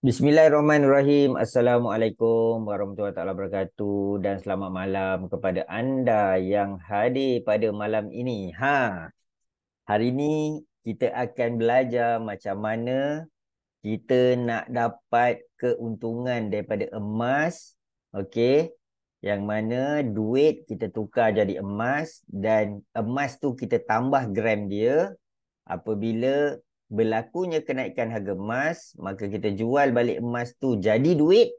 Bismillahirrahmanirrahim. Assalamualaikum warahmatullahi taala wabarakatuh dan selamat malam kepada anda yang hadir pada malam ini. Hari ini kita akan belajar macam mana kita nak dapat keuntungan daripada emas. Okey. Yang mana duit kita tukar jadi emas dan emas tu kita tambah gram dia. Apabila berlakunya kenaikan harga emas, maka kita jual balik emas tu jadi duit,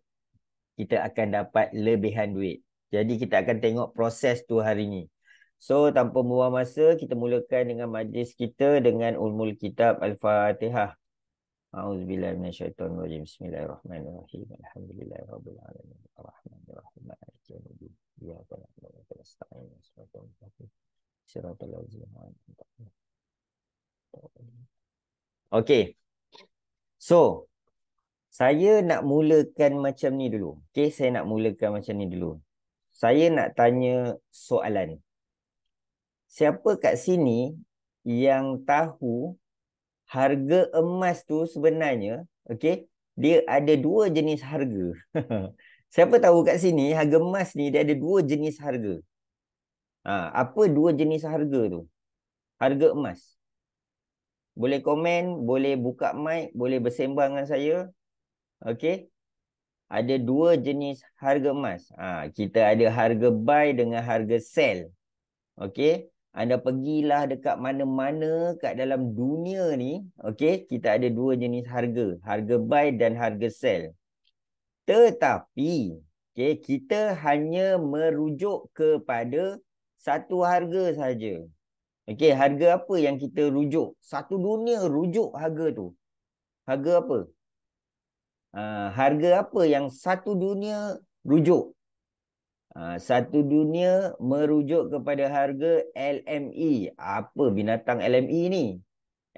kita akan dapat lebihan duit. Jadi kita akan tengok proses tu hari ni. So, tanpa membuang masa, kita mulakan dengan majlis kita dengan Ulmul Kitab Al-Fatihah. A'udzubillahi minasyaitonirrajim. Bismillahirrahmanirrahim. Alhamdulillahirabbil alamin. Arrahmanirrahim. Maliki yaumiddin. Iyyaka na'budu wa iyyaka nasta'in. Shiratal ladzina an'amta 'alaihim. Okey. So, saya nak mulakan macam ni dulu. Okey, saya nak mulakan macam ni dulu. Saya nak tanya soalan. Siapa kat sini yang tahu harga emas tu sebenarnya, okey, dia ada dua jenis harga. Siapa tahu kat sini harga emas ni dia ada dua jenis harga. Apa dua jenis harga tu? Harga emas. Boleh komen, boleh buka mic, boleh bersembang dengan saya. Okey. Ada dua jenis harga emas. Kita ada harga buy dengan harga sell. Okey. Anda pergilah dekat mana-mana kat dalam dunia ni. Okey. Kita ada dua jenis harga. Harga buy dan harga sell. Tetapi, okey, kita hanya merujuk kepada satu harga saja. Okey, harga apa yang kita rujuk? Satu dunia rujuk harga tu. Harga apa? Harga apa yang satu dunia rujuk? Satu dunia merujuk kepada harga LME. Apa binatang LME ni?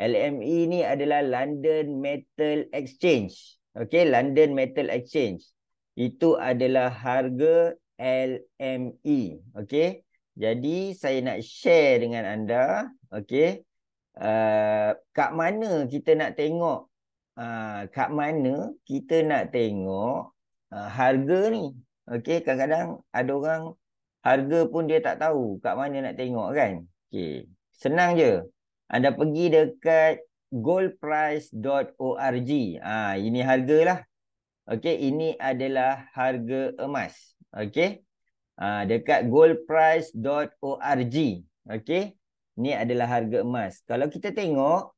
LME ni adalah London Metal Exchange. Okey, London Metal Exchange. Itu adalah harga LME. Okey. Jadi saya nak share dengan anda, okey, kat mana kita nak tengok, kat mana kita nak tengok harga ni. Okey, kadang-kadang ada orang harga pun dia tak tahu kat mana nak tengok kan. Okey, senang je. Anda pergi dekat goldprice.org. Ini hargalah. Okey, ini adalah harga emas. Okey. Dekat goldprice.org. Okey. Ni adalah harga emas. Kalau kita tengok,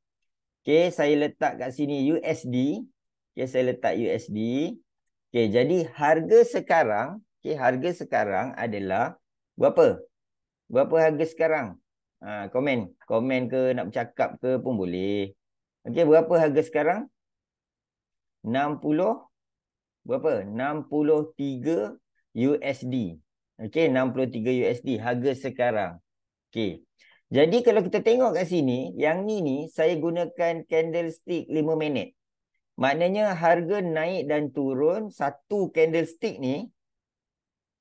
okey, saya letak kat sini USD. Okey, saya letak USD. Okey, jadi harga sekarang, okey, harga sekarang adalah berapa? Berapa harga sekarang? Komen. Komen ke nak bercakap ke pun boleh. Okey, berapa harga sekarang? 60 berapa? 63 USD. Okey, 63 USD harga sekarang. Okey. Jadi kalau kita tengok kat sini, yang ni saya gunakan candlestick 5 minit. Maknanya harga naik dan turun satu candlestick ni.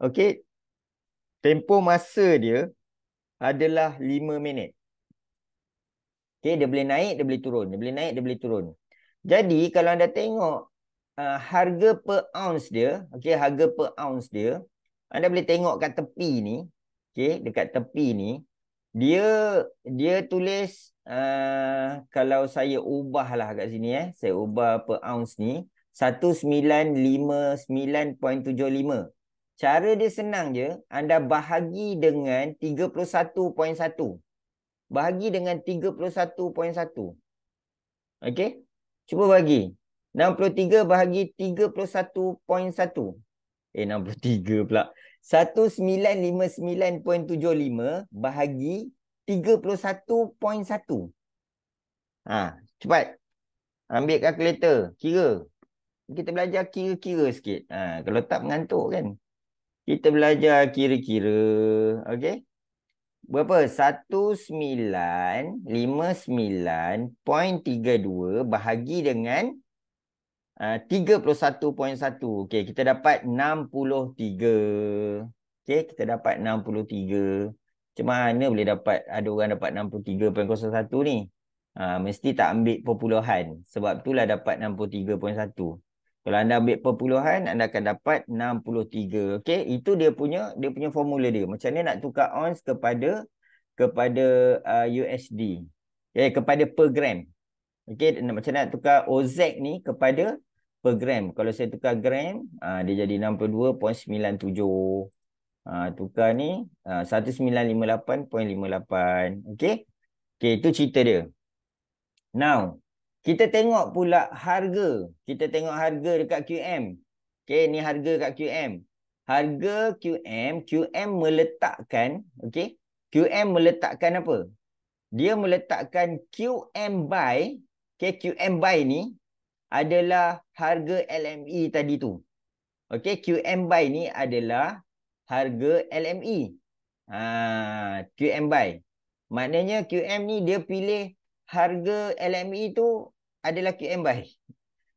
Okey. Tempoh masa dia adalah 5 minit. Okey, dia boleh naik, dia boleh turun. Dia boleh naik, dia boleh turun. Jadi kalau anda tengok harga per ounce dia, okey, harga per ounce dia, anda boleh tengok kat tepi ni, okey, dekat tepi ni, dia tulis kalau saya ubahlah kat sini saya ubah per ounce ni 1959.75. Cara dia senang je, anda bahagi dengan 31.1. Bahagi dengan 31.1. Okey? Cuba bagi. 63 bahagi 31.1. 63 pula. 1959.75 bahagi 31.1. Cepat. Ambil kalkulator. Kira. Kita belajar kira-kira sikit. Kalau tak mengantuk kan. Kita belajar kira-kira. Okey. Berapa? 1959.32 bahagi dengan 31.1. Okey, kita dapat 63. Okey, kita dapat 63. Macam mana boleh dapat, ada orang dapat 63.01 ni? Mesti tak ambil perpuluhan. Sebab itulah dapat 63.1. Kalau anda ambil perpuluhan, anda akan dapat 63. Okey, itu dia punya formula dia. Macam mana nak tukar ons kepada USD. Kepada per gram. Okey, macam mana nak tukar OZ ni kepada per gram. Kalau saya tukar gram, dia jadi 62.97. Tukar ni 1958.58. Okey. Okey, itu cerita dia. Now, kita tengok pula harga. Kita tengok harga dekat QM. Okey, ni harga kat QM. Harga QM meletakkan, okey? QM meletakkan apa? Dia meletakkan QM buy, okey, QM buy ni adalah harga LME tadi tu. Okey, QM buy ni adalah harga LME. QM buy. Maknanya QM ni dia pilih harga LME tu adalah QM buy.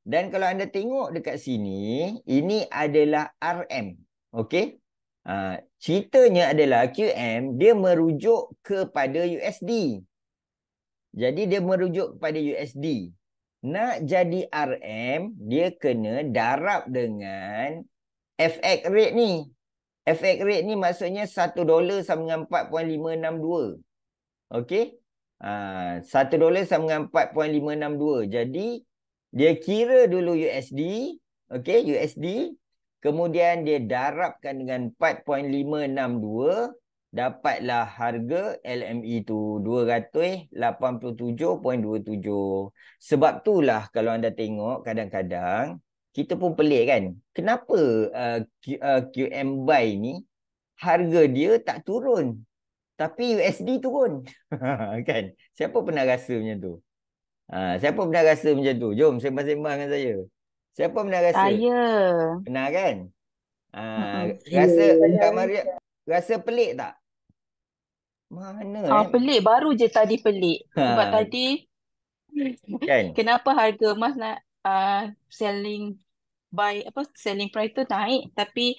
Dan kalau anda tengok dekat sini, ini adalah RM. Okey? Ceritanya adalah QM dia merujuk kepada USD. Jadi dia merujuk kepada USD. Nak jadi RM, dia kena darab dengan FX rate ni. FX rate ni maksudnya $1 sama dengan 4.562. Okey? $1 sama dengan 4.562. Jadi, dia kira dulu USD. Okey, USD. Kemudian dia darabkan dengan 4.562. Dapatlah harga LME tu 287.27. Sebab itulah kalau anda tengok kadang-kadang kita pun pelik kan. Kenapa QM buy ni harga dia tak turun tapi USD turun? Kan? Siapa pernah rasa macam tu? Siapa pernah rasa macam tu? Jom sembang-sembang dengan saya. Siapa pernah rasa? Saya. Pernah kan? Rasa Saya Kak Maria rasa pelik tak? Mana Pelik. Baru je tadi pelik. Sebab Ha, tadi kan? kenapa harga emas selling price tu naik tapi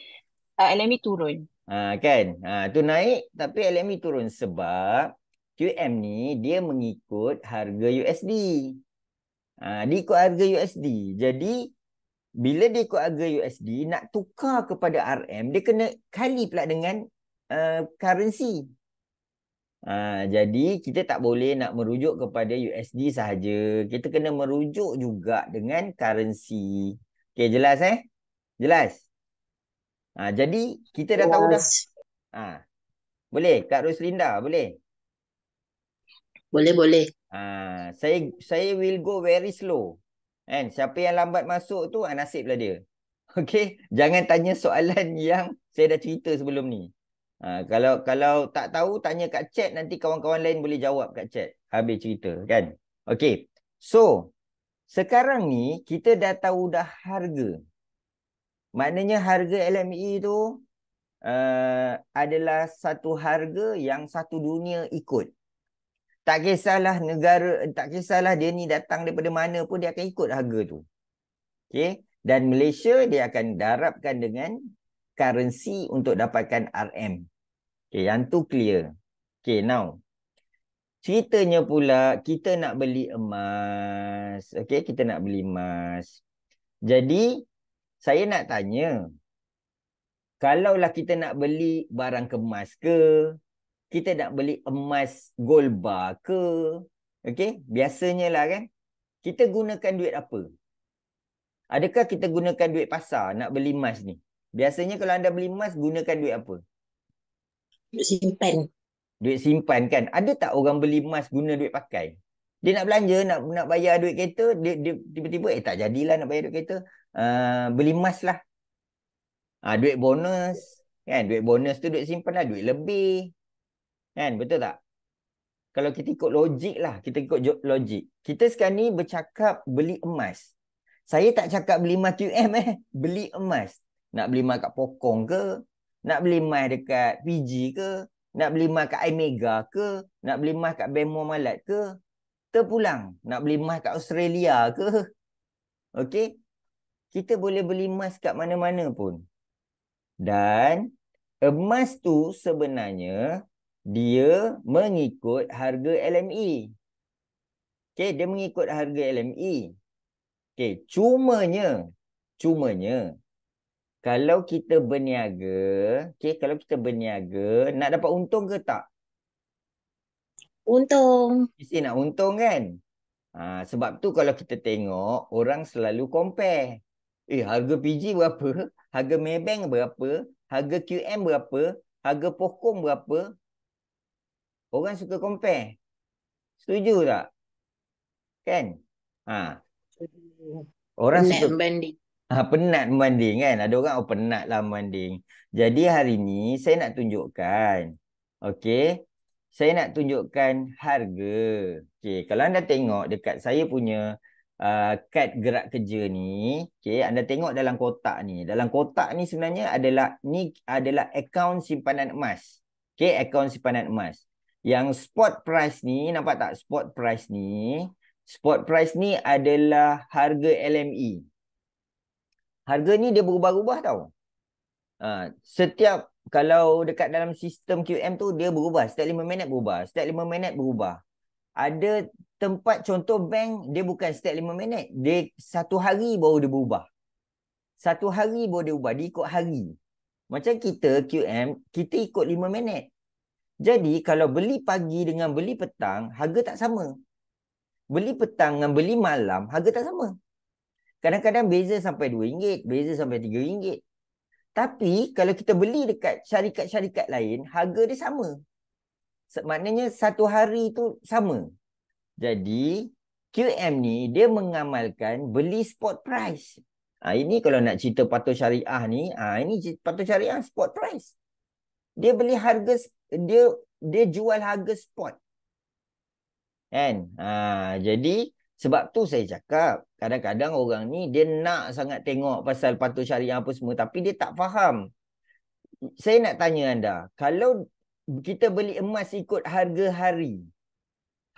LME turun. Kan? Tu naik tapi LME turun sebab QM ni dia mengikut harga USD. Dia ikut harga USD. Jadi bila dia ikut harga USD nak tukar kepada RM dia kena kali pula dengan currency. Jadi kita tak boleh nak merujuk kepada USD sahaja. Kita kena merujuk juga dengan currency. Okey, jelas Jelas? Jadi kita dah tahu dah. jelas. Boleh Kak Roslinda, boleh? Boleh, boleh. Saya will go very slow. Kan? Siapa yang lambat masuk tu nasiblah dia. Okey, jangan tanya soalan yang saya dah cerita sebelum ni. Kalau tak tahu tanya kat chat, nanti kawan-kawan lain boleh jawab kat chat habis cerita kan. Okey. So, sekarang ni kita dah tahu dah harga. Maknanya harga LME tu adalah satu harga yang satu dunia ikut. Tak kisahlah negara, tak kisahlah dia ni datang daripada mana pun dia akan ikut harga tu. Okey. Dan Malaysia dia akan darabkan dengan currency untuk dapatkan RM. Okey, yang tu clear. Okey, now. Ceritanya pula kita nak beli emas. Okey, kita nak beli emas. Jadi, saya nak tanya. Kalaulah kita nak beli barang kemas ke, kita nak beli emas gold bar ke, okey, biasanya lah kan, kita gunakan duit apa? Adakah kita gunakan duit pasar nak beli emas ni? Biasanya kalau anda beli emas, gunakan duit apa? Duk simpan. Duit simpan kan? Ada tak orang beli emas guna duit pakai? Dia nak belanja, nak bayar duit kereta, dia tiba-tiba, tak jadilah nak bayar duit kereta. Beli emas lah. Duit bonus. Kan? Duit bonus tu duit simpan lah, duit lebih. Kan? Betul tak? Kalau kita ikut logik lah, kita ikut logik. Kita sekarang ni bercakap beli emas. Saya tak cakap beli emas QM beli emas. Nak beli emas kat Pokong ke? Nak beli emas dekat PG ke? Nak beli emas kat iMega ke? Nak beli emas kat Bank Muamalat ke? Terpulang. Nak beli emas kat Australia ke? Okey? Kita boleh beli emas kat mana-mana pun. Dan emas tu sebenarnya dia mengikut harga LME. Okey, dia mengikut harga LME. Okey, Cumanya, kalau kita berniaga, kalau kita berniaga, nak dapat untung ke tak? Untung. Mesti nak untung kan? Sebab tu kalau kita tengok, orang selalu compare. Harga PG berapa? Harga Maybank berapa? Harga QM berapa? Harga Pokong berapa? Orang suka compare. Setuju tak? Kan? Orang Penat suka banding. penat membanding kan? Ada orang penat lah membanding. Jadi hari ni saya nak tunjukkan. Okey. Saya nak tunjukkan harga. Okey, kalau anda tengok dekat saya punya kad gerak kerja ni, okey, anda tengok dalam kotak ni. Dalam kotak ni sebenarnya adalah akaun simpanan emas. Okey, akaun simpanan emas. Yang spot price ni, nampak tak spot price ni? Spot price ni adalah harga LME. Harga ni dia berubah-ubah tau. Setiap kalau dekat dalam sistem QM tu dia berubah. Setiap 5 minit berubah. Setiap 5 minit berubah. Ada tempat contoh bank dia bukan setiap 5 minit. Dia satu hari baru dia berubah. Satu hari baru dia berubah. Dia ikut hari. Macam kita QM, kita ikut 5 minit. Jadi kalau beli pagi dengan beli petang, harga tak sama. Beli petang dengan beli malam, harga tak sama. Kadang-kadang beza sampai RM2, beza sampai RM3. Tapi kalau kita beli dekat syarikat-syarikat lain, harga dia sama. Maknanya satu hari tu sama. Jadi QM ni dia mengamalkan beli spot price. Ini kalau nak cerita patuh syariah ni, ini patuh syariah spot price. Dia beli harga, dia jual harga spot. Kan? Jadi sebab tu saya cakap, kadang-kadang orang ni dia nak sangat tengok pasal patuh syariah apa semua, tapi dia tak faham. Saya nak tanya anda, kalau kita beli emas ikut harga hari,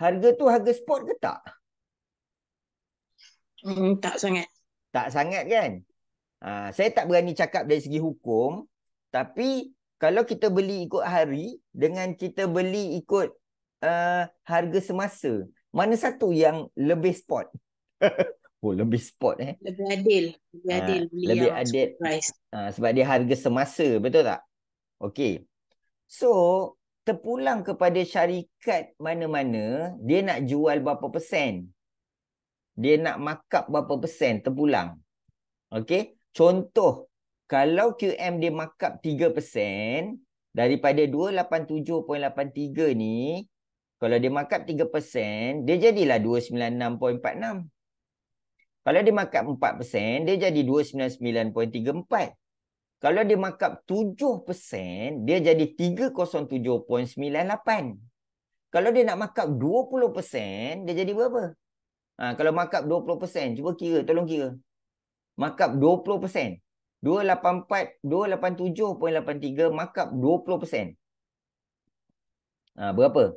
harga tu harga spot ke tak? Tak sangat. Tak sangat kan? Saya tak berani cakap dari segi hukum, tapi kalau kita beli ikut hari dengan kita beli ikut harga semasa, mana satu yang lebih spot? Lebih spot Lebih adil. Lebih adil beli lebih yang adil. spot price. Sebab dia harga semasa, betul tak? Okey. So, terpulang kepada syarikat mana-mana, dia nak jual berapa persen. Dia nak markup berapa persen, terpulang. Okey. Contoh, kalau QM dia markup 3%, daripada 287.83 ni, kalau dia markup 3%, dia jadilah 296.46. Kalau dia markup 4%, dia jadi 299.34. Kalau dia markup 7%, dia jadi 307.98. Kalau dia nak markup 20%, dia jadi berapa? Kalau markup 20%, cuba kira, tolong kira. Markup 20%. 287.83 markup 20%. Berapa?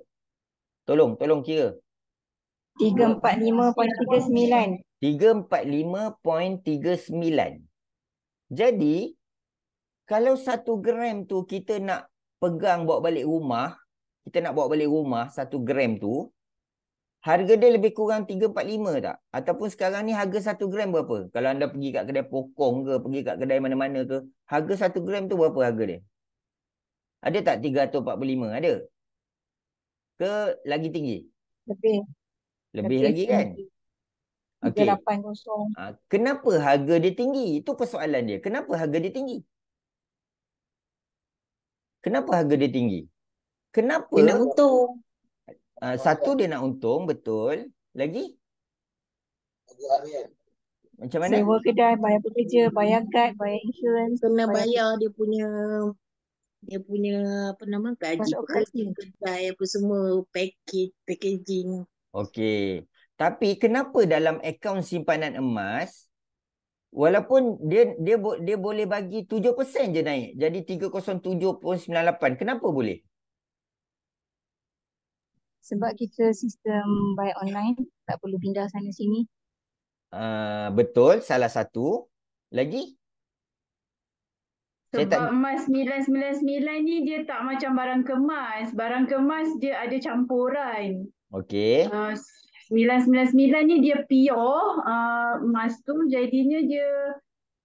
Tolong kira. 345.39. 345.39. Jadi, kalau 1 gram tu kita nak pegang bawa balik rumah, kita nak bawa balik rumah 1 gram tu, harga dia lebih kurang 345 tak? Ataupun sekarang ni harga 1 gram berapa? Kalau anda pergi kat kedai Pokong ke, pergi kat kedai mana-mana ke, harga 1 gram tu berapa harga dia? Ada tak 345? Ada? Ke lagi tinggi? Lebih. Lebih lagi kan? Okey. 380. Kenapa harga dia tinggi? Itu persoalan dia. Kenapa harga dia tinggi? Kenapa harga dia tinggi? Kenapa? Dia nak untung. Satu dia nak untung, betul. Lagi? Macam mana? Sewa kedai, bayar pekerja, bayar kad, bayar insurans. Kena bayar dia punya apa nama, gaji Masuk pekerja, operasi. kedai apa semua, packaging. Okey. Tapi kenapa dalam akaun simpanan emas, walaupun dia boleh bagi 7% je naik, jadi 307.98. Kenapa boleh? Sebab kita sistem buy online, tak perlu pindah sana sini. Betul, salah satu. Lagi? Saya tak... Sebab emas 999 ni dia tak macam barang kemas. Barang kemas dia ada campuran. Okey. 999 ni dia pure emas tu, jadinya dia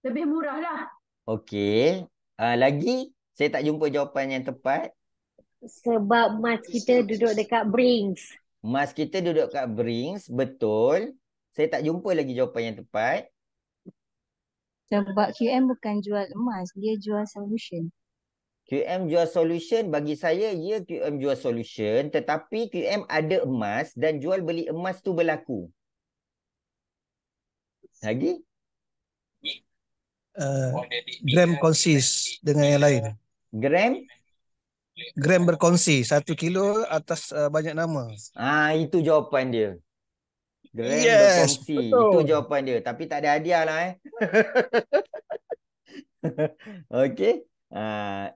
Lebih murah lah. Okey. Lagi, saya tak jumpa jawapan yang tepat. Sebab mas kita duduk dekat Brings. Emas kita duduk kat Brings, betul. Saya tak jumpa lagi jawapan yang tepat. Sebab QM bukan jual emas, dia jual solution. QM jual solution, bagi saya, ya QM jual solution, tetapi QM ada emas dan jual beli emas tu berlaku. Lagi? Gram konsis dengan yang lain. Gram? Gram berkongsi 1 kilo atas banyak nama. Itu jawapan dia. Gram Yes, berkongsi. betul. Itu jawapan dia. Tapi tak ada hadiah lah Okey.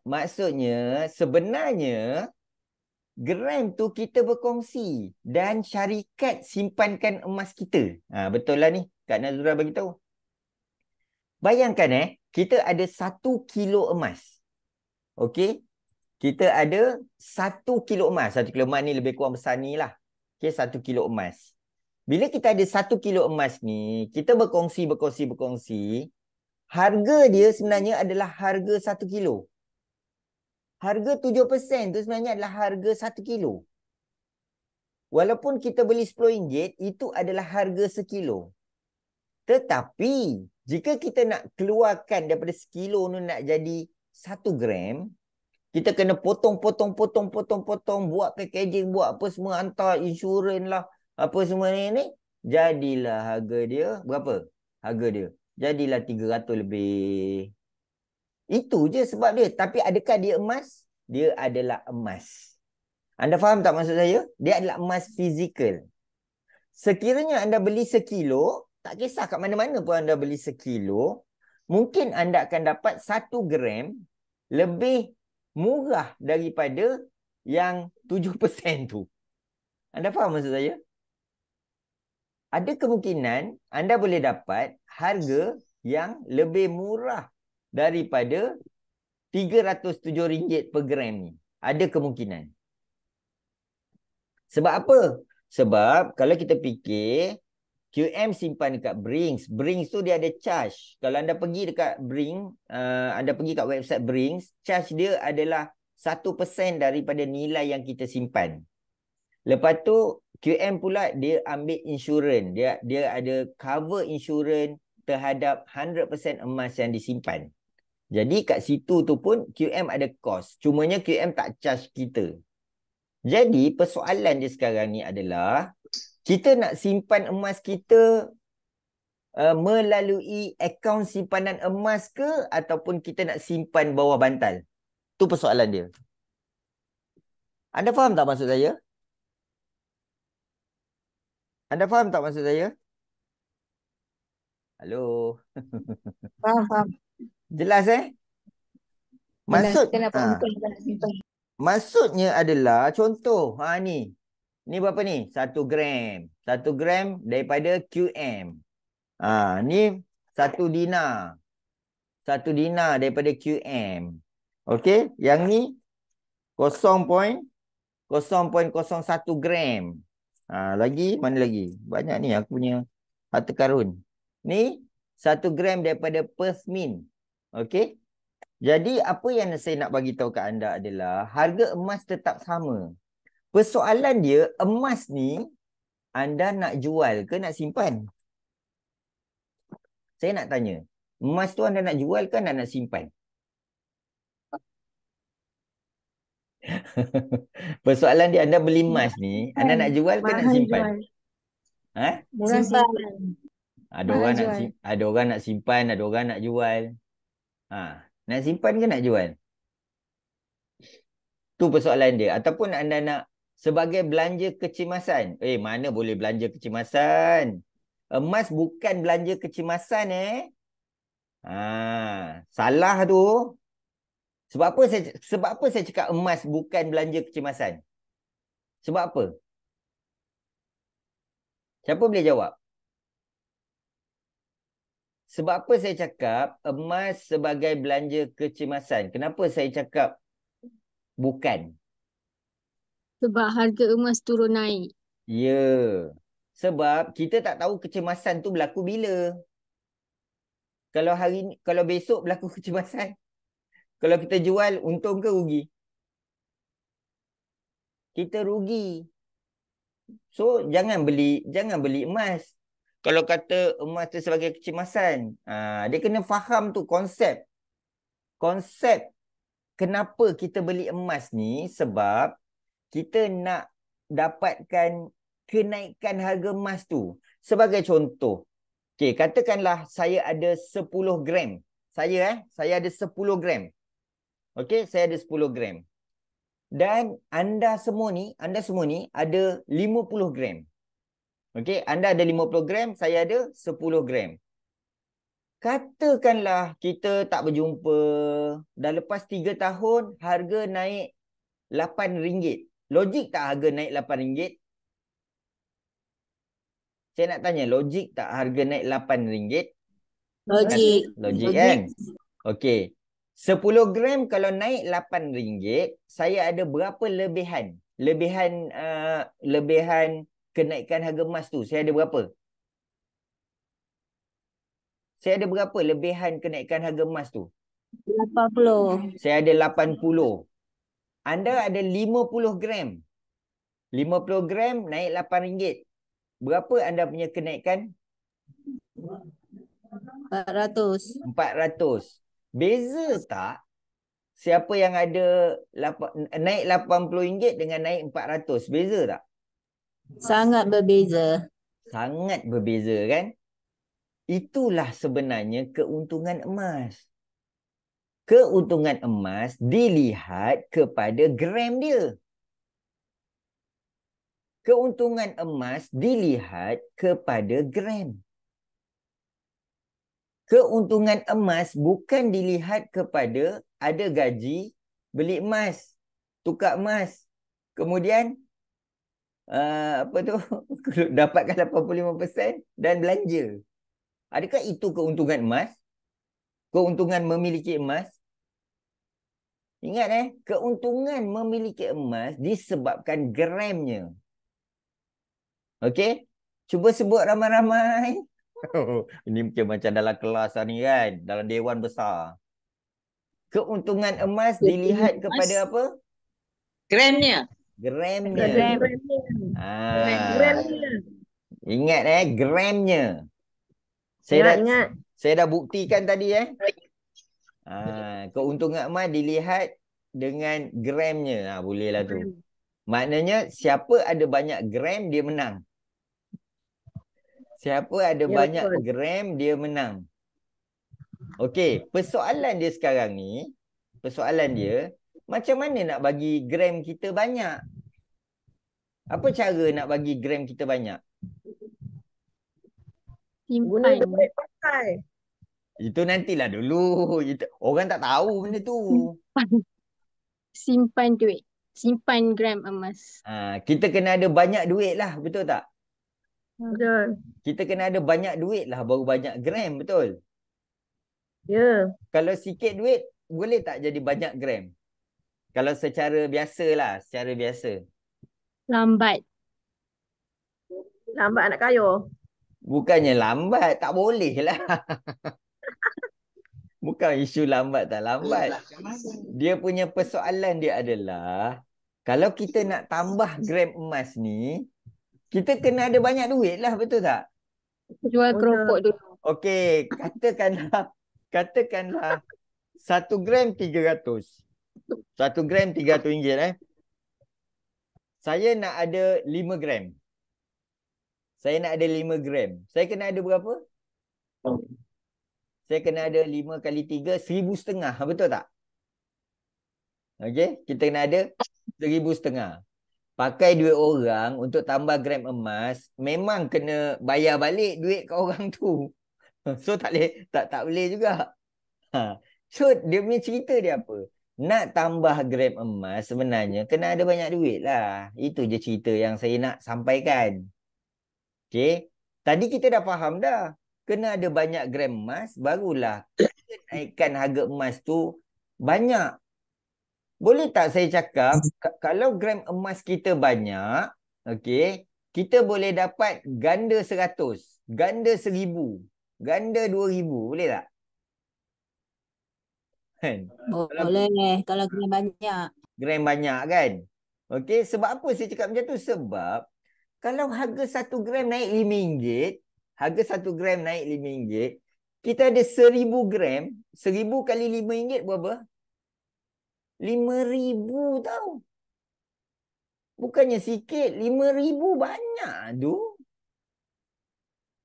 Maksudnya, sebenarnya, gram tu kita berkongsi dan syarikat simpankan emas kita. Betul lah ni. Kak Nazura bagi tahu. Bayangkan kita ada 1 kilo emas. Okey. Kita ada 1 kilo emas. 1 kilo emas ni lebih kurang besar ni lah. Okey, 1 kilo emas. Bila kita ada 1 kilo emas ni, kita berkongsi. Harga dia sebenarnya adalah harga 1 kilo. Harga 7% tu sebenarnya adalah harga 1 kilo. Walaupun kita beli RM10, itu adalah harga sekilo. Tetapi, jika kita nak keluarkan daripada sekilo tu nak jadi 1 gram, kita kena potong, buat packaging, buat apa semua, hantar insurans lah, apa semua ni. Jadilah harga dia, berapa? Harga dia. Jadilah 300 lebih. Itu je sebab dia. Tapi adakah dia emas? Dia adalah emas. Anda faham tak maksud saya? Dia adalah emas fizikal. Sekiranya anda beli sekilo, tak kisah kat mana-mana pun anda beli sekilo, mungkin anda akan dapat 1 gram lebih murah daripada yang 7% tu. Anda faham maksud saya? Ada kemungkinan anda boleh dapat harga yang lebih murah daripada RM307 per gram ni. Ada kemungkinan. Sebab apa? Sebab kalau kita fikir, QM simpan dekat Brings. Brings tu dia ada charge. Kalau anda pergi dekat Brings, anda pergi kat website Brings, charge dia adalah 1% daripada nilai yang kita simpan. Lepas tu, QM pula dia ambil insurans. Dia ada cover insurans terhadap 100% emas yang disimpan. Jadi kat situ tu pun QM ada cost. Cumanya QM tak charge kita. Jadi persoalan dia sekarang ni adalah, kita nak simpan emas kita melalui akaun simpanan emas ke, ataupun kita nak simpan bawah bantal? Tu persoalan dia. Anda faham tak maksud saya? Anda faham tak maksud saya? Halo? Faham. Jelas Maksud, Kenapa betul kita nak simpan? maksudnya adalah, contoh, ni. Ni berapa ni? 1 gram. 1 gram daripada QM. Ni 1 dinar. 1 dinar daripada QM. Okey? Yang ni 0.01 gram. Lagi, mana lagi? Banyak ni aku punya harta karun. Ni 1 gram daripada Perth Mint. Okey? Jadi apa yang saya nak bagi tahu kat anda adalah harga emas tetap sama. Persoalan dia, emas ni anda nak jual ke nak simpan? Saya nak tanya, emas tu anda nak jual ke anda nak simpan? Persoalan dia, anda beli emas ni, anda nak jual ke nak simpan? Simpan. Ada orang nak simpan, ada orang nak jual. Nak simpan ke nak jual? Tu persoalan dia. Ataupun anda nak sebagai belanja kecemasan. Mana boleh belanja kecemasan? Emas bukan belanja kecemasan salah tu. Sebab apa saya cakap emas bukan belanja kecemasan? Sebab apa? Siapa boleh jawab? Sebab apa saya cakap emas sebagai belanja kecemasan? Kenapa saya cakap bukan? Sebab harga emas turun naik. Ya. Sebab kita tak tahu kecemasan tu berlaku bila. Kalau hari ni, kalau besok berlaku kecemasan, kalau kita jual, untung ke rugi? Kita rugi. So jangan beli emas. Kalau kata emas tu sebagai kecemasan, dia kena faham tu konsep. Konsep kenapa kita beli emas ni sebab kita nak dapatkan kenaikan harga emas tu. Sebagai contoh, okey, katakanlah saya ada 10 gram. Saya ada 10 gram. Okey, saya ada 10 gram. Dan anda semua ni ada 50 gram. Okey, anda ada 50 gram, saya ada 10 gram. Katakanlah kita tak berjumpa, dah lepas 3 tahun harga naik RM8. Logik tak harga naik RM8? Saya nak tanya, logik tak harga naik RM8? Logik. Logik kan? Okey. 10 gram kalau naik RM8, saya ada berapa lebihan? Lebihan kenaikan harga emas tu. Saya ada berapa? Saya ada berapa lebihan kenaikan harga emas tu? 80. Saya ada 80. Anda ada 50 gram. 50 gram naik RM8. Berapa anda punya kenaikan? 400. 400. Beza tak? Siapa yang ada naik RM80 dengan naik 400? Beza tak? Sangat berbeza. Sangat berbeza kan? Itulah sebenarnya keuntungan emas. Keuntungan emas dilihat kepada gram dia. Keuntungan emas dilihat kepada gram. Keuntungan emas bukan dilihat kepada ada gaji, beli emas, tukar emas. Kemudian dapatkan 85% dan belanja. Adakah itu keuntungan emas? Keuntungan memiliki emas? Ingat keuntungan memiliki emas disebabkan gramnya. Okey? Cuba sebut ramai-ramai. Ini macam dalam kelas ni kan, dalam dewan besar. Keuntungan emas dilihat kepada apa? Gramnya. Gramnya. Ingat gramnya. Saya dah buktikan tadi keuntungan emas dilihat dengan gramnya. Bolehlah tu. Maknanya siapa ada banyak gram dia menang. Siapa ada banyak gram dia menang. Okey, persoalan dia sekarang ni, macam mana nak bagi gram kita banyak? Apa cara nak bagi gram kita banyak? Simpan. Itu nantilah dulu. Orang tak tahu benda tu. Simpan duit. Simpan gram emas. Kita kena ada banyak duit lah, betul tak? Betul. Kita kena ada banyak duit lah baru banyak gram, betul? Ya. Kalau sikit duit, boleh tak jadi banyak gram? Kalau secara biasa lah, secara biasa. Lambat. Lambat nak kaya. Bukannya lambat, tak boleh lah. Bukan isu lambat tak lambat. Dia punya persoalan dia adalah, kalau kita nak tambah gram emas ni, kita kena ada banyak duit lah, betul tak? Jual keropok dulu. Okey, katakanlah 1 gram 300. 1 gram RM300 Saya nak ada 5 gram. Saya nak ada 5 gram. Saya kena ada berapa? Saya kena ada 5 kali 3, 1,500. Betul tak? Okey, kita kena ada 1,500. Pakai duit orang untuk tambah gram emas, memang kena bayar balik duit kat orang tu. So tak boleh juga. So dia punya cerita dia apa? Nak tambah gram emas sebenarnya kena ada banyak duit lah. Itu je cerita yang saya nak sampaikan. Okey. Tadi kita dah faham dah. Kena ada banyak gram emas, barulah kenaikan harga emas tu banyak. Boleh tak saya cakap, kalau gram emas kita banyak, okey, kita boleh dapat ganda 100, ganda 1,000, ganda 2,000, boleh tak? Kan? Kalau Boleh kalau gram banyak. gram banyak kan. Okey, sebab apa saya cakap macam tu? Sebab kalau harga 1 gram naik RM5, harga 1 gram naik RM5, kita ada 1,000 gram, 1,000 kali RM5 berapa? 5,000 tau. Bukannya sikit, 5,000 banyak tu.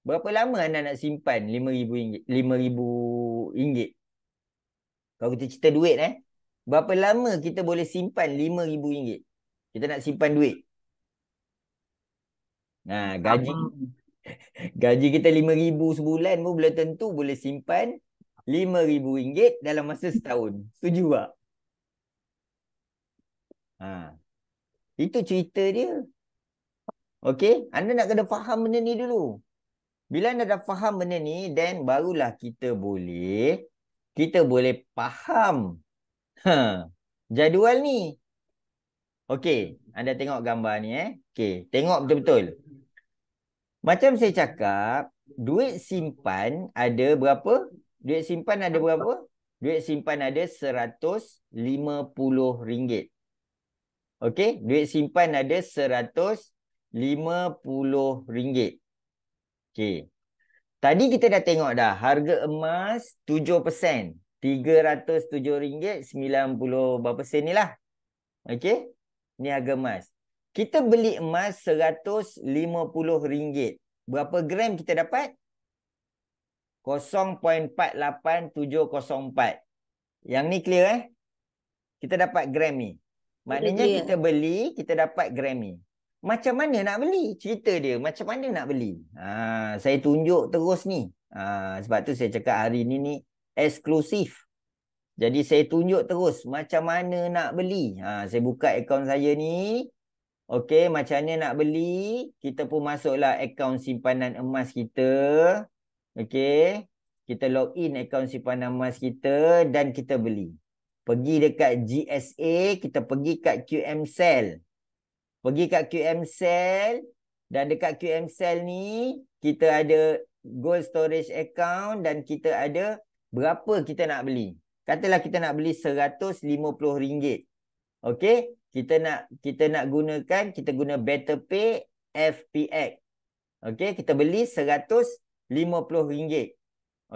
Berapa lama anda nak simpan RM5,000? RM5,000. Kalau kita cerita duit berapa lama kita boleh simpan RM5,000? Kita nak simpan duit. Nah, gaji kita RM5,000 sebulan pun belum tentu boleh simpan RM5,000 dalam masa setahun. Setuju tak? Itu cerita dia. Okey, anda nak kena faham benda ni dulu. Bila anda dah faham benda ni, then barulah kita boleh faham jadual ni. Okey, anda tengok gambar ni Okey, tengok betul-betul. Macam saya cakap, duit simpan ada berapa? Duit simpan ada berapa? Duit simpan ada RM150. Okey, duit simpan ada RM150. Okey. Tadi kita dah tengok dah harga emas 7%. RM307.90 berapa sen ni lah. Okey. Ni harga emas. Kita beli emas RM150. Berapa gram kita dapat? 0.48704. Yang ni clear Kita dapat gram ni. Maknanya clear. kita beli, kita dapat gram ni. Macam mana nak beli? Cerita dia, macam mana nak beli? Saya tunjuk terus ni. Sebab tu saya cakap hari ni eksklusif. Jadi saya tunjuk terus macam mana nak beli. Saya buka akaun saya ni. Okey, macam mana nak beli? Kita pun masuklah akaun simpanan emas kita. Okey. Kita login akaun simpanan emas kita dan kita beli. Pergi dekat GSA, kita pergi kat QM Cell. Pergi kat QM Cell dan dekat QM Cell ni kita ada gold storage account dan kita ada berapa kita nak beli. Katalah kita nak beli RM150. Okey, kita nak gunakan, kita guna Better Pay FPX. Okey, kita beli RM150.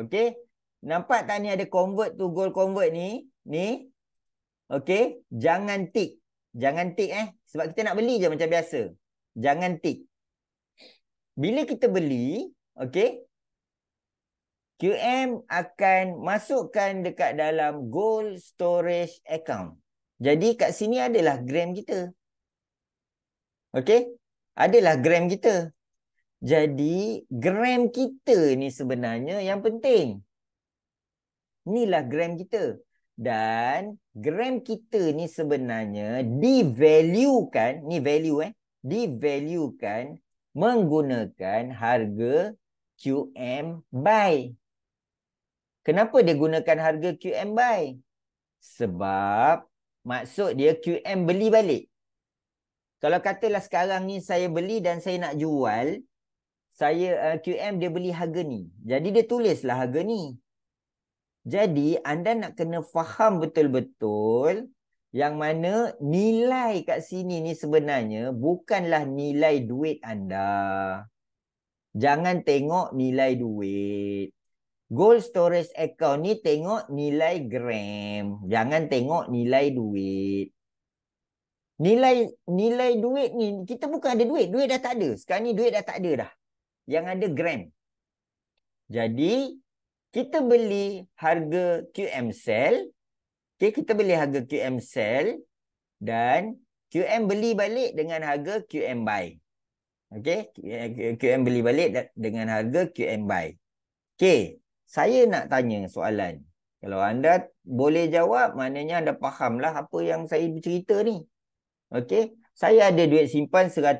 Okey. Nampak tak ni ada convert to gold convert ni? Ni. Okey, jangan tick. Jangan tick sebab kita nak beli je macam biasa. Jangan tick. Bila kita beli, okey, QM akan masukkan dekat dalam gold storage account. Jadi kat sini adalah gram kita. Okey? Adalah gram kita. Jadi gram kita ni sebenarnya yang penting. Inilah gram kita. Dan gram kita ni sebenarnya divaluekan, ni value divaluekan menggunakan harga QM buy. Kenapa dia gunakan harga QM buy? Sebab maksud dia QM beli balik. Kalau katalah sekarang ni saya beli dan saya nak jual, QM dia beli harga ni. Jadi dia tulislah harga ni. Jadi anda nak kena faham betul-betul yang mana nilai kat sini ni sebenarnya bukanlah nilai duit anda. Jangan tengok nilai duit. Gold storage account ni tengok nilai gram. Jangan tengok nilai duit. Nilai duit ni, kita bukan ada duit. Duit dah tak ada. Sekarang ni duit dah tak ada dah. Yang ada gram. Jadi, kita beli harga QM Cell. Okay, kita beli harga QM Cell. Dan QM beli balik dengan harga QM Buy. Okay, QM beli balik dengan harga QM Buy. Okay, saya nak tanya soalan. Kalau anda boleh jawab, maknanya anda fahamlah apa yang saya bercerita ni. Okay, saya ada duit simpan 150.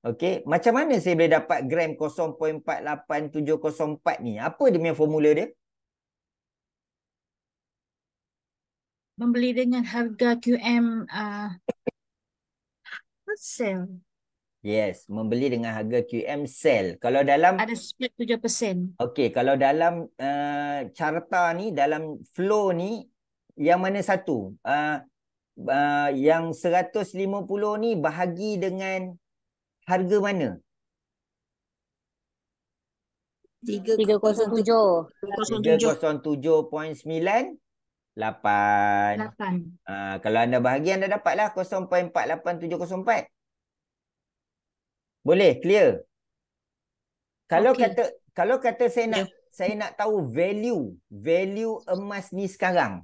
Okey, macam mana saya boleh dapat gram 0.48704 ni? Apa dia punya formula dia? Membeli dengan harga QM sell. Yes, membeli dengan harga QM sell. Kalau dalam Ada spread 7%. okey, kalau dalam carta ni, dalam flow ni, yang mana satu? Yang 150 ni bahagi dengan harga mana? 307. 307.98. 8. Kalau anda bahagi, anda dapatlah 0.48704. Boleh, clear? Kalau Okey. kata saya nak tahu value emas ni sekarang.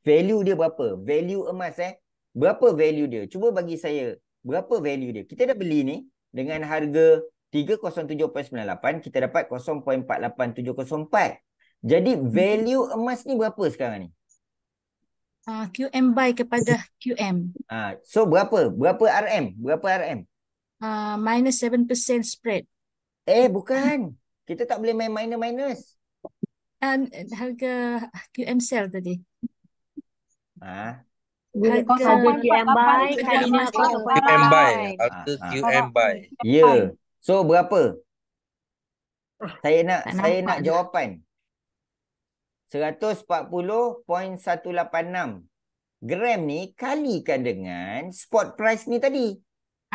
Value dia berapa? Value emas berapa value dia? Cuba bagi saya berapa value dia. Kita dah beli ni dengan harga 307.98, kita dapat 0.48704. Jadi value emas ni berapa sekarang ni? QM buy kepada QM. So berapa? Berapa RM? Berapa RM? Minus 7% spread. Bukan. Kita tak boleh main minus. Harga QM sell tadi. Harga QM buy kali dengan QM buy. 0.4. Harga QM buy. Ya. So berapa? Saya Tak nak nampak dah. jawapan. 140.186 gram ni kalikan dengan spot price ni tadi.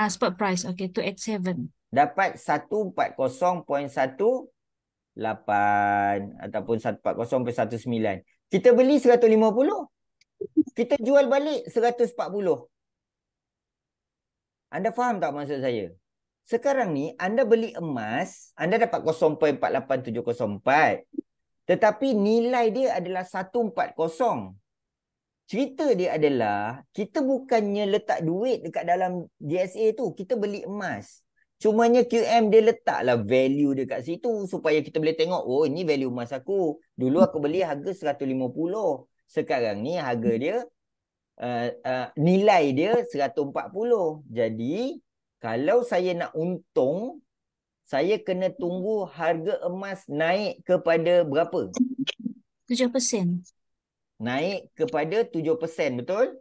Spot price. Okay, 287. Dapat 140.18 ataupun 140.19. Kita beli 150. Kita jual balik 140. Anda faham tak maksud saya? Sekarang ni anda beli emas, anda dapat 0.48704. Tetapi nilai dia adalah 140. Cerita dia adalah kita bukannya letak duit dekat dalam DSA tu, kita beli emas. Cumanya QM dia letaklah value dia kat situ supaya kita boleh tengok, oh ini value emas aku. Dulu aku beli harga 150. Sekarang ni harga dia nilai dia 140. Jadi kalau saya nak untung, saya kena tunggu harga emas naik kepada berapa? 7%. Naik kepada 7%, betul?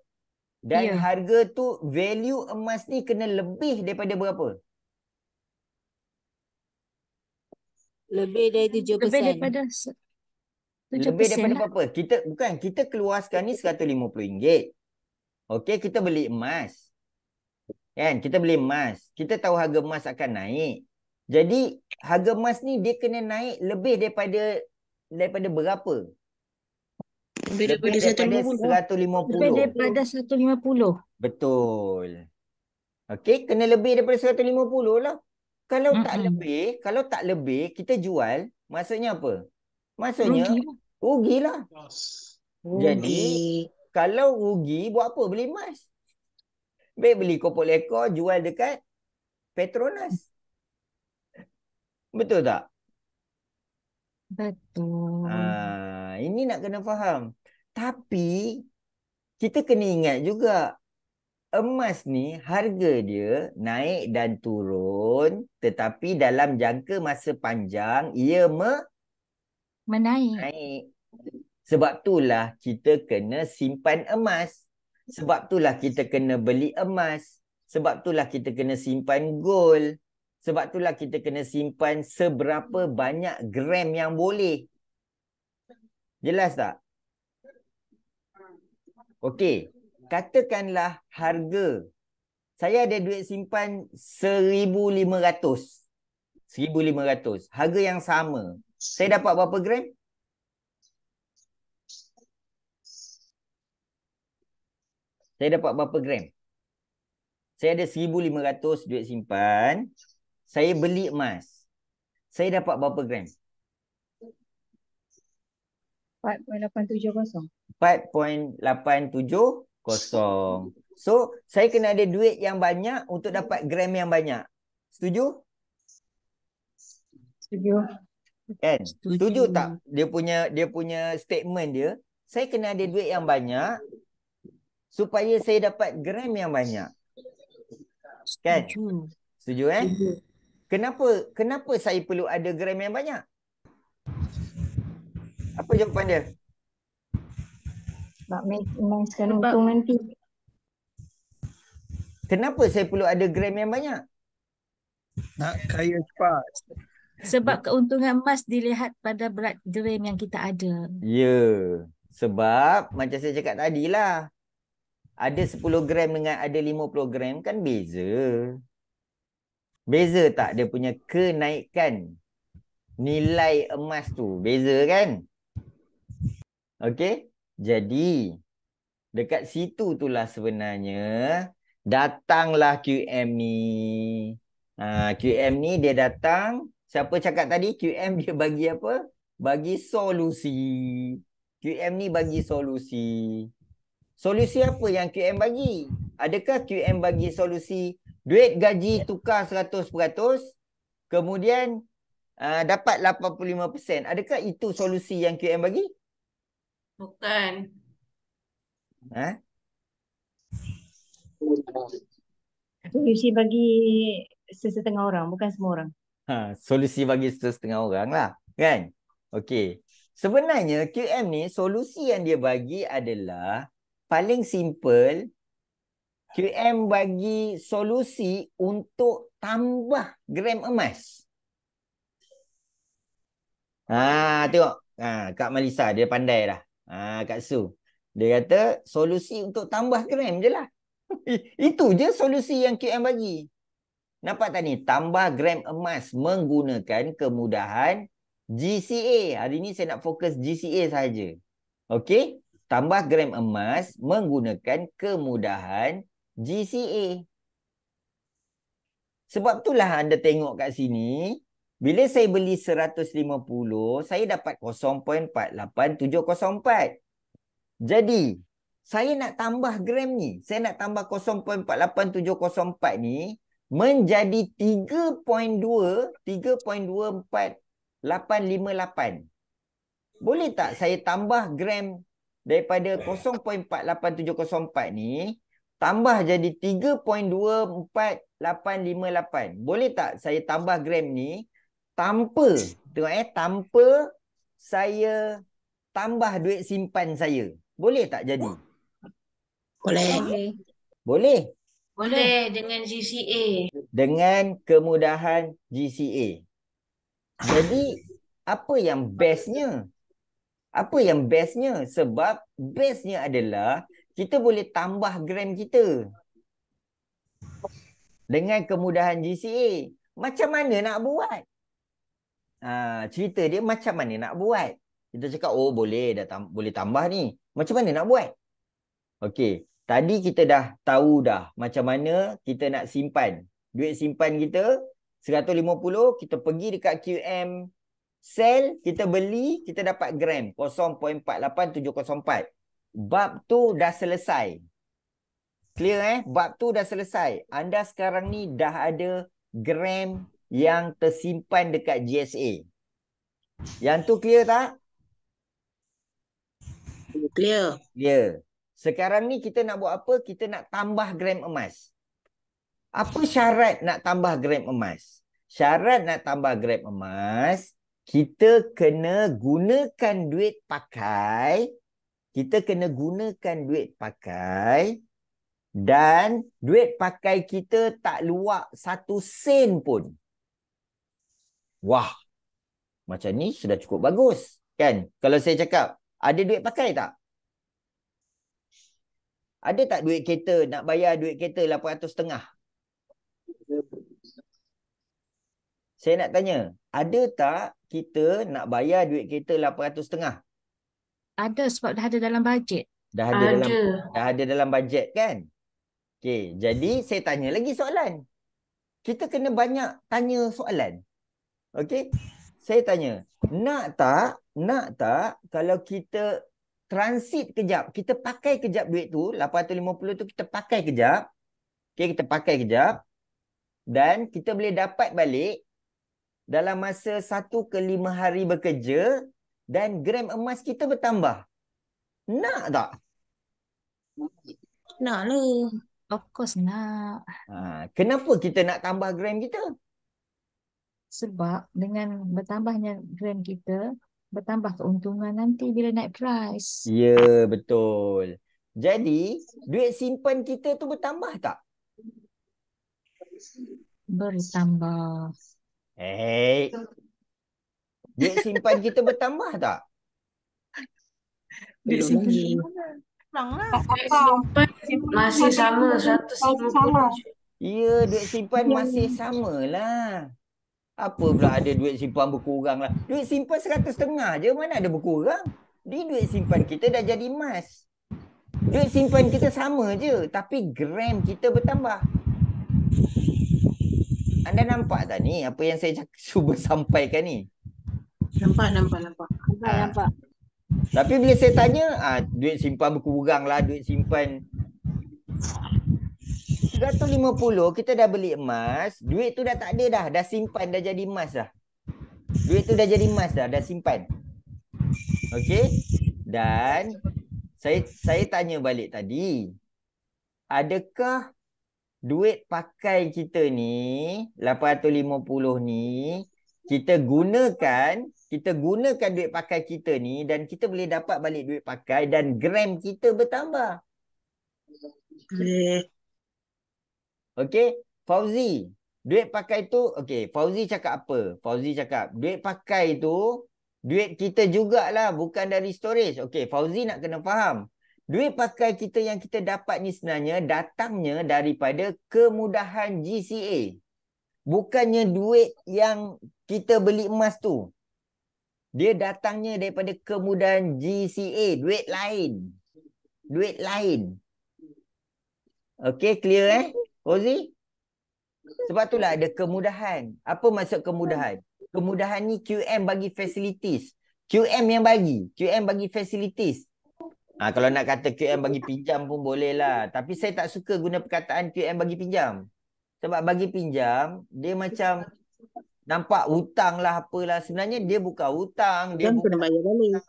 Dan Ya. harga tu, value emas ni kena lebih daripada berapa? Lebih Lebih daripada 7%. Lebih daripada lah. berapa? Kita keluar sekarang ni RM150. Okey, kita beli emas. Kan? Kita beli emas. Kita tahu harga emas akan naik. Jadi, harga emas ni dia kena naik lebih daripada berapa? Lebih daripada 150. Lebih daripada 150. Betul. Okey, kena lebih daripada 150 lah. Kalau tak lebih, kita jual, maksudnya apa? Maksudnya rugilah. Jadi, kalau rugi, buat apa beli emas? Baik beli kopok lekor, jual dekat Petronas. Betul tak? Betul. Ini nak kena faham. Tapi, kita kena ingat juga, emas ni harga dia naik dan turun, tetapi dalam jangka masa panjang, ia Menaik. Sebab itulah kita kena simpan emas. Sebab itulah kita kena beli emas. Sebab itulah kita kena simpan gold. Sebab itulah kita kena simpan seberapa banyak gram yang boleh. Jelas tak? Okey. Katakanlah harga. Saya ada duit simpan 1,500. 1,500. Harga yang sama. Saya dapat berapa gram? Saya dapat berapa gram? Saya ada 1,500 duit simpan. Saya beli emas. Saya dapat berapa gram? 4.870. 4.870. So, saya kena ada duit yang banyak untuk dapat gram yang banyak. Setuju? Setuju. Kan? Setuju tak? Dia punya statement dia. Saya kena ada duit yang banyak supaya saya dapat gram yang banyak. Kan? Setuju Kenapa saya perlu ada gram yang banyak? Apa jawapan dia? Nak maximizekan untung nanti. Kenapa saya perlu ada gram yang banyak? Nak kaya cepat. Sebab keuntungan emas dilihat pada berat gram yang kita ada. Ya. Sebab macam saya cakap tadi lah. Ada 10 gram dengan ada 50 gram kan beza. Beza tak dia punya kenaikan nilai emas tu? Beza kan? Okey. Jadi dekat situ itulah sebenarnya datanglah QM ni. QM ni dia datang. Siapa cakap tadi? QM dia bagi apa? Bagi solusi. QM ni bagi solusi. Solusi apa yang QM bagi? Adakah QM bagi solusi duit gaji tukar 100%, kemudian dapat 85%? Adakah itu solusi yang QM bagi? Bukan. Ha? Solusi bagi sesetengah orang, bukan semua orang. Solusi bagi setengah orang lah. Kan? Okey. Sebenarnya QM ni solusi yang dia bagi adalah paling simple. QM bagi solusi untuk tambah gram emas. Tengok. Kak Malisa dia pandai dah. Kak Su. Dia kata solusi untuk tambah gram je lah. Itu je solusi yang QM bagi. Nampak tak ni? Tambah gram emas menggunakan kemudahan GCA. Hari ni saya nak fokus GCA saja. Okey? Tambah gram emas menggunakan kemudahan GCA. Sebab itulah anda tengok kat sini, bila saya beli 150, saya dapat 0.48704. Jadi, saya nak tambah gram ni. Saya nak tambah 0.48704 ni menjadi 3.24858. Boleh tak saya tambah gram daripada 0.48704 ni tambah jadi 3.24858. Boleh tak saya tambah gram ni tanpa, tengok tanpa saya tambah duit simpan saya? Boleh tak jadi? Boleh. Boleh. Boleh dengan GCA. Dengan kemudahan GCA. Jadi, apa yang bestnya? Apa yang bestnya? Sebab bestnya adalah kita boleh tambah gram kita dengan kemudahan GCA. Macam mana nak buat? Cerita dia macam mana nak buat. Kita cakap, oh boleh, boleh tambah ni. Macam mana nak buat? Okey, tadi kita dah tahu dah macam mana kita nak simpan. Duit simpan kita 150, kita pergi dekat QM sell, kita beli, kita dapat gram 0.48704. Bab tu dah selesai. Clear Bab tu dah selesai. Anda sekarang ni dah ada gram yang tersimpan dekat GSA. Yang tu clear tak? Clear. Clear. Sekarang ni kita nak buat apa? Kita nak tambah gram emas. Apa syarat nak tambah gram emas? Syarat nak tambah gram emas, kita kena gunakan duit pakai. Kita kena gunakan duit pakai. Dan duit pakai kita tak luar 1 sen pun. Wah. Macam ni sudah cukup bagus. Kan? Kalau saya cakap, ada duit pakai tak? Ada tak duit kereta, nak bayar duit kereta 800.5? Saya nak tanya, ada tak kita nak bayar duit kereta 800.5? Ada sebab dah ada dalam bajet. Dah ada dalam bajet kan? Okey, jadi saya tanya lagi soalan. Kita kena banyak tanya soalan. Okey? Saya tanya, nak tak kalau kita transit kejap, kita pakai kejap duit tu, 850 tu kita pakai kejap. Okey, kita pakai kejap dan kita boleh dapat balik dalam masa 1 ke 5 hari bekerja dan gram emas kita bertambah. Nak tak? Nak lah. Of course nak. Kenapa kita nak tambah gram kita? Sebab dengan bertambahnya gram kita, bertambah keuntungan nanti bila naik price. Ya, betul. Jadi, duit simpan kita tu bertambah tak? Bertambah. Duit simpan kita bertambah tak? Duit Belum simpan lagi. kat mana? Pulang lah. Simpan masih sama 150. Ya, duit simpan masih sama lah. Apa pula ada duit simpan berkurang lah. Duit simpan 150 je, mana ada berkurang? Duit simpan kita dah jadi emas. Duit simpan kita sama je, tapi gram kita bertambah. Anda nampak tak ni apa yang saya cuba sampaikan ni? Nampak. Nampak. Tapi bila saya tanya, duit simpan berkurang lah, duit simpan 350, kita dah beli emas, duit tu dah tak ada dah simpan, dah jadi emas dah. Duit tu dah jadi emas dah simpan. Okey? Dan saya tanya balik tadi, adakah duit pakai kita ni 850 ni kita gunakan duit pakai kita ni dan kita boleh dapat balik duit pakai dan gram kita bertambah. Boleh. Okey, Fauzi, duit pakai tu, okey, Fauzi cakap apa? Fauzi cakap duit pakai tu duit kita jugalah, bukan dari storage. Okey, Fauzi nak kena faham. Duit pakai kita yang kita dapat ni sebenarnya datangnya daripada kemudahan GCA. Bukannya duit yang kita beli emas tu. Dia datangnya daripada kemudahan GCA, duit lain. Duit lain. Okey, clear Fauzi? Sebab itulah ada kemudahan. Apa maksud kemudahan? Kemudahan ni QM bagi facilities. QM yang bagi. QM bagi facilities. Kalau nak kata QM bagi pinjam pun boleh lah. Tapi saya tak suka guna perkataan QM bagi pinjam. Sebab bagi pinjam, dia macam nampak hutang lah apalah. Sebenarnya dia bukan hutang. Dia Kena bayar balik.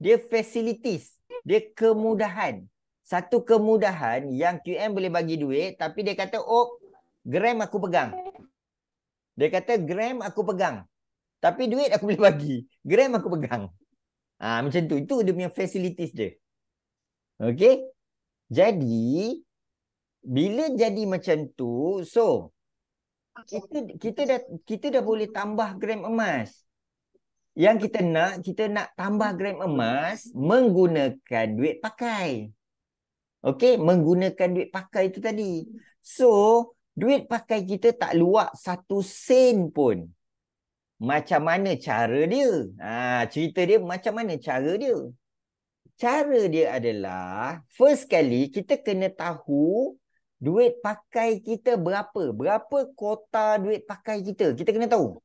Dia facilities. Dia kemudahan. Satu kemudahan yang QM boleh bagi duit, tapi dia kata, gram aku pegang. Dia kata, gram aku pegang. Tapi duit aku boleh bagi. Gram aku pegang. Macam tu. Itu dia punya facilities dia. Okey? Jadi, bila jadi macam tu, so, kita dah boleh tambah gram emas. Yang kita nak tambah gram emas menggunakan duit pakai. Okey, menggunakan duit pakai itu tadi. So, duit pakai kita tak luak 1 sen pun. Macam mana cara dia? Cerita dia macam mana cara dia? Cara dia adalah, first kali kita kena tahu duit pakai kita berapa. Berapa kota duit pakai kita. Kita kena tahu.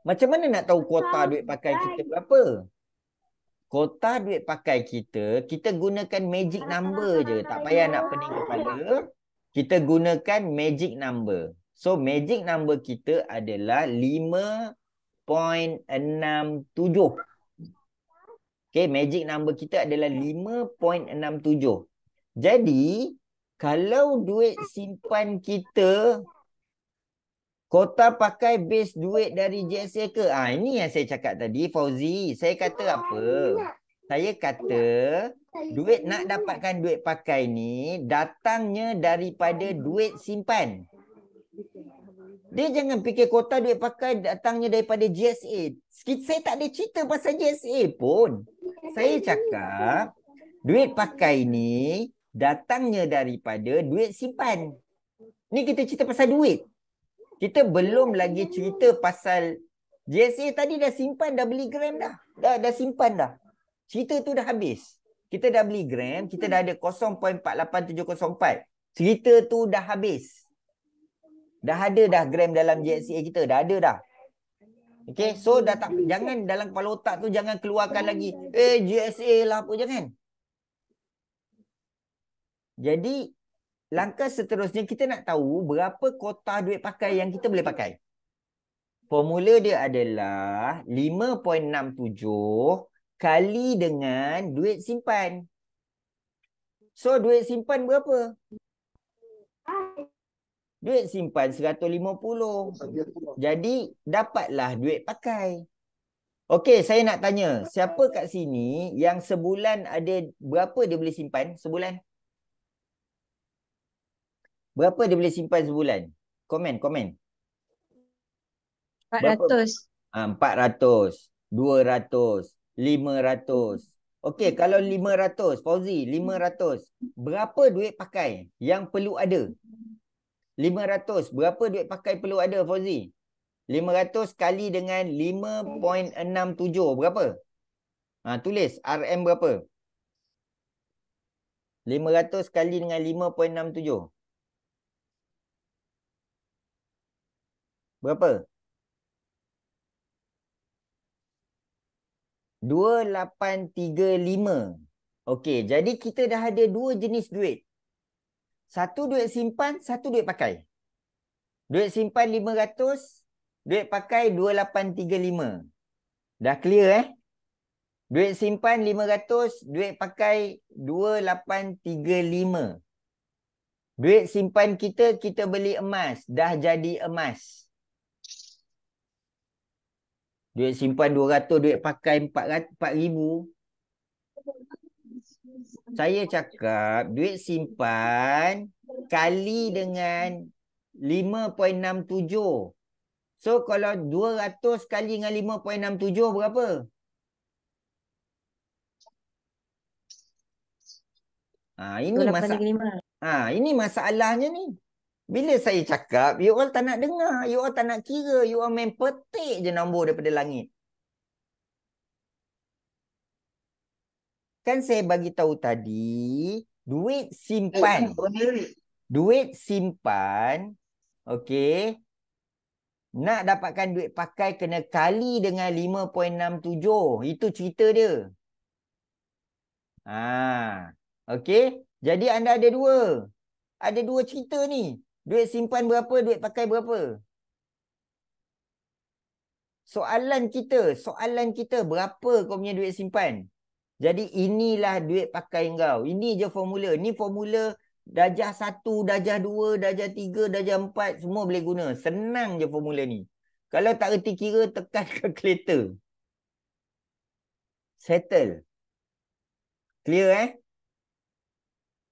Macam mana nak tahu kota duit pakai kita berapa? Kota duit pakai kita gunakan magic number je. Tak payah nak pening kepala. Kita gunakan magic number. So, magic number kita adalah 5.67. Okay, magic number kita adalah 5.67. Jadi, kalau duit simpan kita, kota pakai base duit dari GSA ke? Ini yang saya cakap tadi, Fauzi. Saya kata apa? Saya kata, duit nak dapatkan duit pakai ni, datangnya daripada duit simpan. Dia jangan fikir kota duit pakai datangnya daripada GSA. Saya tak ada cerita pasal GSA pun. Saya cakap, duit pakai ni datangnya daripada duit simpan. Ni kita cerita pasal duit. Kita belum lagi cerita pasal GSA tadi dah simpan, dah beli gram dah. Dah simpan dah. Cerita tu dah habis. Kita dah beli gram, kita dah ada 0.48704. Cerita tu dah habis. Dah ada dah gram dalam GSA kita. Dah ada dah. Okay, so dah tak, jangan dalam kepala otak tu jangan keluarkan lagi. GSA lah apa, jangan. Jadi, langkah seterusnya kita nak tahu berapa kota duit pakai yang kita boleh pakai. Formula dia adalah 5.67 kali dengan duit simpan. So, duit simpan berapa? Duit simpan 150. Jadi, dapatlah duit pakai. Okey, saya nak tanya. Siapa kat sini yang sebulan ada berapa dia boleh simpan sebulan? Berapa dia boleh simpan sebulan? Komen. Berapa? 400. 400, 200, 500. Okey, kalau 500, Fauzi, 500. Berapa duit pakai yang perlu ada? 500, berapa duit pakai perlu ada, Fauzi? 500 kali dengan 5.67, berapa? Tulis, RM berapa? 500 kali dengan 5.67. Berapa? 2835. Okey, jadi kita dah ada dua jenis duit. Satu duit simpan, satu duit pakai. Duit simpan 500, duit pakai 2835. Dah clear Duit simpan 500, duit pakai 2835. Duit simpan kita beli emas, dah jadi emas. Duit simpan 200, duit pakai 4,000. Saya cakap duit simpan kali dengan 5.67. So kalau 200 kali dengan 5.67 berapa? Ini ini masalahnya ni. Bila saya cakap, you all tak nak dengar, you all tak nak kira, you all main petik je nombor daripada langit. Kan saya bagi tahu tadi, duit simpan. Duit simpan, okey. Nak dapatkan duit pakai kena kali dengan 5.67. Itu cerita dia. Okey. Jadi anda ada dua. Ada dua cerita ni. Duit simpan berapa, duit pakai berapa. Soalan kita berapa kau punya duit simpan? Jadi inilah duit pakai kau. Ini je formula. Ni formula darjah 1, darjah 2, darjah 3, darjah 4. Semua boleh guna. Senang je formula ni. Kalau tak reti kira, tekan kalkulator. Settle. Clear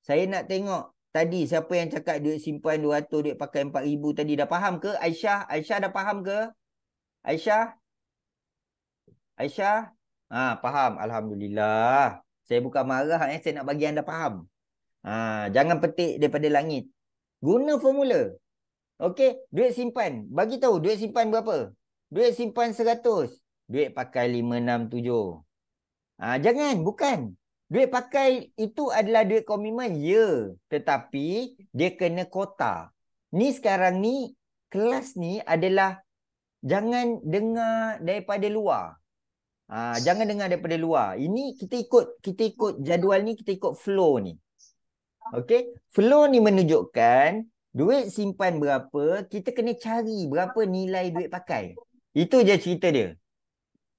Saya nak tengok. Tadi siapa yang cakap duit simpan 200, duit pakai 4,000 tadi. Dah faham ke? Aisyah? Aisyah dah faham ke? Aisyah? Aisyah? Faham. Alhamdulillah. Saya bukan marah saya nak bagi anda faham. Jangan petik daripada langit. Guna formula. Okey, duit simpan. Bagi tahu duit simpan berapa? Duit simpan 100. Duit pakai 567. Jangan, bukan. Duit pakai itu adalah duit komitmen, ya. Tetapi dia kena kota. Ni sekarang ni, kelas ni adalah jangan dengar daripada luar. Jangan dengar daripada luar. Ini kita ikut jadual ni, kita ikut flow ni. Okey, flow ni menunjukkan duit simpan berapa, kita kena cari berapa nilai duit pakai. Itu je cerita dia.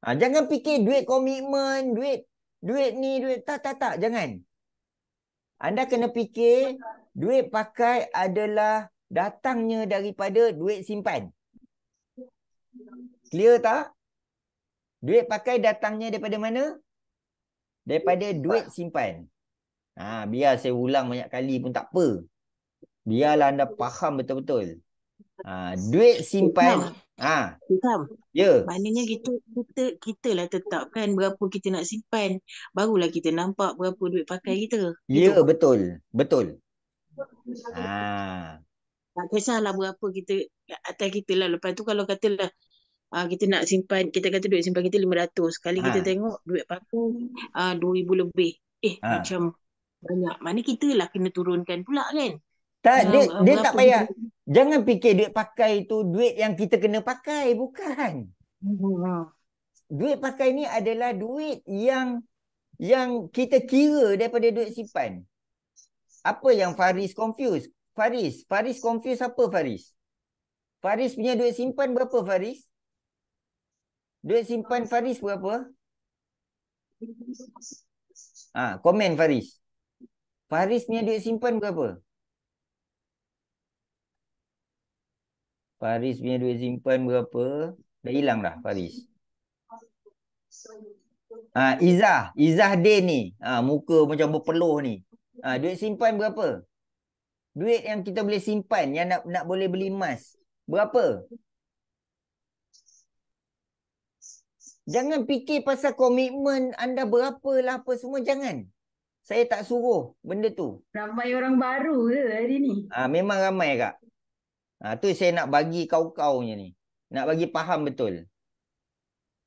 Jangan fikir duit komitmen, duit ni, duit tak, jangan. Anda kena fikir duit pakai adalah datangnya daripada duit simpan. Clear tak? Duit pakai datangnya daripada mana? Daripada duit simpan. Biar saya ulang banyak kali pun tak apa. Biarlah anda faham betul-betul. Duit simpan. Ya. Maknanya kita lah tetapkan berapa kita nak simpan. Barulah kita nampak berapa duit pakai kita. Ya, betul. Tak kisahlah berapa kita atas kita lah. Lepas tu kalau katalah kita nak simpan, kita kata duit simpan kita 500. Kali kita tengok duit pakai 2,000 lebih. Macam banyak. Mana kita lah kena turunkan pula kan? Tak, dia tak payah. Jangan fikir duit pakai itu duit yang kita kena pakai. Bukan. Duit pakai ni adalah duit yang kita kira daripada duit simpan. Apa yang Faris confuse? Faris confuse apa Faris? Faris punya duit simpan berapa Faris? Duit simpan Faris berapa? Komen Faris. Faris punya duit simpan berapa? Faris punya duit simpan berapa? Dah hilang dah Faris. Izzah Din ni. Muka macam berpeluh ni. Duit simpan berapa? Duit yang kita boleh simpan, yang nak boleh beli emas. Berapa? Jangan fikir pasal komitmen anda berapa lah apa semua. Jangan. Saya tak suruh benda tu. Ramai orang baru ke hari ni? Memang ramai Kak. Tu saya nak bagi kau-kaunya ni. Nak bagi faham betul.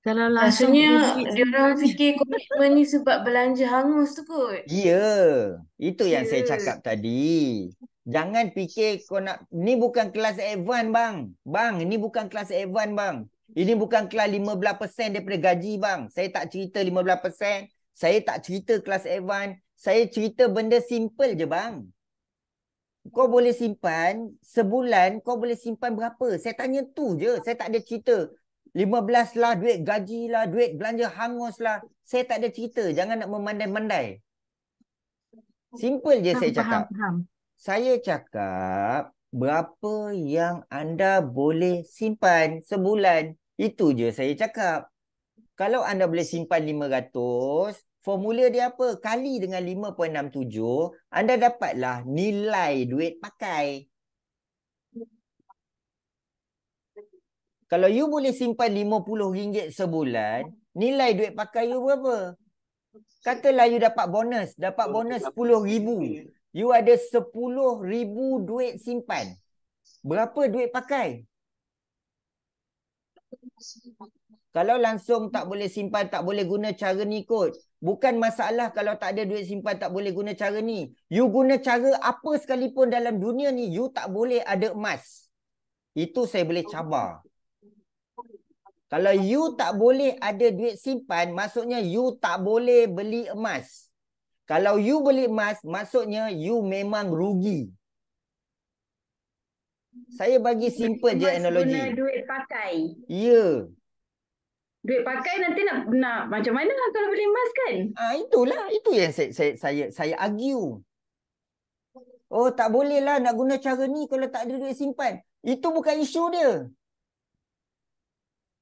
Kalau langsung Rasanya duit dia orang simpan, fikir komitmen ni sebab belanja hangus tu kot. Ya. Itu yang saya Ya. cakap tadi. Jangan fikir kau nak... Ni bukan kelas advance bang. Bang, ini bukan kelas advance bang. Ini bukan kelas 15% daripada gaji bang. Saya tak cerita 15%. Saya tak cerita kelas advance. Saya cerita benda simple je bang. Kau boleh simpan sebulan, kau boleh simpan berapa? Saya tanya tu je. Saya tak ada cerita 15 lah, duit gaji lah, duit belanja hangus lah. Saya tak ada cerita. Jangan nak memandai-mandai. Simple je saya cakap. faham. Saya cakap berapa yang anda boleh simpan sebulan. Itu je saya cakap. Kalau anda boleh simpan 500, formula dia apa? Kali dengan 5.67, anda dapatlah nilai duit pakai. Kalau you boleh simpan RM50 sebulan, nilai duit pakai you berapa? Katalah you dapat bonus RM10,000. You ada RM10,000 duit simpan. Berapa duit pakai? Kalau langsung tak boleh simpan, tak boleh guna cara ni kot. Bukan masalah kalau tak ada duit simpan, tak boleh guna cara ni. You guna cara apa sekalipun dalam dunia ni, you tak boleh ada emas. Itu saya boleh cabar. Kalau you tak boleh ada duit simpan, maksudnya you tak boleh beli emas. Kalau you beli emas, maksudnya you memang rugi. Saya bagi simple je Emas analogi. guna duit pakai. Ya. Duit pakai nanti nak macam mana kalau beli emas kan? Itulah. Itu yang saya argue. Oh, tak boleh lah nak guna cara ni kalau tak ada duit simpan. Itu bukan isu dia.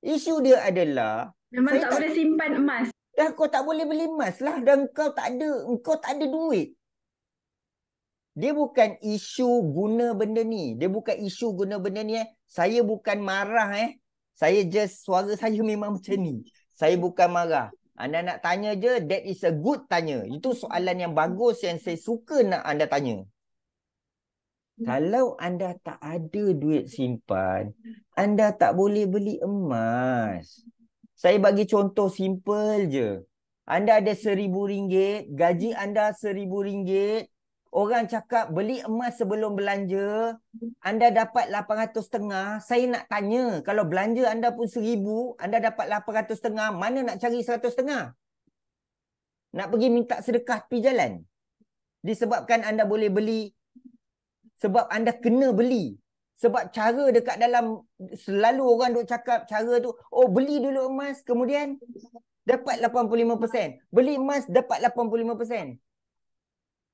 Isu dia adalah Memang tak boleh simpan emas. dah kau tak boleh beli emas lah dan kau tak ada duit. Dia bukan isu guna benda ni. Dia bukan isu guna benda ni. Saya bukan marah Saya just suara saya memang macam ni. Saya bukan marah. Anda nak tanya je, that is a good tanya. Itu soalan yang bagus yang saya suka nak anda tanya. Kalau anda tak ada duit simpan, anda tak boleh beli emas. Saya bagi contoh simple je. Anda ada RM1,000, gaji anda RM1,000. Orang cakap beli emas sebelum belanja, anda dapat 800,500. Saya nak tanya, kalau belanja anda pun RM1,000, anda dapat 800,500, mana nak cari 100,500? Nak pergi minta sedekah tepi jalan? Disebabkan anda boleh beli, sebab anda kena beli. Sebab cara dekat dalam, selalu orang duk cakap cara tu, oh beli dulu emas, kemudian dapat 85%. Beli emas, dapat 85%.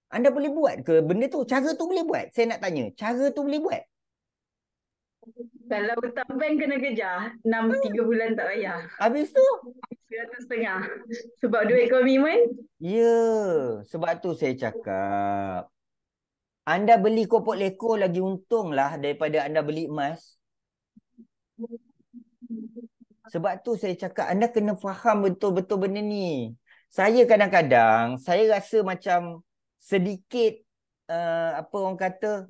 Anda boleh buat ke benda tu? Cara tu boleh buat? Saya nak tanya, cara tu boleh buat? Kalau hutang bank kena kejar, 3 bulan tak bayar. Habis tu? 100,500. Sebab duit komitmen. Ya, sebab tu saya cakap. Anda beli kopok leko lagi untung lah daripada anda beli emas. Sebab tu saya cakap anda kena faham betul-betul benda ni. Saya kadang-kadang, saya rasa macam sedikit, apa orang kata,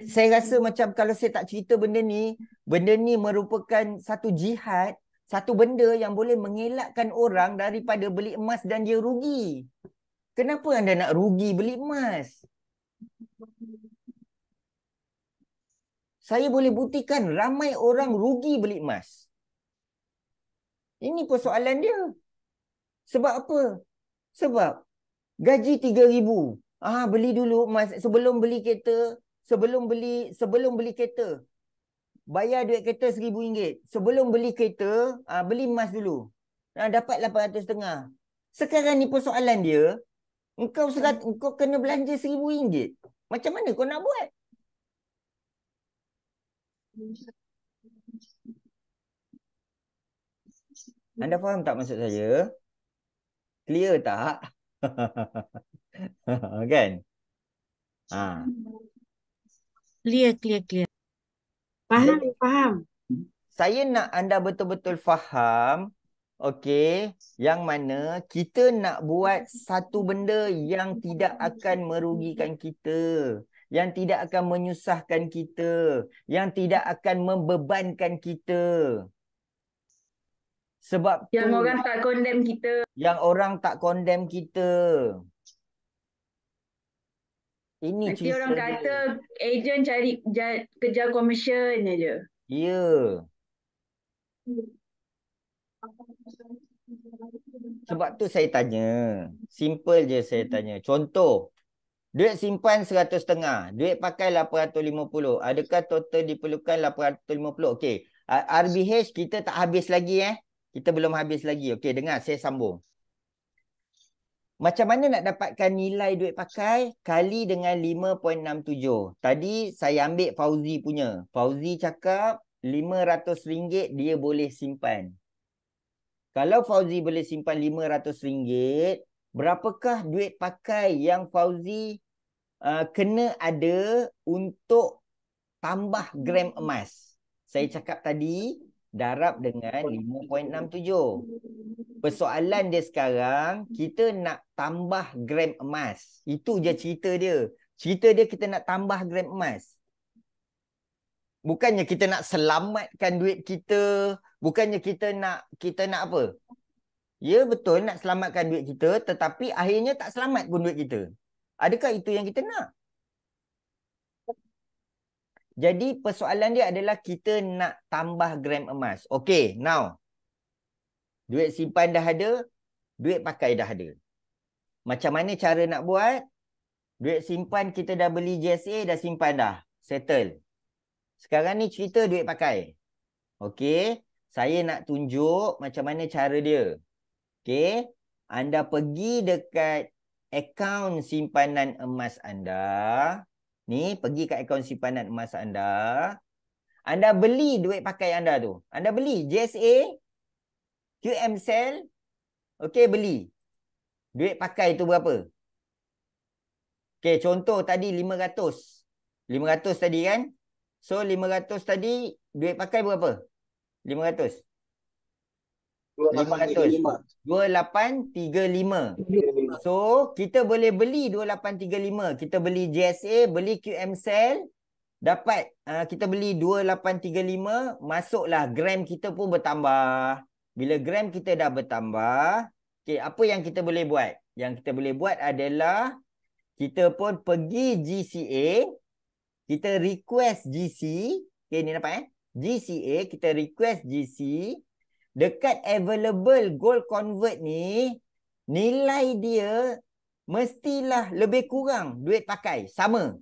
saya rasa macam kalau saya tak cerita benda ni merupakan satu jihad, satu benda yang boleh mengelakkan orang daripada beli emas dan dia rugi. Kenapa anda nak rugi beli emas? Saya boleh buktikan ramai orang rugi beli emas. Ini persoalan dia. Sebab apa? Sebab gaji RM3,000. Beli dulu emas sebelum beli kereta, sebelum beli kereta. Bayar duit kereta RM1,000. Sebelum beli kereta, beli emas dulu. Dapat 800,500. Sekarang ni persoalan dia, engkau kena belanja RM1,000. Macam mana kau nak buat? Anda faham tak maksud saya? Clear tak? Kan? Clear. Faham, Jadi, faham. saya nak anda betul-betul faham, okey, yang mana kita nak buat satu benda yang tidak akan merugikan kita, yang tidak akan menyusahkan kita, yang tidak akan membebankan kita. Sebab Yang tu orang tak condemn kita. yang orang tak condemn kita. Ini Nanti orang cerita kata dia. ejen cari kejar commission je. Ya. Sebab tu saya tanya. Simple je saya tanya. Contoh. Duit simpan 100.5. Duit pakai 850. Adakah total diperlukan 850? Okey. RBH kita tak habis lagi Kita belum habis lagi. Okey, dengar saya sambung. Macam mana nak dapatkan nilai duit pakai kali dengan 5.67. Tadi saya ambil Fauzi punya. Fauzi cakap RM500 dia boleh simpan. Kalau Fauzi boleh simpan RM500, berapakah duit pakai yang Fauzi kena ada untuk tambah gram emas? Saya cakap tadi darab dengan 5.67. Persoalan dia sekarang, kita nak tambah gram emas. Itu je cerita dia. Cerita dia kita nak tambah gram emas. Bukannya kita nak selamatkan duit kita. Bukannya kita nak apa? Ya betul nak selamatkan duit kita. Tetapi akhirnya tak selamat pun duit kita. Adakah itu yang kita nak? Jadi persoalan dia adalah kita nak tambah gram emas. Okay, now. Duit simpan dah ada. Duit pakai dah ada. Macam mana cara nak buat? Duit simpan kita dah beli JSA, dah simpan dah. Settle. Sekarang ni cerita duit pakai. Okey. Saya nak tunjuk macam mana cara dia. Okey. Anda pergi dekat akaun simpanan emas anda. Ni, pergi kat akaun simpanan emas anda. Anda beli duit pakai anda tu. Anda beli JSA, QMCell. Okey, beli. Duit pakai tu berapa? Okey, contoh tadi 500. 500 tadi kan? So, 500 tadi, duit pakai berapa? 500. 500. 2835. So, kita boleh beli 2835. Kita beli JSA, beli QMCell. Dapat, kita beli 2835. Masuklah, gram kita pun bertambah. Bila gram kita dah bertambah, okay, apa yang kita boleh buat? Yang kita boleh buat adalah kita pun pergi GCA, kita request GC, okay, ni nampak GCA, kita request GC, dekat available gold convert ni, nilai dia mestilah lebih kurang duit pakai, sama.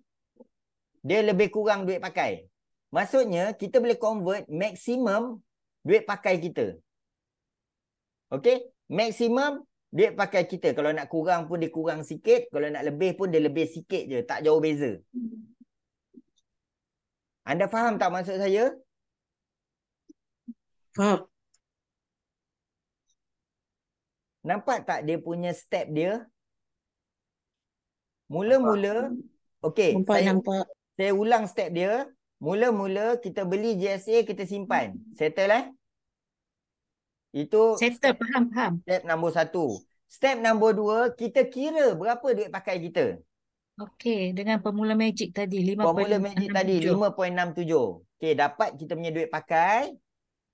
Dia lebih kurang duit pakai. Maksudnya, kita boleh convert maksimum duit pakai kita. Okey, maksimum duit pakai kita. Kalau nak kurang pun dia kurang sikit. Kalau nak lebih pun dia lebih sikit je. Tak jauh beza. Anda faham tak maksud saya? Faham. Nampak tak dia punya step dia? Mula-mula, okey, Nampak. saya ulang step dia. Mula-mula kita beli JSA, kita simpan. Settle Itu Settle, faham. step nombor 1. Step nombor 2, kita kira berapa duit pakai kita. Okey, dengan formula magic tadi, Formula magic tadi 5.67. 5.67. Okey, dapat kita punya duit pakai.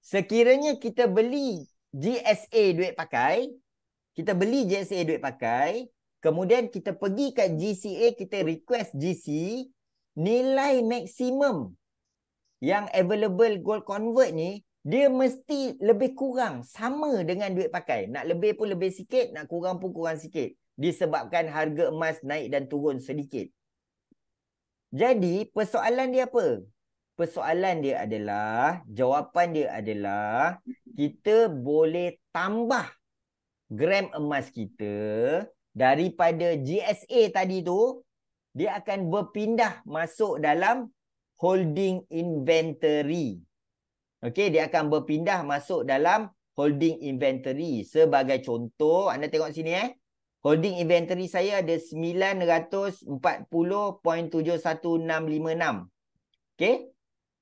Sekiranya kita beli GSA duit pakai, kita beli GSA duit pakai, kemudian kita pergi kat GCA, kita request GC, nilai maksimum yang available gold convert ni, dia mesti lebih kurang sama dengan duit pakai. Nak lebih pun lebih sikit, nak kurang pun kurang sikit. Disebabkan harga emas naik dan turun sedikit. Jadi, persoalan dia apa? Persoalan dia adalah, jawapan dia adalah, kita boleh tambah gram emas kita daripada GSA tadi tu, dia akan berpindah masuk dalam holding inventory. Okey, dia akan berpindah masuk dalam holding inventory. Sebagai contoh, anda tengok sini holding inventory saya ada 940.71656. Okey.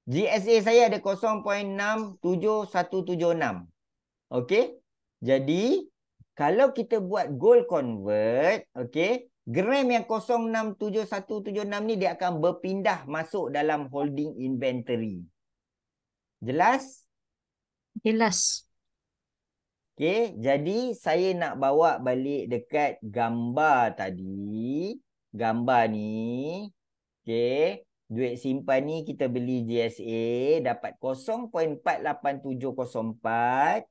GSA saya ada 0.67176. Okey. Jadi kalau kita buat gold convert, okey, gram yang 0.67176 ni dia akan berpindah masuk dalam holding inventory. Jelas? Jelas. Okey, jadi saya nak bawa balik dekat gambar tadi. Gambar ni. Okey, duit simpan ni kita beli GSA dapat 0.48704.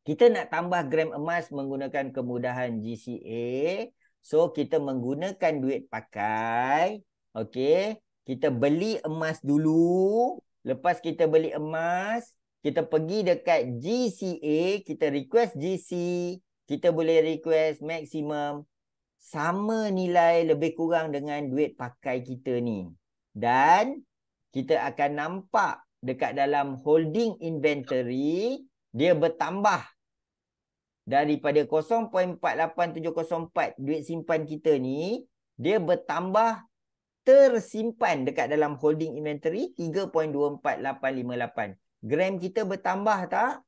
Kita nak tambah gram emas menggunakan kemudahan GCA. So, kita menggunakan duit pakai. Okey. Kita beli emas dulu. Lepas kita beli emas, kita pergi dekat GCA. Kita request GC. Kita boleh request maksimum. Sama nilai lebih kurang dengan duit pakai kita ni. Dan kita akan nampak dekat dalam holding inventory, dia bertambah. Daripada 0.48704 duit simpan kita ni, dia bertambah tersimpan dekat dalam holding inventory 3.24858. Gram kita bertambah tak?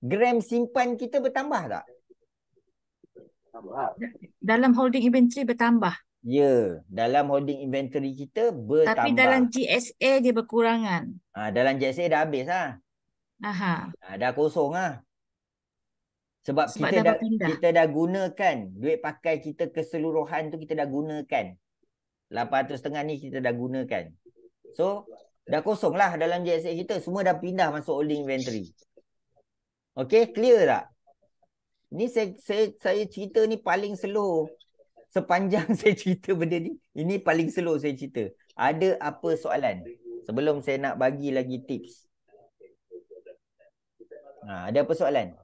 Gram simpan kita bertambah tak? Dalam holding inventory bertambah. Ya, dalam holding inventory kita bertambah. Tapi dalam GSA dia berkurangan. Dalam GSA dah habis lah. Aha. Dah kosong lah. Sebab Sebab kita dah berpindah. kita dah gunakan duit pakai kita keseluruhan tu, kita dah gunakan. 800.5 ni kita dah gunakan. So, dah kosong lah dalam GSA kita. Semua dah pindah masuk holding inventory. Okay, clear tak? Ni saya cerita ni paling slow. Sepanjang saya cerita benda ni, ini paling slow saya cerita. Ada apa soalan? Sebelum saya nak bagi lagi tips. Ada apa soalan?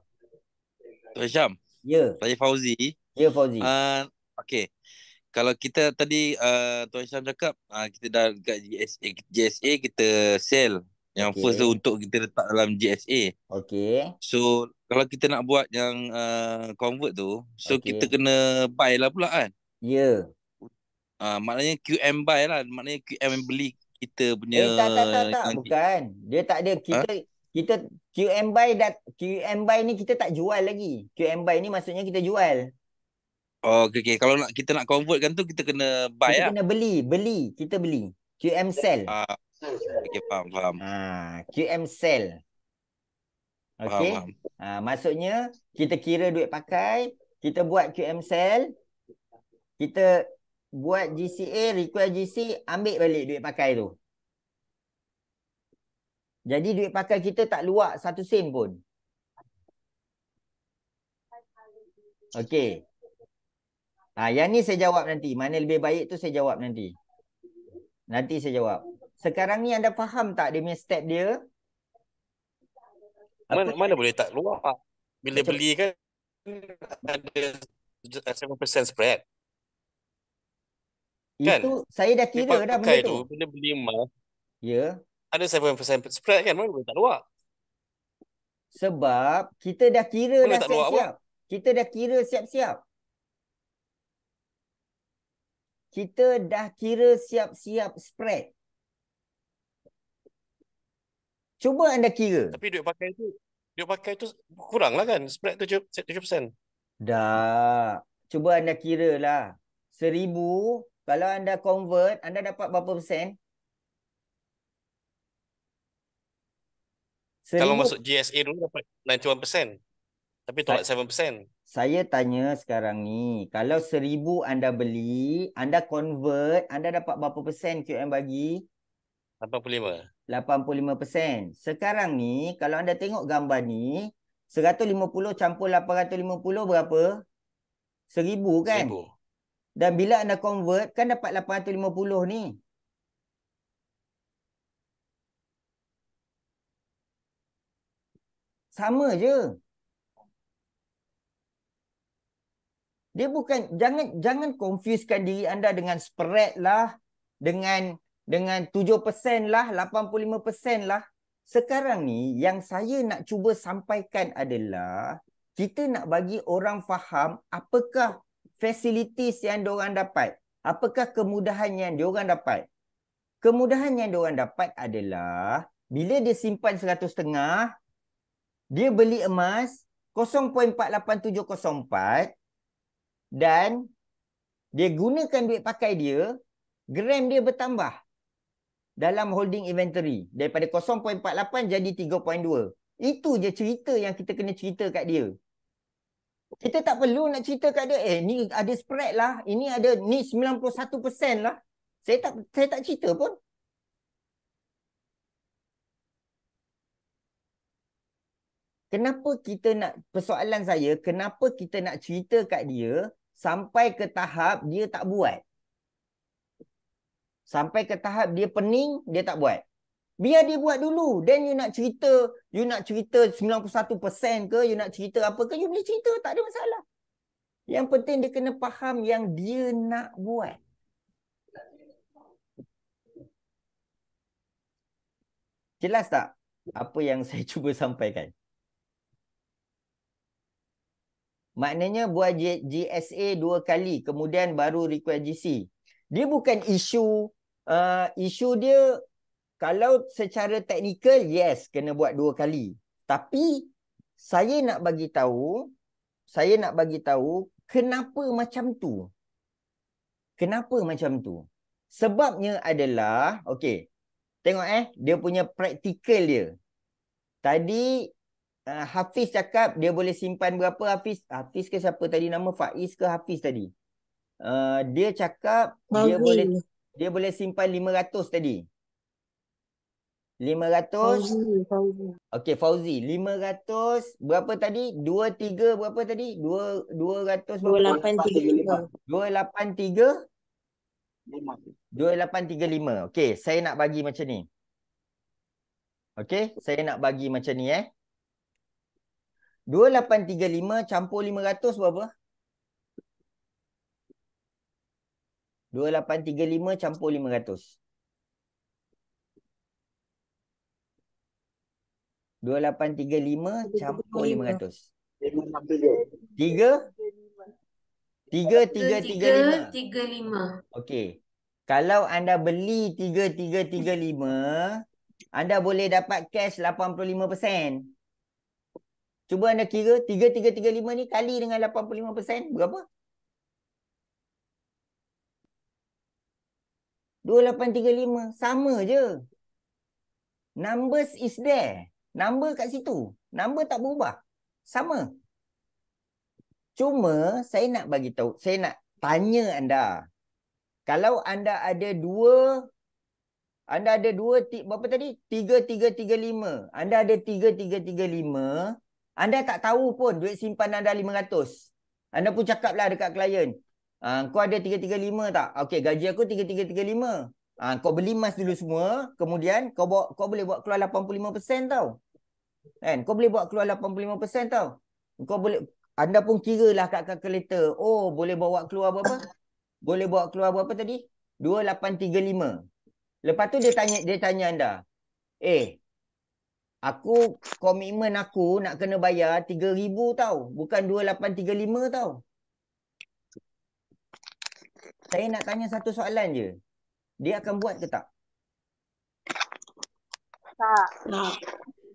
Tuan Syam, Ya. saya Fauzi. Ya, Fauzi. Okey. Kalau kita tadi Tuan Syam cakap kita dah dekat GSA kita sell. Yang Okey. first tu untuk kita letak dalam GSA. Okey. So kalau kita nak buat yang convert tu, so Okey. kita kena buy lah pula kan. Ya. Maknanya QM buy lah. Maknanya QM beli kita punya. Tak. Bukan. Dia tak ada. Kita QM buy ni kita tak jual lagi. QM buy ni maksudnya kita jual. Oh, okay. Kalau kita nak convert kan tu kita kena buy Kita lah. kena beli. Kita beli. QM sell. Okay, faham. QM sell. Okey. Faham. Maksudnya kita kira duit pakai, kita buat QM sell, kita buat GCA, request GC, ambil balik duit pakai tu. Jadi duit pakai kita tak luak 1 sen pun. Okey. Yang ni saya jawab nanti. Mana lebih baik tu saya jawab nanti. Nanti saya jawab. Sekarang ni anda faham tak dia punya step dia? Mana boleh tak luar? Bila Macam- beli kan ada 7% spread. Kan? Itu saya dah Duit kira dah benda pakai tu. tu bila beli emas Ya. ada 7% spread kan? Mana boleh tak luar? Sebab kita dah kira Boleh dah tak luar siap-siap. Kita dah kira siap-siap. Kita dah kira siap-siap spread. Cuba anda kira. Tapi duit pakai tu kurang lah kan? Spread 7%. Dah. Cuba anda kira lah. 1,000. Kalau anda convert, anda dapat berapa persen? Kalau 1,000. masuk GSA dulu dapat 91%. Tapi tolak 7%. Saya tanya sekarang ni. Kalau 1,000 anda beli, anda convert, anda dapat berapa persen QM bagi? 85. 85%. Sekarang ni, kalau anda tengok gambar ni, 150 campur 850 berapa? 1,000 kan? 1,000. Dan bila anda convert, kan dapat 850 ni. Sama je. Dia bukan, jangan confusekan diri anda dengan spread lah, dengan 7% lah, 85% lah. Sekarang ni yang saya nak cuba sampaikan adalah kita nak bagi orang faham apakah facilities yang diorang dapat. Apakah kemudahan yang diorang dapat. kemudahan yang diorang dapat adalah bila dia simpan 100.5, dia beli emas 0.48704 dan dia gunakan duit pakai dia, gram dia bertambah dalam holding inventory daripada 0.48 jadi 3.2. Itu je cerita yang kita kena cerita kat dia. Kita tak perlu nak cerita kat dia, ni ada spread lah, ini ada ni 91% lah. Saya tak cerita pun. Kenapa kita nak, persoalan saya, kenapa kita nak cerita kat dia sampai ke tahap dia tak buat? Sampai ke tahap dia pening, dia tak buat. Biar dia buat dulu. Then you nak cerita 91% ke, you nak cerita apa ke, you boleh cerita, tak ada masalah. Yang penting dia kena faham yang dia nak buat. Jelas tak apa yang saya cuba sampaikan? Maknanya buat GSA 2 kali, kemudian baru request GC. Dia bukan isu dia, kalau secara teknikal, yes, kena buat 2 kali. Tapi saya nak bagi tahu kenapa macam tu. Kenapa macam tu? Sebabnya adalah, okey, tengok dia punya praktikal dia. Tadi Hafiz cakap dia boleh simpan berapa, Hafiz ke siapa tadi nama, Faiz ke Hafiz tadi? Dia cakap dia boleh simpan 500 tadi. 500. Okey, Fauzi, 500 berapa tadi? 23 berapa tadi? 200 berapa? 2835. 2835. Okey, saya nak bagi macam ni. Okey, saya nak bagi macam ni 2835 campur 500 berapa? 2835 campur 500. 2835 campur 500. 3335. Okey. Kalau anda beli 3335, anda boleh dapat cash 85%. Cuba anda kira 3335 ni kali dengan 85% berapa? 2835. Sama je. Numbers is there. Number kat situ. Number tak berubah. Sama. Cuma saya nak bagi tahu, saya nak tanya anda. Kalau anda ada dua berapa tadi? 3335. Anda ada 3335. Anda tak tahu pun duit simpan anda 500. Anda pun cakaplah dekat klien. Kau ada 335 tak? Okey, gaji aku 3335. Kau beli emas dulu semua, kemudian kau boleh buat keluar 85% tau. Kan? Kau boleh buat keluar 85% tau. Anda pun kiralah kat kalkulator. Oh, boleh bawa keluar berapa? Boleh bawa keluar berapa tadi? 2835. Lepas tu dia tanya anda. Komitmen aku nak kena bayar 3,000 tau. Bukan 2835 tau. Saya nak tanya satu soalan je. Dia akan buat ke tak? Tak.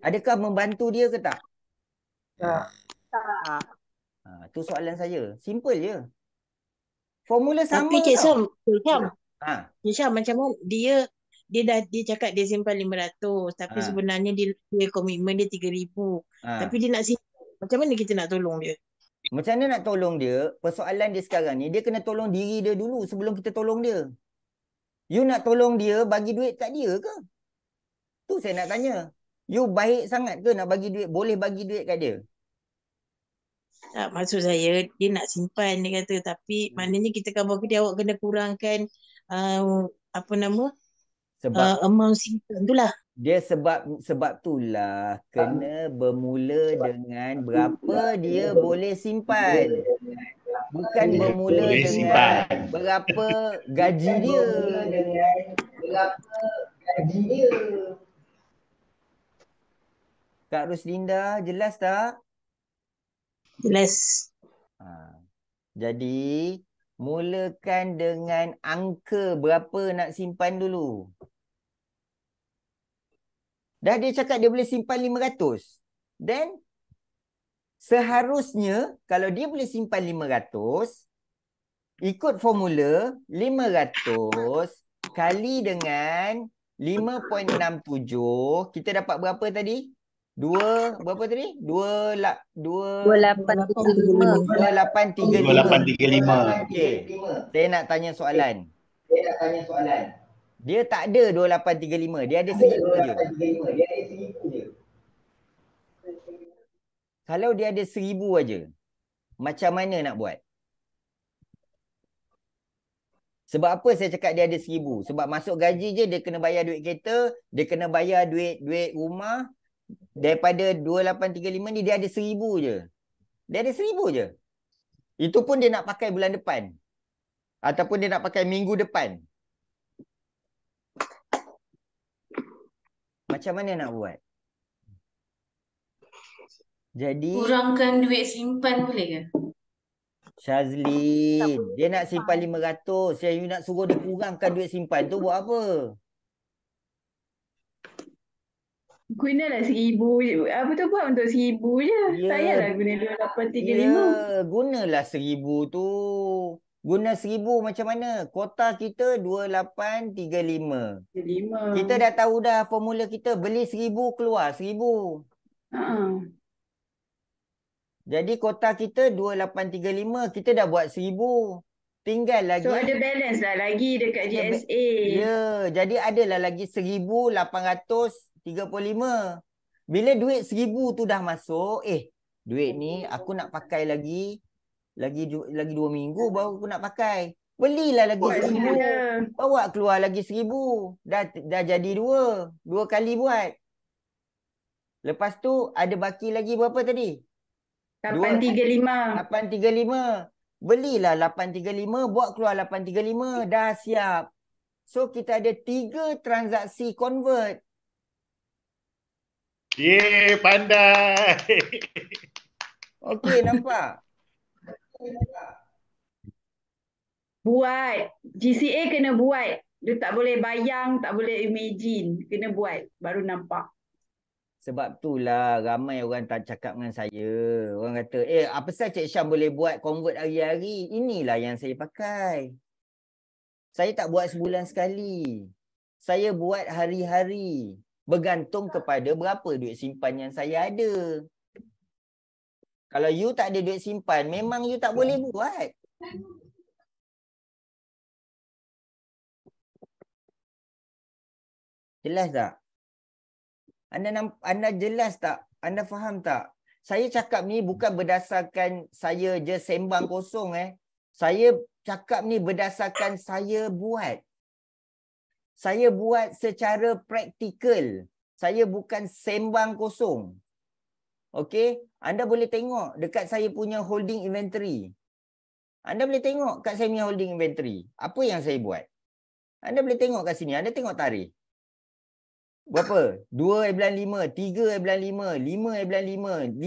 Adakah membantu dia ke tak? Tak. Tu soalan saya. Simple je. Formula sama. Tapi Cik Syam, Cik Syam macam mana dia cakap dia simpan 500 tapi sebenarnya dia komitmen dia 3,000. Tapi dia nak simpan. Macam mana kita nak tolong dia? Macam mana nak tolong dia? Persoalan dia sekarang ni, dia kena tolong diri dia dulu sebelum kita tolong dia. You nak tolong dia, bagi duit kat dia ke? Tu saya nak tanya. You baik sangat ke nak bagi duit? Boleh bagi duit kat dia? Tak, maksud saya dia nak simpan, dia kata, tapi maknanya kita kan bagi dia, awak kena kurangkan amount simpan tu lah. Dia sebab itulah kena bermula dengan berapa dia boleh simpan. Bukan bermula dengan berapa gaji dia. Kak Ruslinda, jelas tak? Jelas. Jadi, mulakan dengan angka berapa nak simpan dulu. Dah dia cakap dia boleh simpan 500. Then seharusnya kalau dia boleh simpan 500, ikut formula 500 kali dengan 5.67, kita dapat berapa tadi? Berapa tadi? 2835. 2835. Okey. Saya nak tanya soalan. Dia tak ada 2835, dia ada 1000 je. Kalau dia ada 1000 aja, macam mana nak buat? Sebab apa saya cakap dia ada 1000? Sebab masuk gaji je dia kena bayar duit kereta, dia kena bayar duit rumah. Daripada 2835 ni dia ada 1000 je. Dia ada 1000 je. Itu pun dia nak pakai bulan depan. Ataupun dia nak pakai minggu depan. Macam mana nak buat? Jadi Kurangkan duit simpan boleh ke? Syazlin, dia nak simpan 500. Yang you nak suruh dia kurangkan duit simpan tu buat apa? Gunalah 1000 je. Apa tu buat untuk 1000 je. Ya, Sayanglah guna 2835. gunalah 1000 tu. Guna 1000 macam mana? Kota kita 2835. 35. Kita dah tahu dah formula kita. Beli 1000 keluar 1000. Jadi kota kita 2835. Kita dah buat 1000. Tinggal lagi. So ada balance lah lagi dekat GSA. Ya, jadi adalah lagi 1835. Bila duit 1000 tu dah masuk, duit ni aku nak pakai lagi 2 minggu baru aku nak pakai. Belilah lagi 1000. Bawa keluar lagi 1000. Dah jadi 2 kali buat. Lepas tu ada baki lagi berapa tadi? 835. 835. Belilah 835, buat keluar 835, dah siap. So kita ada 3 transaksi convert. Yeay, pandai. Okey, nampak? Buat. GCA kena buat. Dia tak boleh bayang, tak boleh imagine. Kena buat. Baru nampak. Sebab itulah ramai orang tak cakap dengan saya. Orang kata, apa sahaja Cik Syam boleh buat convert hari-hari? Inilah yang saya pakai. Saya tak buat sebulan sekali. Saya buat hari-hari. Bergantung kepada berapa duit simpan yang saya ada. Kalau you tak ada duit simpan, memang you tak boleh buat. Jelas tak? Anda jelas tak? Anda faham tak? Saya cakap ni bukan berdasarkan saya je sembang kosong. Saya cakap ni berdasarkan saya buat. Saya buat secara praktikal. Saya bukan sembang kosong. Okey? Anda boleh tengok dekat saya punya holding inventory. Anda boleh tengok kat saya punya holding inventory. Apa yang saya buat? Anda boleh tengok kat sini. Anda tengok tarikh. Berapa? 2/5, 3/5, 5/5, 5/5,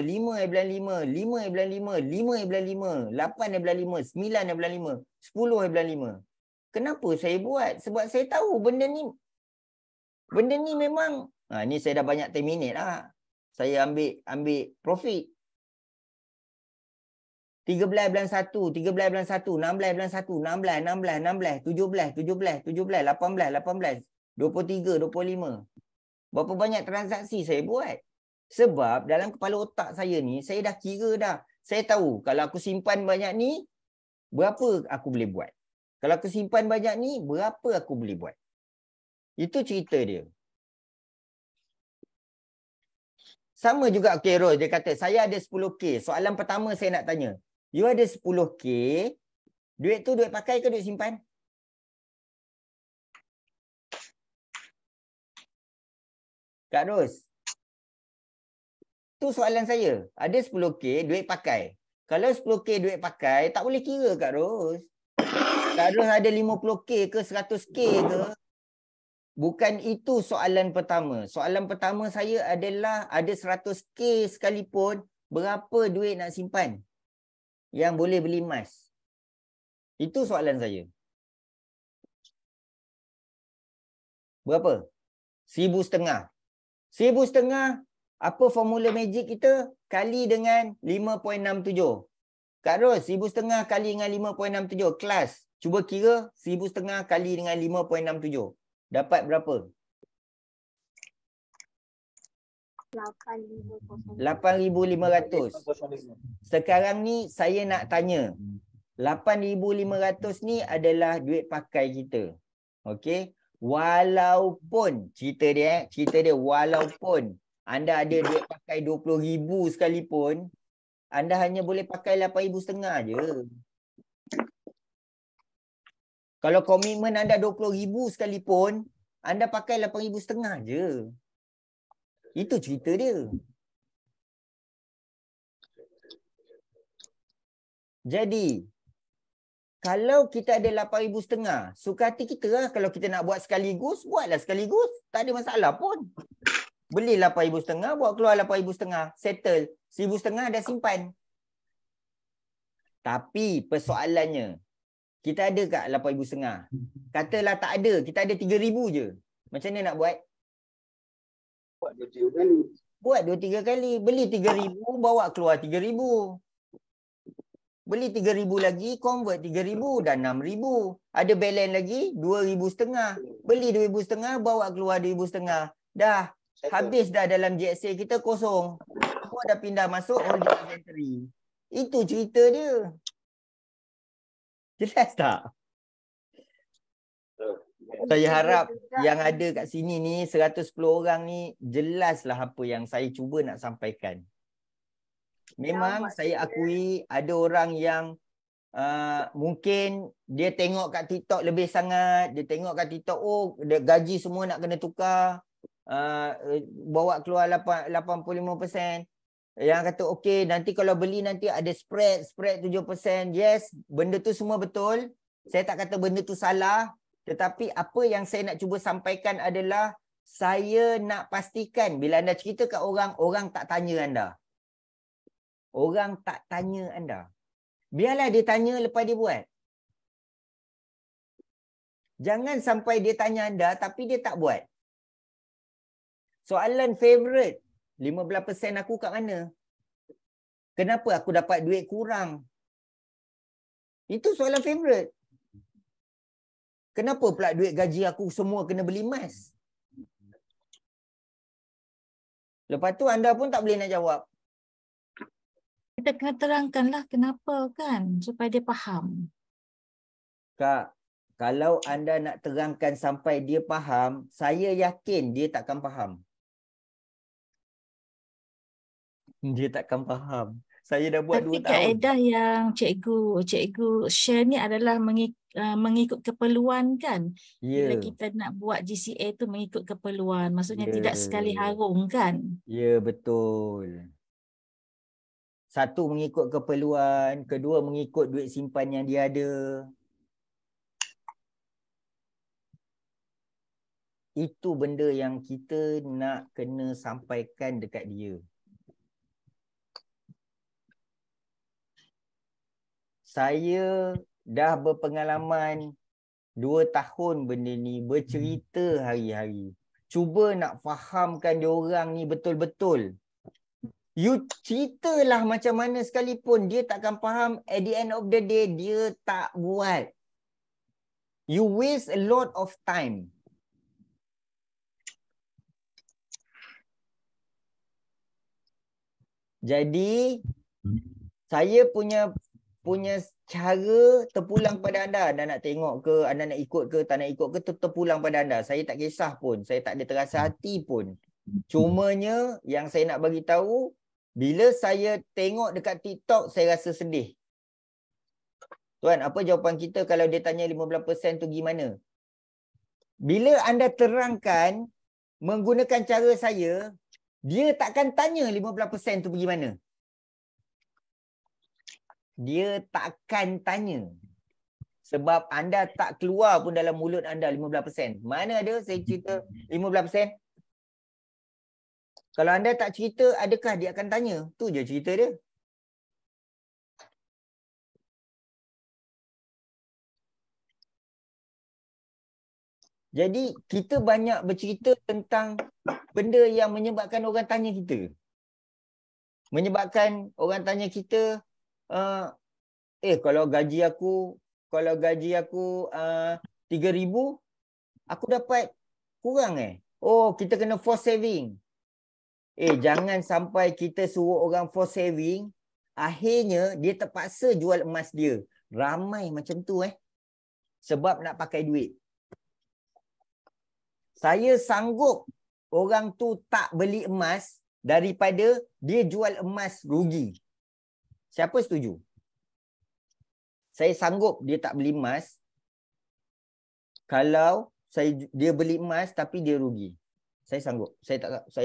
5/5, 5/5, 5/5, 8/5, 9/5, 10/5. Kenapa saya buat? Sebab saya tahu benda ni memang ni saya dah banyak terminate lah. Saya ambil profit. 13/1, 13/1, 16/1, 16, 16, 16, 17, 17, 17, 18, 18. 23, 25. Berapa banyak transaksi saya buat? Sebab dalam kepala otak saya ni, saya dah kira dah. Saya tahu kalau aku simpan banyak ni, berapa aku boleh buat. Kalau aku simpan banyak ni, berapa aku boleh buat. Itu cerita dia. Sama juga, okay Ros, dia kata, saya ada 10K. Soalan pertama saya nak tanya. You ada 10K, duit tu duit pakai ke duit simpan? Kak Ros. Tu soalan saya. Ada 10K duit pakai. Kalau 10K duit pakai, tak boleh kira Kak Ros. Kak Ros ada 50K ke 100K ke? Bukan itu soalan pertama. Soalan pertama saya adalah ada 100K sekalipun, berapa duit nak simpan yang boleh beli emas? Itu soalan saya. Berapa? 1,500. 1,500, apa formula magic kita? Kali dengan 5.67. Kak Ros, 1,500 kali dengan 5.67. Kelas, cuba kira 1,500 kali dengan 5.67. Dapat berapa? 8,500. Sekarang ni saya nak tanya. 8,500 ni adalah duit pakai kita. Okey? Walaupun cerita dia walaupun anda ada duit pakai 20,000 sekalipun, anda hanya boleh pakai 8,500 je. Kalau komitmen anda 20,000 sekalipun, anda pakai 8,500 je. Itu cerita dia. Jadi, kalau kita ada 8,500, suka hati kita lah. Kalau kita nak buat sekaligus, buatlah sekaligus. Tak ada masalah pun. Beli 8,500, buat keluar 8,500. Settle. 1,500 dah simpan. Tapi persoalannya, kita ada kat 8,500? Katalah tak ada, kita ada 3,000 je. Macam mana nak buat? Buat 2-3 kali. Buat 2-3 kali. Beli 3,000, bawa keluar 3,000. Beli 3,000 lagi, convert 3,000, dah 6,000. Ada balance lagi, 2,500. Beli 2,500, bawa keluar 2,500. Dah, habis dah dalam GSA kita kosong. Semua dah pindah masuk holding inventory. Itu cerita dia. Jelas tak? Saya harap yang ada kat sini ni, 110 orang ni, jelaslah apa yang saya cuba nak sampaikan. Memang saya akui ada orang yang mungkin dia tengok kat TikTok lebih sangat. Dia tengok kat TikTok, oh gaji semua nak kena tukar. Bawa keluar 85%. Yang kata okey, nanti kalau beli nanti ada spread 7%. Yes, benda tu semua betul. Saya tak kata benda tu salah. Tetapi apa yang saya nak cuba sampaikan adalah saya nak pastikan bila anda cerita kat orang, orang tak tanya anda. Orang tak tanya anda. Biarlah dia tanya lepas dia buat. Jangan sampai dia tanya anda tapi dia tak buat. Soalan favorite, 15% aku kat mana? Kenapa aku dapat duit kurang? Itu soalan favorite. Kenapa pula duit gaji aku semua kena beli emas? Lepas tu anda pun tak boleh nak jawab. Kita kena terangkanlah kenapa kan, supaya dia faham. Kak, kalau anda nak terangkan sampai dia faham, saya yakin dia takkan faham. Dia takkan faham. Saya dah buat 2 Tapi tahun. kaedah yang cikgu share ni adalah mengikut keperluan kan. Bila Ya. kita nak buat GCA tu mengikut keperluan. Maksudnya Ya. tidak sekali harung kan. Ya, betul. Satu, mengikut keperluan. Kedua, mengikut duit simpan yang dia ada. Itu benda yang kita nak kena sampaikan dekat dia. Saya dah berpengalaman 2 tahun benda ni, bercerita hari-hari. Cuba nak fahamkan dia orang ni betul-betul. You ceritalah macam mana sekalipun, dia takkan faham. At the end of the day, dia tak buat. You waste a lot of time. Jadi, saya punya cara terpulang pada anda. Anda nak tengok ke, anda nak ikut ke, tak nak ikut ke, terpulang pada anda. Saya tak kisah pun, saya tak ada terasa hati pun. Cumanya yang saya nak bagi tahu, bila saya tengok dekat TikTok, saya rasa sedih. Tuan, apa jawapan kita kalau dia tanya 15% tu gimana? Bila anda terangkan menggunakan cara saya, dia takkan tanya 15% tu pergi mana. Dia takkan tanya. Sebab anda tak keluar pun dalam mulut anda 15%. Mana ada saya cerita 15%? Kalau anda tak cerita, adakah dia akan tanya? Tu je cerita dia. Jadi kita banyak bercerita tentang benda yang menyebabkan orang tanya kita. Menyebabkan orang tanya kita, kalau gaji aku 3,000, aku dapat kurang Oh, kita kena force saving. Jangan sampai kita suruh orang force saving, akhirnya dia terpaksa jual emas dia. Ramai macam tu sebab nak pakai duit. Saya sanggup orang tu tak beli emas daripada dia jual emas rugi. Siapa setuju? Saya sanggup dia tak beli emas kalau dia beli emas tapi dia rugi. Saya sanggup. Saya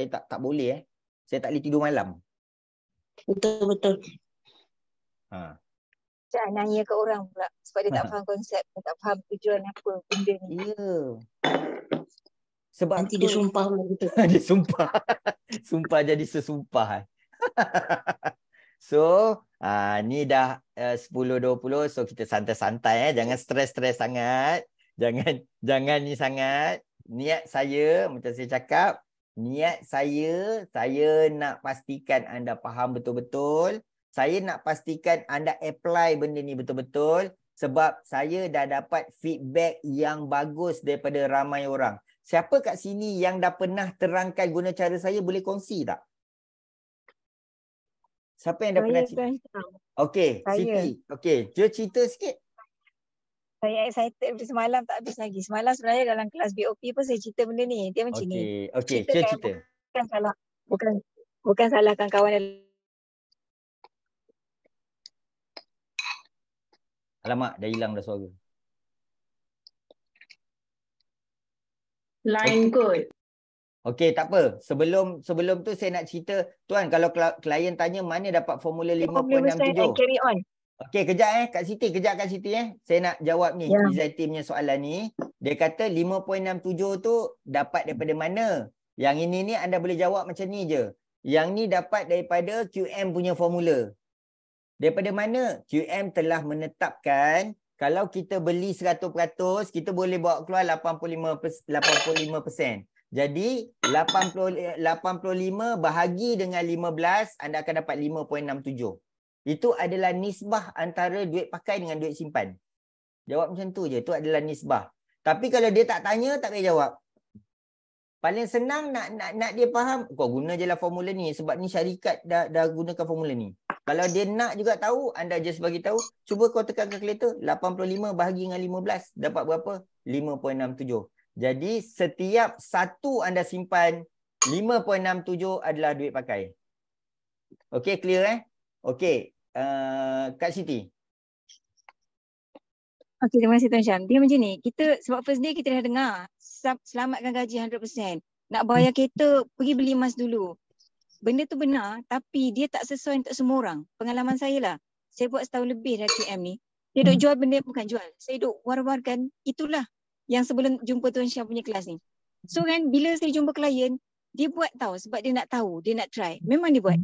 tak boleh Saya tak boleh tidur malam. Betul. Jangan nanya ke orang pula sebab dia tak faham konsep, dia tak faham tujuan apa benda ni. Ya. Sebab nanti dia sumpah gitu. Dia sumpah. Sumpah jadi sesumpah. So, ni dah 10.20, so kita santai-santai jangan stres-stres sangat. Jangan ni sangat. Niat saya macam saya cakap, saya nak pastikan anda faham betul-betul. Saya nak pastikan anda apply benda ni betul-betul sebab saya dah dapat feedback yang bagus daripada ramai orang. Siapa kat sini yang dah pernah terangkan guna cara saya boleh kongsi tak? Siapa yang dah pernah cerita? Okey, Siti. Okey, dia cerita sikit. Saya excited daripada semalam tak habis lagi. Semalam sebenarnya dalam kelas BOP pun saya cerita benda ni. Dia macam ni. Okey, cerita. Bukan salahkan kawan. Alamak, dah hilang dah suara. Line kot. Okey, tak apa. Sebelum tu saya nak cerita, tuan, kalau klien tanya mana dapat formula 5.67. Carry on. Okey, kejap Kak Siti, Saya nak jawab ni, Izzati punya soalan ni. Dia kata 5.67 tu dapat daripada mana? Yang ini ni anda boleh jawab macam ni je. Yang ni dapat daripada QM punya formula. Daripada mana? QM telah menetapkan kalau kita beli 100%, kita boleh bawa keluar 85%. Jadi 85 bahagi dengan 15, anda akan dapat 5.67. Itu adalah nisbah antara duit pakai dengan duit simpan. Jawab macam tu je. Itu adalah nisbah. Tapi kalau dia tak tanya, tak payah jawab. Paling senang nak dia faham, kau guna je lah formula ni. Sebab ni syarikat dah gunakan formula ni. Kalau dia nak juga tahu, anda just bagi tahu, cuba kau tekan kalkulator, 85 bahagi dengan 15, dapat berapa? 5.67. Jadi setiap satu anda simpan, 5.67 adalah duit pakai. Okey, clear Okey, Kak Siti. Okey, terima kasih Tuan Syam. Dia macam ni, kita sebab first day kita dah dengar, selamatkan gaji 100%. Nak bayar kereta, pergi beli emas dulu. Benda tu benar, tapi dia tak sesuai untuk semua orang. Pengalaman saya lah. Saya buat setahun lebih dah QM ni. Dia duk jual benda, bukan jual. Saya duk war-warkan, itulah yang sebelum jumpa Tuan Syam punya kelas ni. So kan, bila saya jumpa klien, dia buat tahu sebab dia nak tahu, dia nak try. Memang dia buat.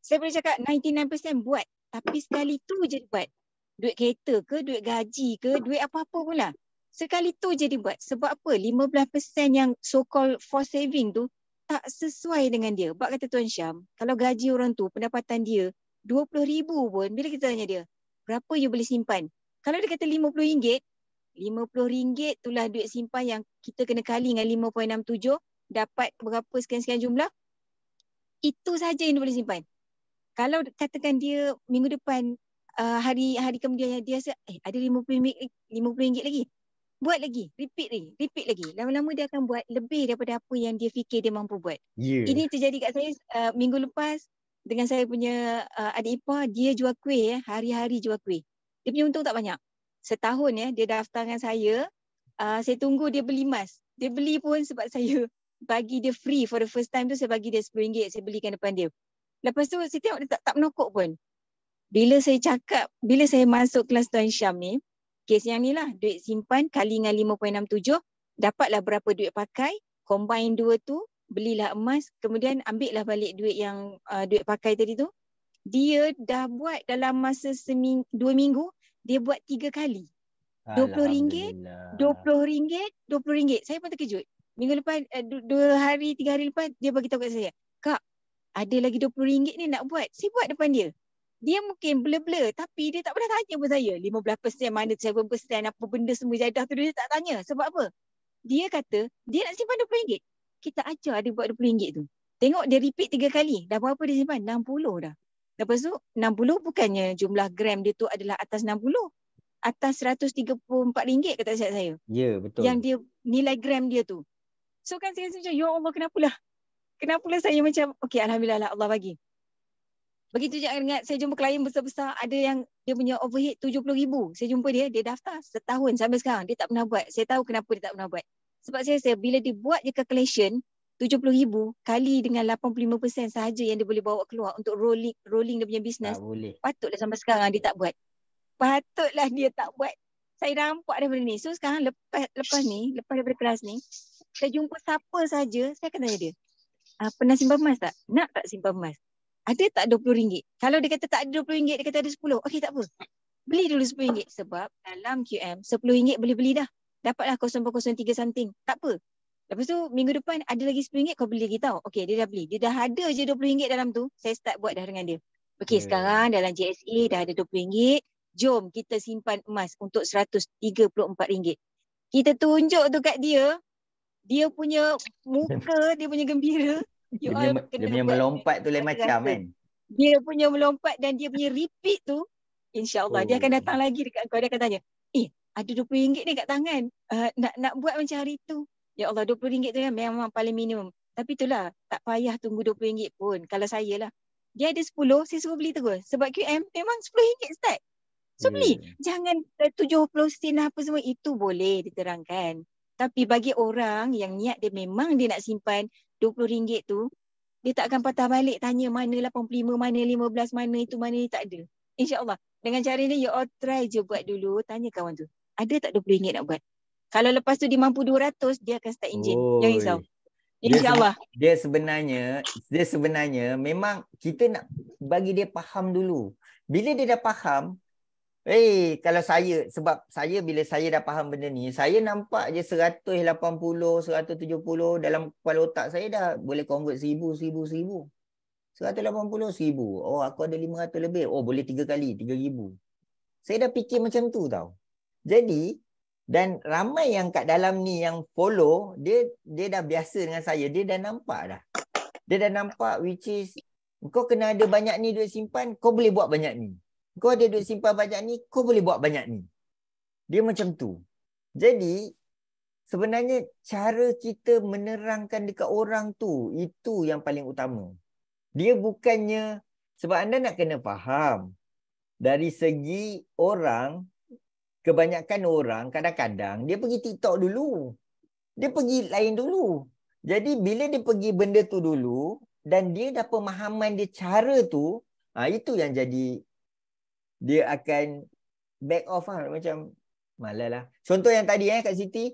Saya boleh cakap 99% buat. Tapi sekali tu je dia buat. Duit kereta ke, duit gaji ke, duit apa-apa pun lah. Sekali tu je dia buat. Sebab apa? 15% yang so-called force saving tu tak sesuai dengan dia. Sebab kata Tuan Syam, kalau gaji orang tu, pendapatan dia RM20,000 pun, bila kita tanya dia, berapa you boleh simpan? Kalau dia kata RM50, RM50 itulah duit simpan yang kita kena kali dengan 5.67, dapat berapa sekian-sekian jumlah, itu saja yang dia boleh simpan. Kalau katakan dia minggu depan, hari kemudian dia rasa, ada RM50 lagi. Buat lagi, repeat lagi. Lama-lama dia akan buat lebih daripada apa yang dia fikir dia mampu buat. Ini terjadi kat saya minggu lepas dengan saya punya adik ipar, dia jual kuih hari-hari jual kuih. Dia punya untung tak banyak. Setahun dia daftarkan saya tunggu dia beli emas. Dia beli pun sebab saya bagi dia free for the first time tu, saya bagi dia RM10, saya belikan depan dia. Lepas tu saya tengok dia tak menokok pun. Bila saya masuk kelas Tuan Syam ni, kes yang ni lah, duit simpan kali dengan 5.67, dapatlah berapa duit pakai, combine dua tu, belilah emas, kemudian ambillah balik duit yang duit pakai tadi tu. Dia dah buat dalam masa 2 minggu, dia buat 3 kali. RM20, Alhamdulillah. RM20, RM20. Saya pun terkejut. Minggu lepas, 2 hari, 3 hari lepas, dia bagi tahu kat saya, Kak, ada lagi RM20 ni nak buat. Saya buat depan dia. Dia mungkin blur-blur, tapi dia tak pernah tanya pun saya. 15% mana 7%, apa benda semua jadah tu dia tak tanya. Sebab apa? Dia kata, dia nak simpan RM20. Kita ajar dia buat RM20 tu. Tengok dia repeat 3 kali. Dah berapa dia simpan? 60 dah. Lepas tu 60 bukannya jumlah gram dia tu adalah atas 60. Atas RM134 kata saya. Ya, betul. Yang dia nilai gram dia tu. So kan saya rasa macam, ya Allah kenapalah. Kenapalah saya macam, okey alhamdulillah lah Allah bagi. Begitu je ingat saya jumpa klien besar-besar, ada yang dia punya overhead 70,000. Saya jumpa dia daftar setahun sampai sekarang. Dia tak pernah buat. Saya tahu kenapa dia tak pernah buat. Sebab saya rasa bila dia buat je calculation, 70,000 kali dengan 85% sahaja yang dia boleh bawa keluar untuk rolling dia punya bisnes. Tak boleh. Patutlah sampai sekarang dia tak buat. Patutlah dia tak buat. Saya nampak daripada ni. So sekarang lepas daripada kelas ni, saya jumpa siapa saja, saya akan tanya dia. Pernah simpan emas tak? Nak tak simpan emas? Ada tak RM20? Kalau dia kata tak ada RM20, dia kata ada 10. Okey tak apa. Beli dulu RM10. Sebab dalam QM, RM10 boleh beli dah. Dapatlah 0.03 something. Tak apa. Lepas tu minggu depan ada lagi RM10, kau beli lagi tau. Okey, dia dah beli. Dia dah ada je RM20 dalam tu. Saya start buat dah dengan dia. Okey, sekarang dalam JSA dah ada RM20. Jom kita simpan emas untuk RM134. Kita tunjuk tu kat dia. Dia punya muka, dia punya gembira. Dia punya melompat tu lain macam kan. Dia punya melompat dan dia punya repeat tu, insya-Allah dia akan datang lagi dekat kau, dia akan tanya, ada RM20 ni kat tangan. Nak buat macam hari tu. Ya Allah, RM20 tu kan memang paling minimum. Tapi itulah, tak payah tunggu RM20 pun. Kalau saya lah, dia ada 10, saya suruh beli terus. Sebab QM memang RM10 start. So beli. Jangan 70 sen apa semua, itu boleh diterangkan. Tapi bagi orang yang niat dia memang dia nak simpan RM20 tu, dia tak akan patah balik tanya mana 85, mana 15, mana itu, mana ni, tak ada. InsyaAllah. Dengan cara ni, you all try je buat dulu. Tanya kawan tu, ada tak RM20 nak buat? Kalau lepas tu dia mampu 200, dia akan start engine. Jangan risau. InsyaAllah. Dia sebenarnya memang kita nak bagi dia faham dulu. Bila dia dah faham, kalau sebab saya bila saya dah faham benda ni, saya nampak je 180, 170 dalam kepala otak saya dah boleh convert 1,000. 180, 1,000. Oh, aku ada 500 lebih. Oh, boleh 3 kali, 3,000. Saya dah fikir macam tu tau. Jadi, dan ramai yang kat dalam ni yang follow, dia dah biasa dengan saya. Dia dah nampak dah. Dia dah nampak which is, kau kena ada banyak ni duit simpan, kau boleh buat banyak ni. Kau ada duit simpan banyak ni, kau boleh buat banyak ni. Dia macam tu. Jadi, sebenarnya cara kita menerangkan dekat orang tu, itu yang paling utama. Dia bukannya, sebab anda nak kena faham, dari segi orang, kebanyakan orang kadang-kadang, dia pergi TikTok dulu. Dia pergi lain dulu. Jadi, bila dia pergi benda tu dulu, dan dia dah pemahaman dia cara tu, itu yang jadi dia akan back off lah. Macam malah lah. Contoh yang tadi Kak Siti,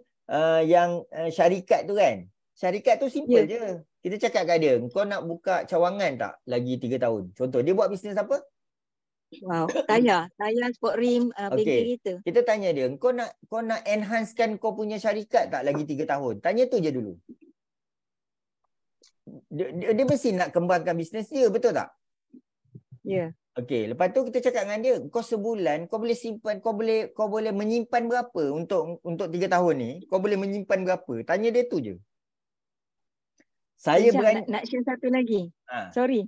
yang syarikat tu kan. Syarikat tu simple je. Kita cakap kat dia, kau nak buka cawangan tak lagi 3 tahun? Contoh, dia buat bisnes apa? Wow, tayar sport rim, bengkel kita. Kita tanya dia, kau nak enhancekan kau punya syarikat tak lagi 3 tahun? Tanya tu je dulu. Dia mesti nak kembangkan bisnes dia, betul tak? Ya. Okey, lepas tu kita cakap dengan dia, kau sebulan kau boleh simpan, kau boleh menyimpan berapa untuk 3 tahun ni? Kau boleh menyimpan berapa? Tanya dia tu je. Saya berani nak share satu lagi. Sorry.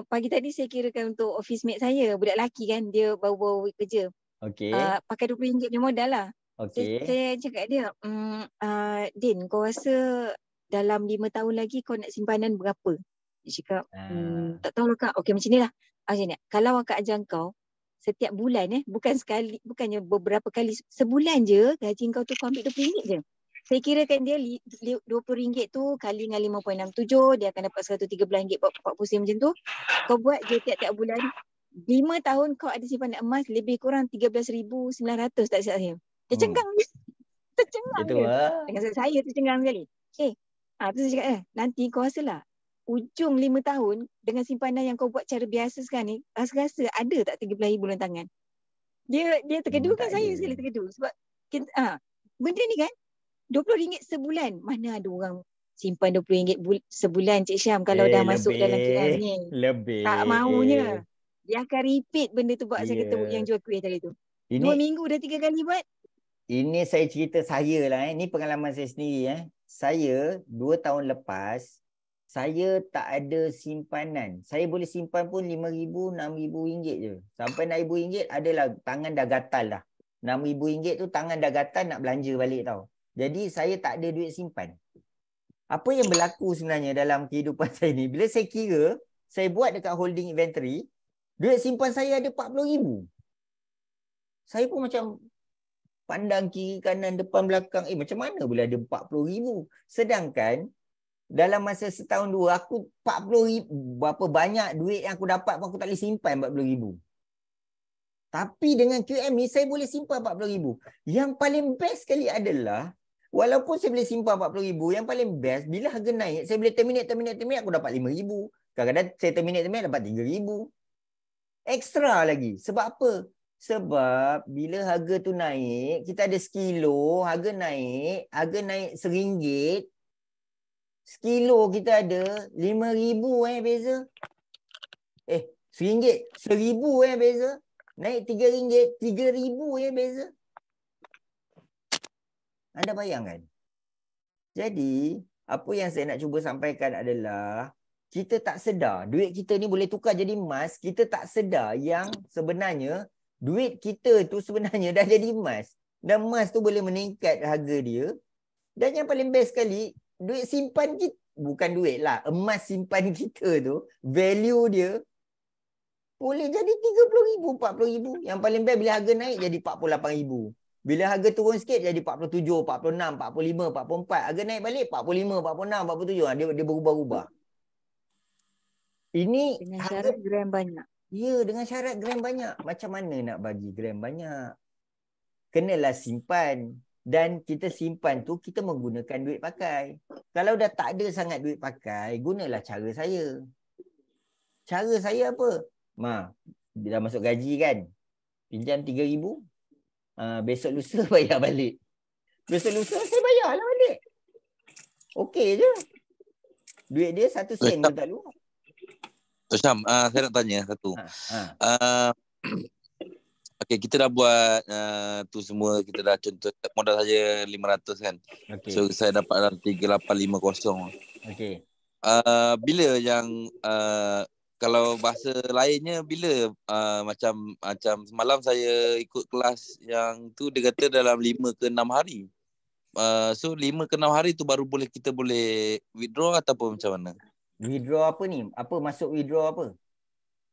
Pagi tadi saya kirakan untuk office mate saya, budak lelaki kan, dia baru-baru kerja. Okey. Pakai RM20 dia modal lah. Okey. Saya cakap dia, Din, kau rasa dalam 5 tahun lagi kau nak simpanan berapa? Dia cakap, tak tahu lah Kak. Okey, macam ni lah. Macam ni, kalau akak ajar kau setiap bulan bukan sekali, bukannya beberapa kali, sebulan je gaji kau tu kau ambil RM20 je. Saya kirakan dia RM20 tu kali dengan 5.67, dia akan dapat RM113.40 macam tu. Kau buat je tiap-tiap bulan. 5 tahun kau ada simpanan emas lebih kurang 13,900 tak silap saya. Dia cengang dia. Tercengang dia. Dengan saya tercengang sekali. Tu saya cakap nanti kau rasalah ujung 5 tahun dengan simpanan yang kau buat cara biasa sekarang ni, rasa-rasa ada tak RM13,000 dalam tangan? Dia terkedu Tak kan, saya ada. sekali terkedu. Sebab kita, benda ni kan RM20 sebulan. Mana ada orang simpan RM20 sebulan Cik Syam kalau dah masuk dalam QM ni. Lebih. Tak maunya. Dia akan repeat benda tu buat saya kata yang Ya. jual kuih tadi tu. 2 Ini minggu dah 3 kali buat. ini saya cerita saya lah. Ini pengalaman saya sendiri. Saya 2 tahun lepas, saya tak ada simpanan. Saya boleh simpan pun RM5,000, RM6,000 je. Sampai RM6,000 adalah tangan dah gatal dah. RM6,000 tu tangan dah gatal nak belanja balik tau. Jadi saya tak ada duit simpan. Apa yang berlaku sebenarnya dalam kehidupan saya ni, bila saya kira, saya buat dekat holding inventory, duit simpan saya ada RM40,000. Saya pun macam pandang kiri kanan depan belakang, macam mana boleh ada RM40,000? Sedangkan dalam masa setahun dua, aku RM40,000, berapa banyak duit yang aku dapat pun aku tak boleh simpan RM40,000. Tapi dengan QM ni saya boleh simpan RM40,000. Yang paling best sekali adalah, walaupun saya boleh simpan RM40,000, yang paling best bila harga naik, saya boleh terminate, aku dapat RM5,000. Kadang-kadang saya terminate dapat RM3,000. Ekstra lagi. Sebab apa? Sebab bila harga tu naik, kita ada sekilo, harga naik RM1, sekilo kita ada RM5,000 beza. RM1, RM1,000 beza. Naik RM3, RM3,000 beza. Anda bayangkan? Jadi, apa yang saya nak cuba sampaikan adalah kita tak sedar duit kita ni boleh tukar jadi emas. Kita tak sedar yang sebenarnya duit kita tu sebenarnya dah jadi emas. Dan emas tu boleh meningkat harga dia. Dan yang paling best sekali, duit simpan kita, bukan duit lah, emas simpan kita tu, value dia boleh jadi RM30,000, RM40,000. Yang paling best bila harga naik jadi RM48,000. Bila harga turun sikit jadi RM47, RM46, RM45, RM44. Harga naik balik RM45, RM46, RM47. Dia berubah-ubah. Ini Dengan harga, syarat gram banyak. ya, dengan syarat gram banyak. Macam mana nak bagi gram banyak? Kenalah simpan. Dan kita simpan tu, kita menggunakan duit pakai. Kalau dah tak ada sangat duit pakai, gunalah cara saya. Cara saya apa? Dah masuk gaji kan? Pinjam RM3,000. Besok lusa bayar balik. Besok lusa saya bayarlah balik. Okey je. Duit dia 1 sen pun tak luar. Tok Syam, saya nak tanya satu. Okay, kita dah buat tu semua. Kita dah contoh modal saja 500 kan. Okay. So saya dapat dalam 3850. Okay. Bila yang kalau bahasa lainnya bila macam semalam saya ikut kelas yang tu, dia kata dalam 5 ke 6 hari. So 5 ke 6 hari tu baru kita boleh withdraw ataupun macam mana? Withdraw apa ni? Apa maksud withdraw apa?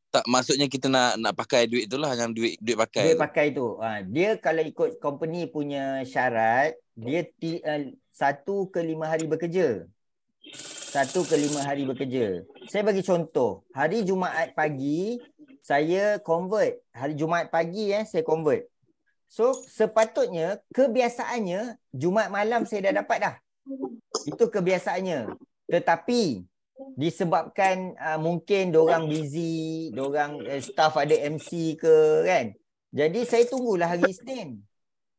Tak, maksudnya kita nak pakai duit tu lah, yang duit pakai. Duit pakai tu. Dia kalau ikut company punya syarat, dia 1 ke 5 hari bekerja. 1 ke 5 hari bekerja. Saya bagi contoh. Hari Jumaat pagi, saya convert. Hari Jumaat pagi saya convert. So, sepatutnya, kebiasaannya, Jumaat malam saya dah dapat dah. Itu kebiasaannya. Tetapi, disebabkan mungkin diorang busy, diorang staff ada MC ke kan. Jadi saya tunggulah hari Isnin.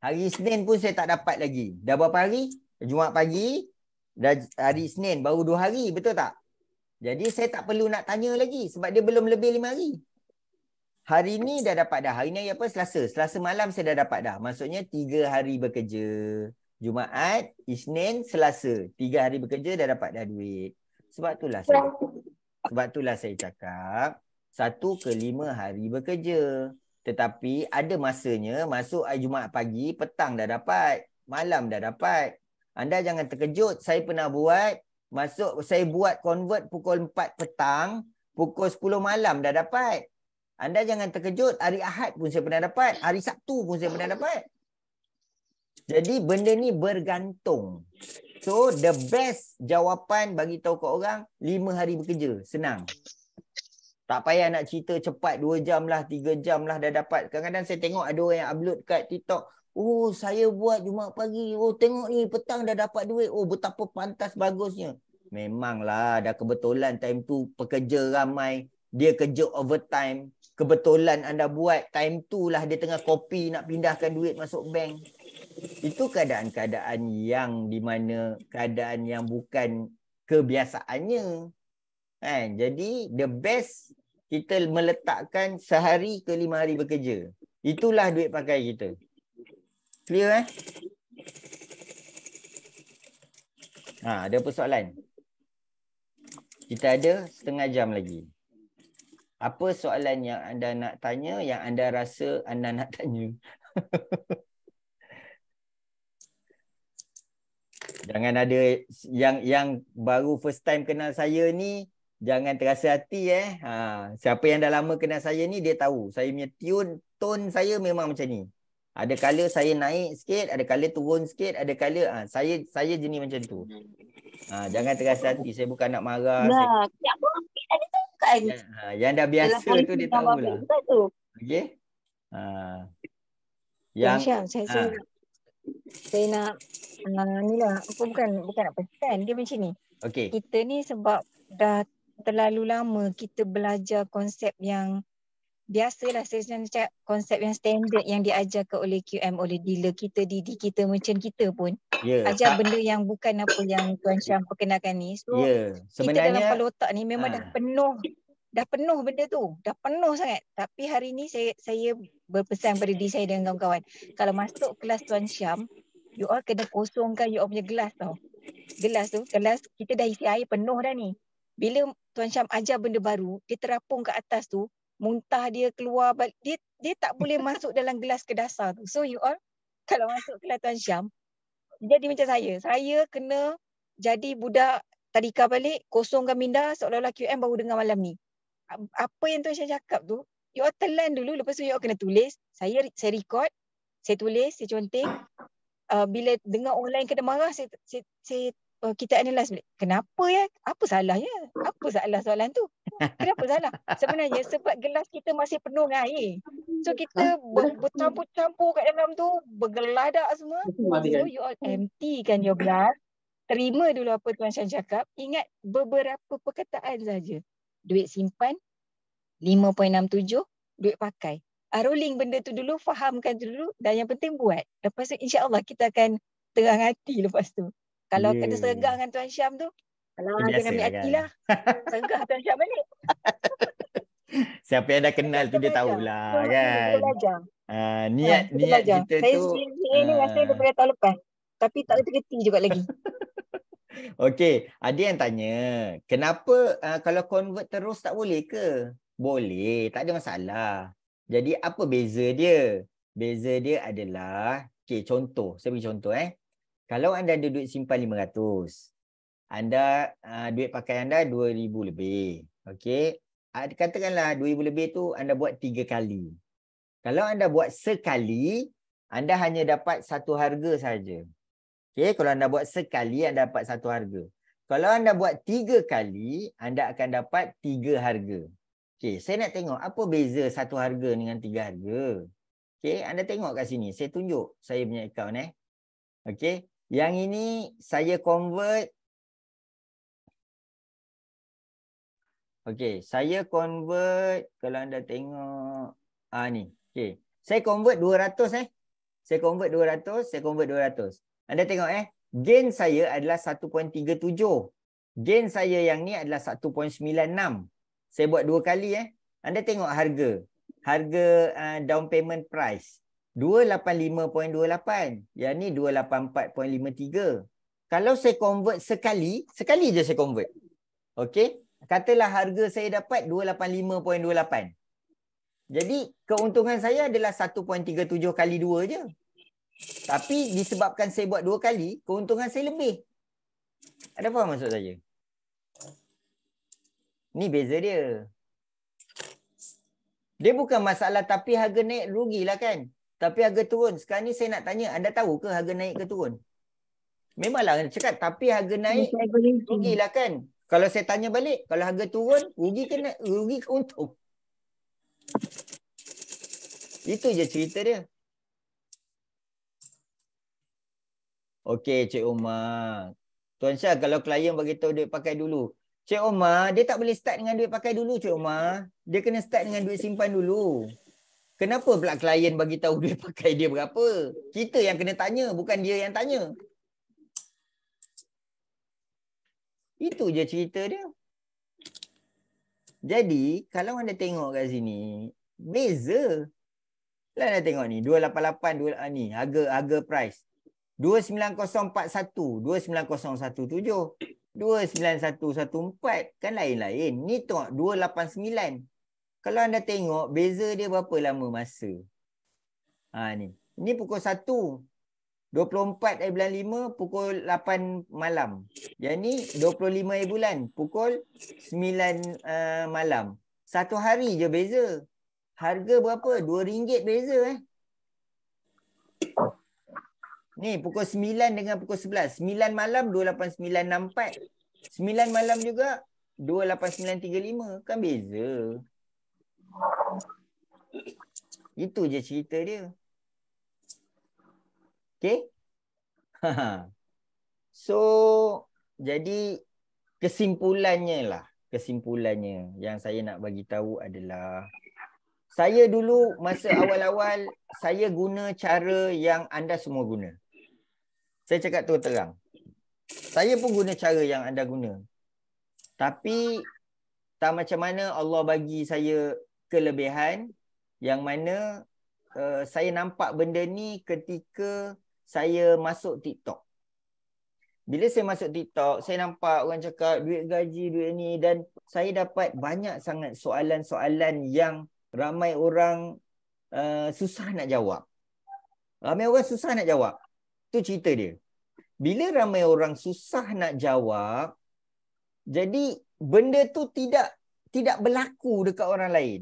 Hari Isnin pun saya tak dapat lagi. Dah berapa hari? Jumaat pagi, dah hari Isnin, baru 2 hari, betul tak? Jadi saya tak perlu nak tanya lagi sebab dia belum lebih 5 hari. Hari ni dah dapat dah. Hari ni apa? Selasa. Selasa malam saya dah dapat dah. Maksudnya 3 hari bekerja. Jumaat, Isnin, Selasa. 3 hari bekerja dah dapat dah duit. Sebab itulah saya cakap 1 ke 5 hari bekerja. Tetapi ada masanya masuk hari Jumaat pagi, petang dah dapat, malam dah dapat. Anda jangan terkejut. Saya pernah buat, saya buat convert pukul 4 petang, pukul 10 malam dah dapat. Anda jangan terkejut, hari Ahad pun saya pernah dapat, hari Sabtu pun saya pernah dapat. Jadi benda ni bergantung. So, the best jawapan bagi tahu ke orang, 5 hari bekerja. Senang. Tak payah nak cerita cepat 2 jam lah, 3 jam lah dah dapat. Kadang-kadang saya tengok ada orang yang upload kat TikTok. Oh, saya buat Jumaat pagi. Oh, tengok ni, petang dah dapat duit. Oh, betapa pantas bagusnya. Memanglah, dah kebetulan time tu pekerja ramai. dia kerja overtime, kebetulan anda buat time tu lah dia tengah kopi nak pindahkan duit masuk bank. Itu keadaan-keadaan yang di mana keadaan yang bukan kebiasaannya. Kan? Jadi the best kita meletakkan sehari ke 5 hari bekerja. Itulah duit pakai kita. Clear ada persoalan? Kita ada setengah jam lagi. Apa soalan yang anda nak tanya, yang anda rasa anda nak tanya? Jangan ada yang baru first time kenal saya ni, jangan terasa hati siapa yang dah lama kenal saya ni dia tahu saya punya tone saya memang macam ni. Ada kala saya naik sikit, ada kala turun sikit, ada kala saya jenis macam tu. Jangan terasa hati, saya bukan nak marah. Nah, siapa ada tu kan? Yang dah biasa tu dia tahulah. Okey. Yang Syam, saya nak ni lah, bukan nak pesan, dia macam ni. Okey. Kita ni sebab dah terlalu lama kita belajar konsep yang biasalah, saya cakap konsep yang standard yang diajarkan oleh QM, oleh dealer kita, didik kita, merchant kita pun ajar benda yang bukan apa yang Tuan Syam perkenalkan ni. So kita dalam kepala otak ni memang dah penuh benda tu, dah penuh sangat. Tapi hari ni saya berpesan pada diri saya dengan kawan-kawan, kalau masuk kelas Tuan Syam, you all kena kosongkan you all punya gelas tau. Gelas kita dah isi air penuh dah ni. Bila Tuan Syam ajar benda baru, dia terapung ke atas tu, muntah dia keluar balik, dia tak boleh masuk dalam gelas ke dasar tu. So you all kalau masuk kelas Tuan Syam, jadi macam saya kena jadi budak tadika balik, kosongkan minda seolah-olah QM baru dengar malam ni. Apa yang Tuan Syam cakap tu, you all telan dulu, lepas tu you all kena tulis. Saya record, saya tulis, saya conteng. Bila dengar orang lain kena marah, kita analyse balik. Kenapa apa salahnya? Apa salah soalan tu? Kenapa salah? Sebenarnya sebab gelas kita masih penuh dengan air. So kita bercampur-campur kat dalam tu, bergeladak semua. So you all empty kan your glass. Terima dulu apa Tuan Syam cakap. Ingat beberapa perkataan saja. Duit simpan 5.67, duit pakai. Rolling benda tu dulu, fahamkan tu dulu, dan yang penting buat. Lepas tu insya-Allah kita akan terang hati lepas tu. Kalau kena sergah dengan Tuan Syam tu, kena ambil hati lah. Sergah Tuan Syam balik. Siapa yang dah kenal tu dia tahulah kan. Niat kita tu. Saya ni rasa daripada tahun lepas. Tapi tak reti-reti juga lagi. Okey, ada yang tanya, kenapa kalau convert terus tak boleh ke? Boleh, tak ada masalah. Jadi apa beza dia? Beza dia adalah, contoh, saya bagi contoh Kalau anda ada duit simpan 500, anda duit pakai anda 2,000 lebih. Okey. Katakanlah 2,000 lebih tu anda buat 3 kali. Kalau anda buat sekali, anda hanya dapat satu harga saja. Okey, kalau anda buat sekali anda dapat satu harga. Kalau anda buat 3 kali, anda akan dapat 3 harga. Okey, saya nak tengok apa beza satu harga dengan 3 harga. Okey, anda tengok kat sini. Saya tunjuk saya punya akaun Okey. Yang ini saya convert. Okey, saya convert kalau anda tengok ni. Okey. Saya convert 200 Saya convert 200, saya convert 200. Anda tengok gain saya adalah 1.37. Gain saya yang ni adalah 1.96. Saya buat 2 kali Anda tengok harga. Harga down payment price 285.28. Yang ni 284.53. Kalau saya convert sekali je saya convert. Okey? Katalah harga saya dapat 285.28. Jadi keuntungan saya adalah 1.37 kali 2 je. Tapi disebabkan saya buat 2 kali, keuntungan saya lebih. Ada faham maksud saya? Ni beza dia. Dia bukan masalah tapi harga naik rugilah kan. Tapi harga turun. Sekarang ni saya nak tanya, anda tahu ke harga naik ke turun? Memanglah cakap tapi harga naik rugilah kan. Kalau saya tanya balik, kalau harga turun, rugi ke untung? Itu je cerita dia. Okey, Cik Umar. Tuan Syah, kalau klien bagi tahu duit pakai dulu, Cik Omar, dia tak boleh start dengan duit pakai dulu, Cik Omar. Dia kena start dengan duit simpan dulu. Kenapa pula klien bagi tahu duit pakai dia berapa? Kita yang kena tanya, bukan dia yang tanya. Itu je cerita dia. Jadi, kalau anda tengok kat sini, beza. Lah anda tengok ni, 288 ni, harga price. 29041, 29017, 29114 kan lain-lain. Ni tengok 289. Kalau anda tengok beza dia berapa lama masa. Ni. Ni pukul 1. 24 bulan 5 pukul 8 malam. Yang ni 25 bulan pukul 9 malam. Satu hari je beza. Harga berapa? RM2 beza Ni pukul 9 dengan pukul 11. 9 malam 28964. 9 malam juga 28935. Kan beza. Itu je cerita dia. Okay? So, jadi kesimpulannya yang saya nak bagi tahu adalah saya dulu masa awal-awal saya guna cara yang anda semua guna. Saya cakap terus terang. Saya pun guna cara yang anda guna. Tapi tak macam mana Allah bagi saya kelebihan yang mana saya nampak benda ni ketika saya masuk TikTok. Bila saya masuk TikTok, saya nampak orang cakap duit gaji, duit ni, dan saya dapat banyak sangat soalan-soalan yang ramai orang susah nak jawab. Ramai orang susah nak jawab. Itu cerita dia. Bila ramai orang susah nak jawab, jadi benda tu tidak berlaku dekat orang lain.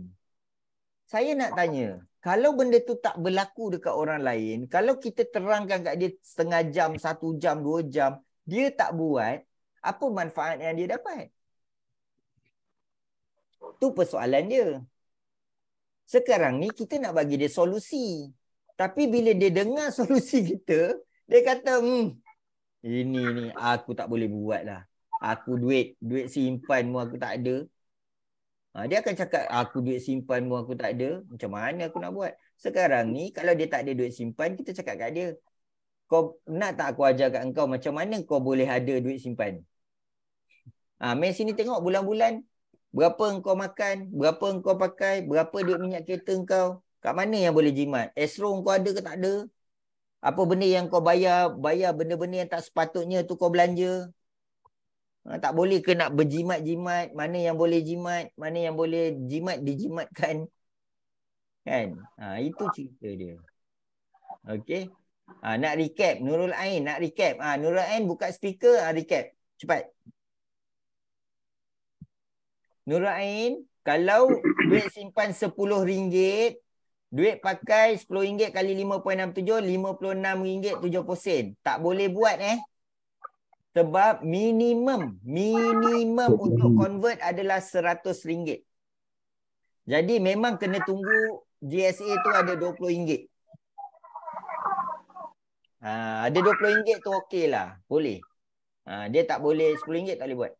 Saya nak tanya, kalau benda tu tak berlaku dekat orang lain, kalau kita terangkan kat dia setengah jam, 1 jam, 2 jam, dia tak buat, apa manfaat yang dia dapat? Tu persoalan dia. Sekarang ni kita nak bagi dia solusi. Tapi bila dia dengar solusi kita, dia kata, ini ni aku tak boleh buat lah. Aku duit simpan mu aku tak ada. Dia akan cakap, aku duit simpan mu aku tak ada. Macam mana aku nak buat? Sekarang ni kalau dia tak ada duit simpan, kita cakap kat dia, kau nak tak aku ajar kat engkau macam mana kau boleh ada duit simpan? Mari sini tengok bulan-bulan. Berapa engkau makan, berapa engkau pakai, berapa duit minyak kereta engkau. Kat mana yang boleh jimat? Astro engkau ada ke tak ada? Apa benda yang kau bayar benda-benda yang tak sepatutnya tu kau belanja. Tak boleh ke nak berjimat-jimat. Mana yang boleh jimat, mana yang boleh jimat dijimatkan. Kan? Itu cerita dia. Okey. Nak recap. Nurul Ain nak recap. Nurul Ain buka speaker, recap. Cepat. Nurul Ain, kalau duit simpan RM10, duit pakai RM10 kali 5.67, RM56.70. Tak boleh buat sebab minimum untuk convert adalah RM100. Jadi memang kena tunggu GSA tu ada RM20. Ada RM20 tu okey lah. Boleh. Dia tak boleh RM10 tak boleh buat.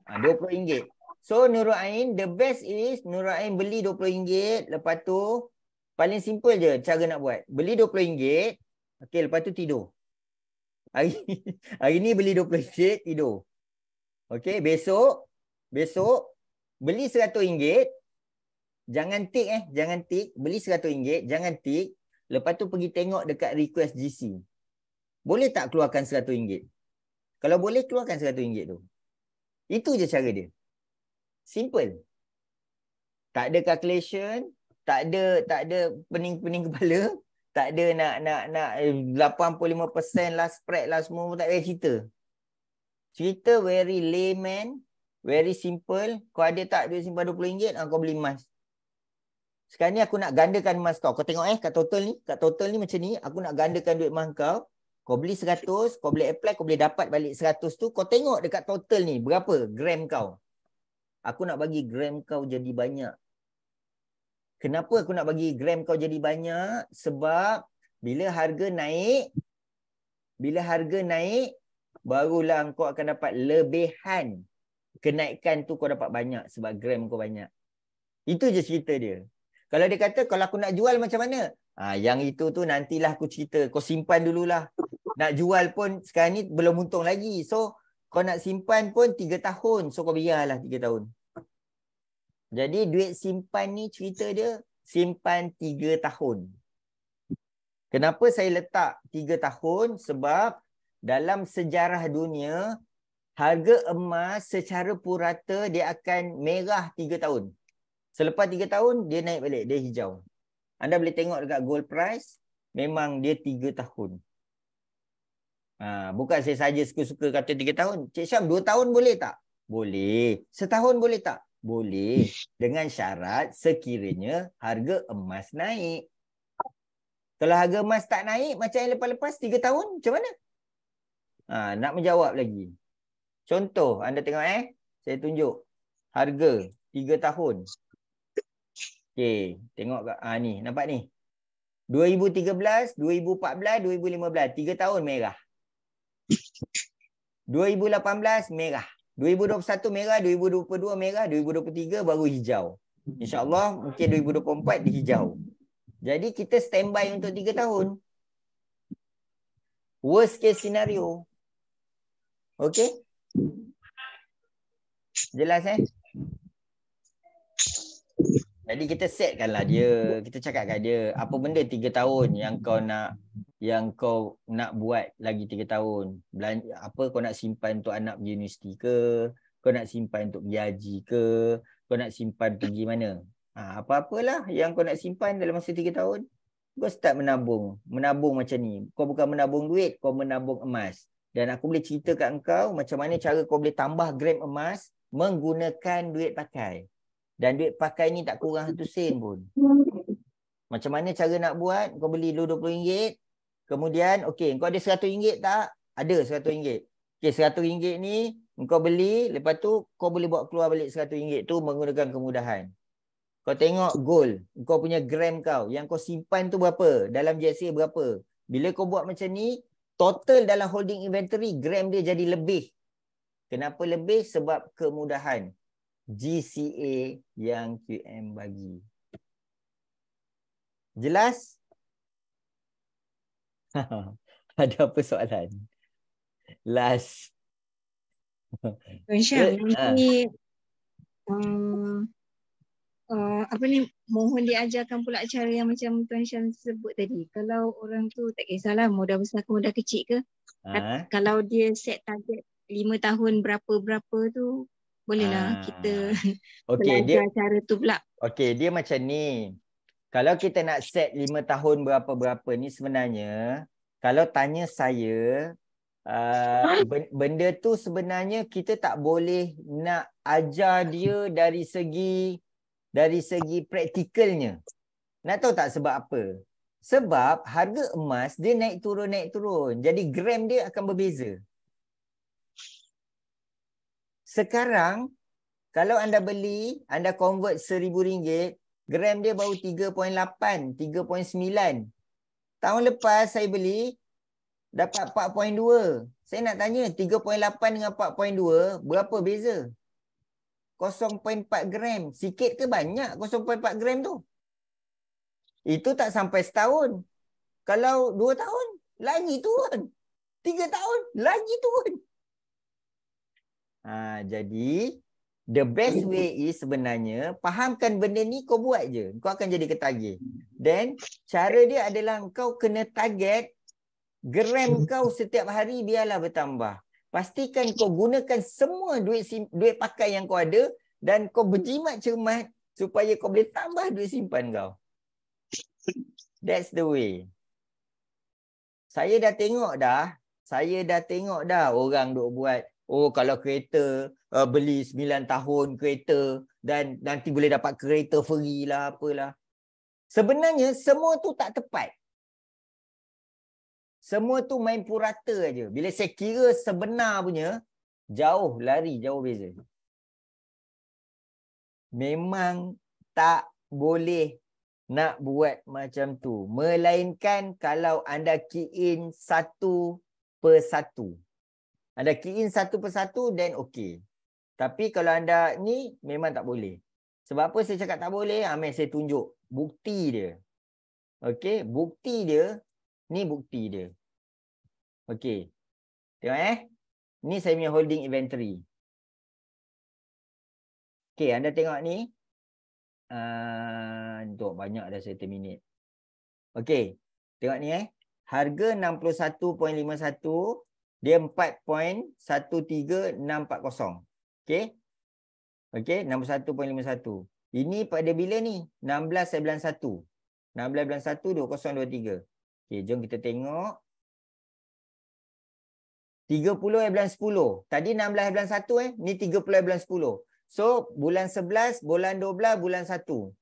RM20. So Nurul Ain, the best is Nurul Ain beli RM20. Lepas tu paling simple je cara nak buat. Beli RM20. Okey, lepas tu tidur. Hari ni beli RM20, tidur. Okey, besok beli RM100. Jangan tik jangan tik. Beli RM100, jangan tik. Lepas tu pergi tengok dekat request GC. Boleh tak keluarkan RM100? Kalau boleh, keluarkan RM100 tu. Itu je cara dia. Simple. Tak ada calculation, tak ada pening-pening kepala, tak ada nak 85% lah spread lah semua, tak ada cerita. Cerita very layman, very simple. Kau ada tak duit simpan RM20, kau beli emas. Sekarang ni aku nak gandakan emas kau. Kau tengok kat total ni macam ni, aku nak gandakan duit emas kau. Kau beli 100, kau boleh apply, kau boleh dapat balik 100 tu. Kau tengok dekat total ni, berapa gram kau. Aku nak bagi gram kau jadi banyak. Kenapa aku nak bagi gram kau jadi banyak? Sebab bila harga naik, barulah kau akan dapat lebihan. Kenaikan tu kau dapat banyak sebab gram kau banyak. Itu je cerita dia. Kalau dia kata, kalau aku nak jual macam mana? Yang itu tu nantilah aku cerita. Kau simpan dululah. Nak jual pun sekarang ni belum untung lagi. So, kau nak simpan pun 3 tahun. So, kau biarlah 3 tahun. Jadi, duit simpan ni cerita dia simpan 3 tahun. Kenapa saya letak 3 tahun? Sebab dalam sejarah dunia, harga emas secara purata dia akan merah 3 tahun. Selepas 3 tahun, dia naik balik. Dia hijau. Anda boleh tengok dekat gold price, memang dia 3 tahun. Bukan saya saja suka-suka kata 3 tahun. Cik Syam, 2 tahun boleh tak? Boleh. Setahun boleh tak? Boleh. Dengan syarat sekiranya harga emas naik. Kalau harga emas tak naik, macam yang lepas-lepas 3 tahun, macam mana? Nak menjawab lagi. Contoh, anda tengok saya tunjuk. Harga 3 tahun. Okey, tengok ni, nampak ni. 2013, 2014, 2015, 3 tahun merah. 2018 merah. 2021 merah, 2022 merah, 2023 baru hijau. InsyaAllah mungkin 2024 dia hijau. Jadi kita standby untuk 3 tahun. Worst case scenario. Okey? Jelas Jadi kita setkanlah dia. Kita cakap kat dia, apa benda 3 tahun yang kau nak buat lagi 3 tahun. Apa kau nak simpan untuk anak pergi universiti ke? Kau nak simpan untuk pergi haji ke? Kau nak simpan pergi mana? Apa-apalah yang kau nak simpan dalam masa 3 tahun. Kau start menabung. Menabung macam ni. Kau bukan menabung duit, kau menabung emas. Dan aku boleh cerita kat engkau macam mana cara kau boleh tambah gram emas menggunakan duit pakai. Dan duit pakai ni tak kurang 1 sen pun. Macam mana cara nak buat? Kau beli dulu RM20. Kemudian, okey, kau ada RM100 tak? Ada RM100. Okey, RM100 ni kau beli. Lepas tu, kau boleh bawa keluar balik RM100 tu menggunakan kemudahan. Kau tengok gold. Kau punya gram kau. Yang kau simpan tu berapa? Dalam JSA berapa? Bila kau buat macam ni, total dalam holding inventory, gram dia jadi lebih. Kenapa lebih? Sebab kemudahan. GCA yang QM bagi. Jelas? Ada apa soalan? Last. Tuan Syam, nanti apa ni, mohon diajarkan pula cara yang macam Tuan Syam sebut tadi. Kalau orang tu tak kisahlah muda besar ke muda kecil ke, kalau dia set target 5 tahun berapa-berapa tu, bolehlah kita belajar cara tu pula. Okey, dia macam ni. Kalau kita nak set 5 tahun berapa-berapa ni sebenarnya, kalau tanya saya, benda tu sebenarnya kita tak boleh nak ajar dia dari segi praktikalnya. Nak tahu tak sebab apa? Sebab harga emas dia naik turun. Jadi gram dia akan berbeza. Sekarang, kalau anda beli, anda convert RM1,000, gram dia baru 3.8, 3.9. Tahun lepas saya beli, dapat 4.2. Saya nak tanya, 3.8 dengan 4.2, berapa beza? 0.4 gram. Sikit ke banyak 0.4 gram tu? Itu tak sampai setahun. Kalau 2 tahun, lagi turun. 3 tahun, lagi turun. Jadi, the best way is sebenarnya, fahamkan benda ni, kau buat je. Kau akan jadi ketagih. Then, cara dia adalah kau kena target gram kau setiap hari biarlah bertambah. Pastikan kau gunakan semua duit pakai yang kau ada dan kau berjimat cermat supaya kau boleh tambah duit simpan kau. That's the way. Saya dah tengok dah orang duk buat, kalau kereta beli 9 tahun kereta dan nanti boleh dapat kereta free lah apalah. Sebenarnya semua tu tak tepat. Semua tu main purata aja. Bila saya kira sebenar punya, jauh beza. Memang tak boleh nak buat macam tu. Melainkan kalau anda key in 1 per 1. Anda key in satu persatu, then okey. Tapi kalau anda ni memang tak boleh. Sebab apa saya cakap tak boleh? Ambil saya tunjuk bukti dia. Okey, bukti dia. Ni bukti dia. Okey. Tengok Ni saya punya holding inventory. Okey, anda tengok ni. Untuk banyak dah saya terminate. Okey, tengok ni Harga 61.51, dia 4.13.640. Okey. Okey, 61.51. Ini pada bila ni? 16 bulan 1. 16 bulan 1 2023. Okey, jom kita tengok. 30 bulan 10. Tadi 16 bulan 1 ni 30 bulan 10. So, bulan 11, bulan 12, bulan 1.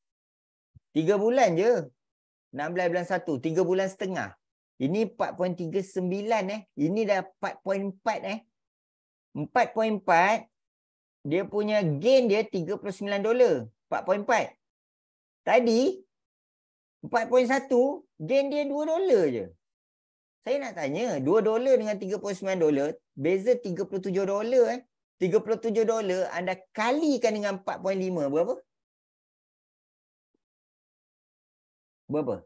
3 bulan je. 16 bulan 1, 3 bulan setengah. Ini 4.39 Ini dah 4.4 4.4 dia punya gain dia $39. 4.4. Tadi 4.1 gain dia $2 je. Saya nak tanya, $2 dengan $39, beza $37 $37 anda kalikan dengan 4.5 berapa? Berapa?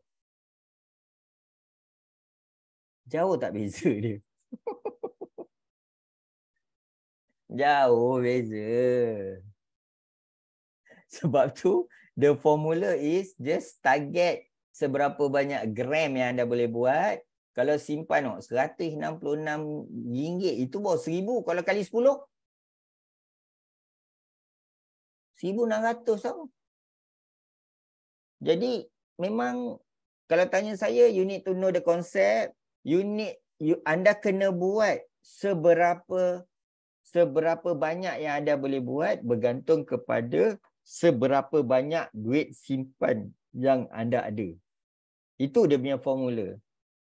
Jauh tak beza dia? Jauh beza. Sebab tu the formula is just target seberapa banyak gram yang anda boleh buat. Kalau simpan RM166 itu baru 1,000. Kalau kali 10 1,600 tau. Jadi memang kalau tanya saya, you need to know the concept. Anda kena buat seberapa banyak yang anda boleh buat bergantung kepada seberapa banyak duit simpan yang anda ada. Itu dia punya formula.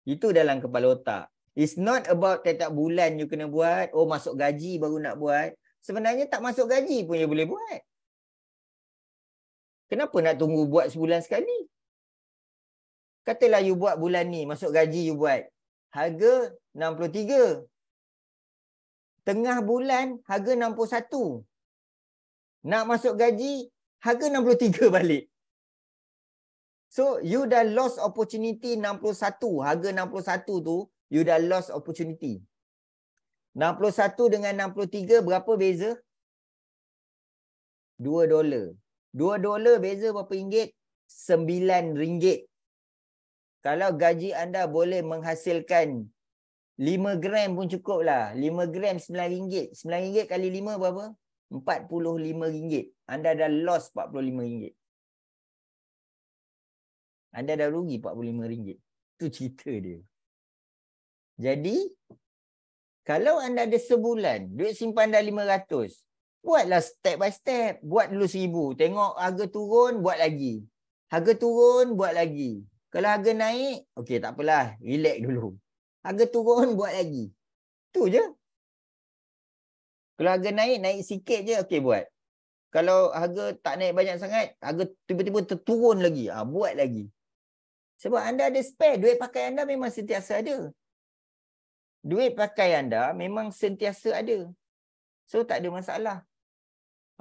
Itu dalam kepala otak. It's not about tiap-tiap bulan you kena buat, masuk gaji baru nak buat. Sebenarnya tak masuk gaji pun you boleh buat. Kenapa nak tunggu buat sebulan sekali? Katalah you buat bulan ni, masuk gaji you buat. Harga 63. Tengah bulan harga 61. Nak masuk gaji harga 63 balik. So you dah lost opportunity 61. Harga 61 tu you dah lost opportunity. 61 dengan 63 berapa beza? $2. $2 beza berapa ringgit? RM9. Kalau gaji anda boleh menghasilkan 5 gram pun cukup lah. 5 gram RM9. RM9 kali 5 berapa? RM45. Anda dah lost RM45. Anda dah rugi RM45. Itu cerita dia. Jadi, kalau anda ada sebulan, duit simpan dah 500. Buatlah step by step. Buat dulu 1,000. Tengok harga turun, buat lagi. Harga turun, buat lagi. Kalau harga naik, okey tak apalah. Relax dulu. Harga turun, buat lagi. Tu je. Kalau harga naik, naik sikit je, okey buat. Kalau harga tak naik banyak sangat, harga tiba-tiba terturun lagi. Buat lagi. Sebab anda ada spare. Duit pakai anda memang sentiasa ada. Duit pakai anda memang sentiasa ada. So, tak ada masalah.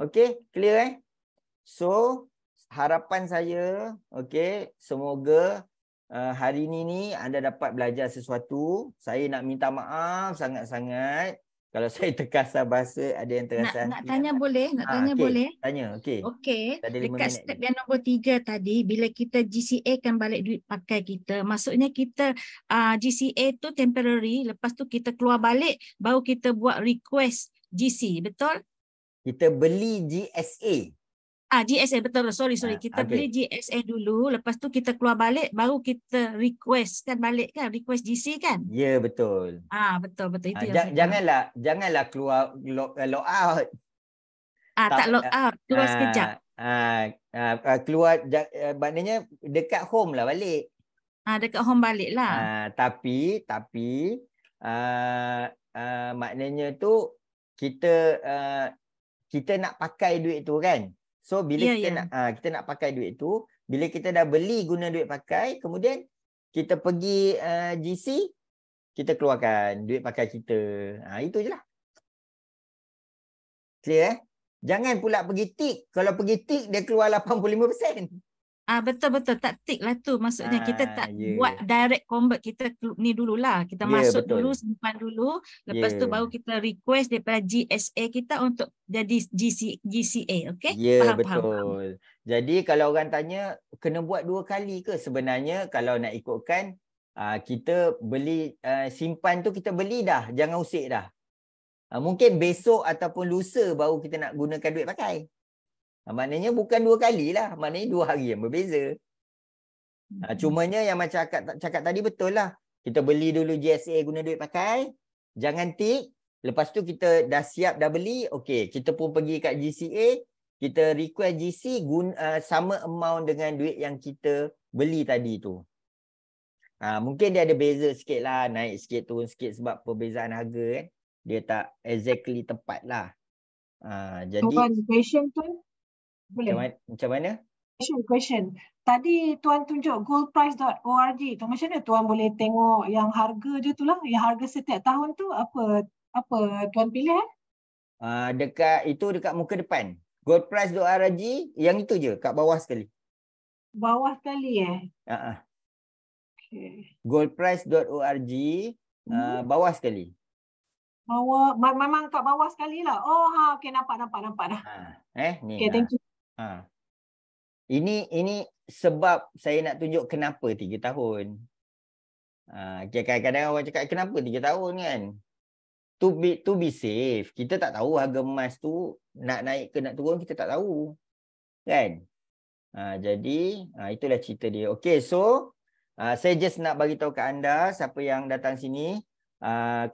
Okey, clear So, harapan saya, okey, semoga hari ini anda dapat belajar sesuatu. Saya nak minta maaf sangat-sangat kalau saya terkasar bahasa, ada yang terasa. Nak tanya boleh? Nak tanya okey. boleh? Tanya, okey. Okey, Ada 5 dekat minit. step yang nombor 3 tadi, bila kita GCA kan balik duit pakai kita, maksudnya kita GCA tu temporary, lepas tu kita keluar balik, baru kita buat request GC, betul? Kita beli GSA. GSA, betul. Sorry. Kita beli GSA dulu, lepas tu kita keluar balik, baru kita request kan balik kan, request GC kan? Ya, betul. Betul. Itu yang saya Janganlah keluar log out. tak log out, keluar sekejap. Keluar, maknanya dekat home lah balik. Dekat home balik lah. Tapi maknanya tu kita nak pakai duit tu kan. So bila kita nak pakai duit tu, bila kita dah beli guna duit pakai, kemudian kita pergi GC, kita keluarkan duit pakai kita. Itu je lah. Clear eh? Jangan pula pergi tik. Kalau pergi tik dia keluar 85%. Betul-betul tak tick lah tu. Maksudnya kita tak buat Ya. direct convert. Kita ni dululah. Kita Ya, masuk dulu, betul. simpan dulu. Lepas tu Ya. baru kita request daripada GSA kita untuk jadi GCA. Okay? Ya, Faham. betul. Jadi kalau orang tanya, kena buat 2 kali ke? Sebenarnya kalau nak ikutkan, kita beli, simpan tu kita beli dah. Jangan usik dah. Mungkin besok ataupun lusa baru kita nak gunakan duit pakai. Maknanya bukan 2 kali lah. Maknanya 2 hari yang berbeza. Cumanya yang macam cakap tadi betul lah. Kita beli dulu GSA guna duit pakai. Jangan tik. Lepas tu kita dah siap, dah beli. Okey, kita pun pergi kat GCA. Kita request GC sama amount dengan duit yang kita beli tadi tu. Mungkin dia ada beza sikit lah. Naik sikit, turun sikit sebab perbezaan harga kan. Dia tak exactly tepat lah. Jadi Tuan, question tu boleh? macam mana? Question. Tadi Tuan tunjuk goldprice.org tu. Macam mana Tuan boleh tengok yang harga je tu lah? Yang harga setiap tahun tu apa Tuan pilih Dekat muka depan. Goldprice.org yang itu je, kat bawah sekali. Bawah sekali Okay. Goldprice.org bawah sekali. Bawah, memang kat bawah sekali lah. Okay, nampak dah. Ni. Okay, thank you. Ini sebab saya nak tunjuk kenapa 3 tahun. Kadang-kadang orang cakap kenapa 3 tahun kan? To be safe. Kita tak tahu harga emas tu nak naik ke nak turun, kita tak tahu. Kan? Jadi itulah cerita dia. Okay, so saya just nak bagi tahu kat anda, siapa yang datang sini,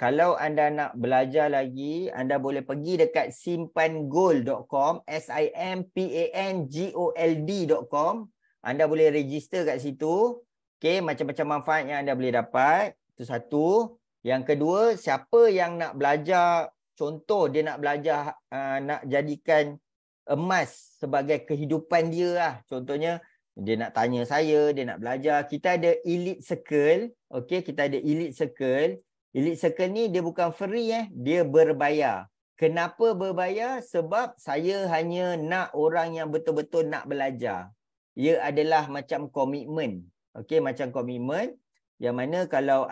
kalau anda nak belajar lagi, anda boleh pergi dekat simpangold.com, simpangold.com. Anda boleh register kat situ. Okay, macam-macam manfaat yang anda boleh dapat. Itu satu. Yang kedua, siapa yang nak belajar, contoh dia nak belajar, nak jadikan emas sebagai kehidupan dia lah. Contohnya, dia nak tanya saya, dia nak belajar. Kita ada Elite Circle. Okay, kita ada Elite Circle. Elite Circle ni dia bukan free dia berbayar. Kenapa berbayar? Sebab saya hanya nak orang yang betul-betul nak belajar. Ia adalah macam komitmen. Okey, macam komitmen. Yang mana kalau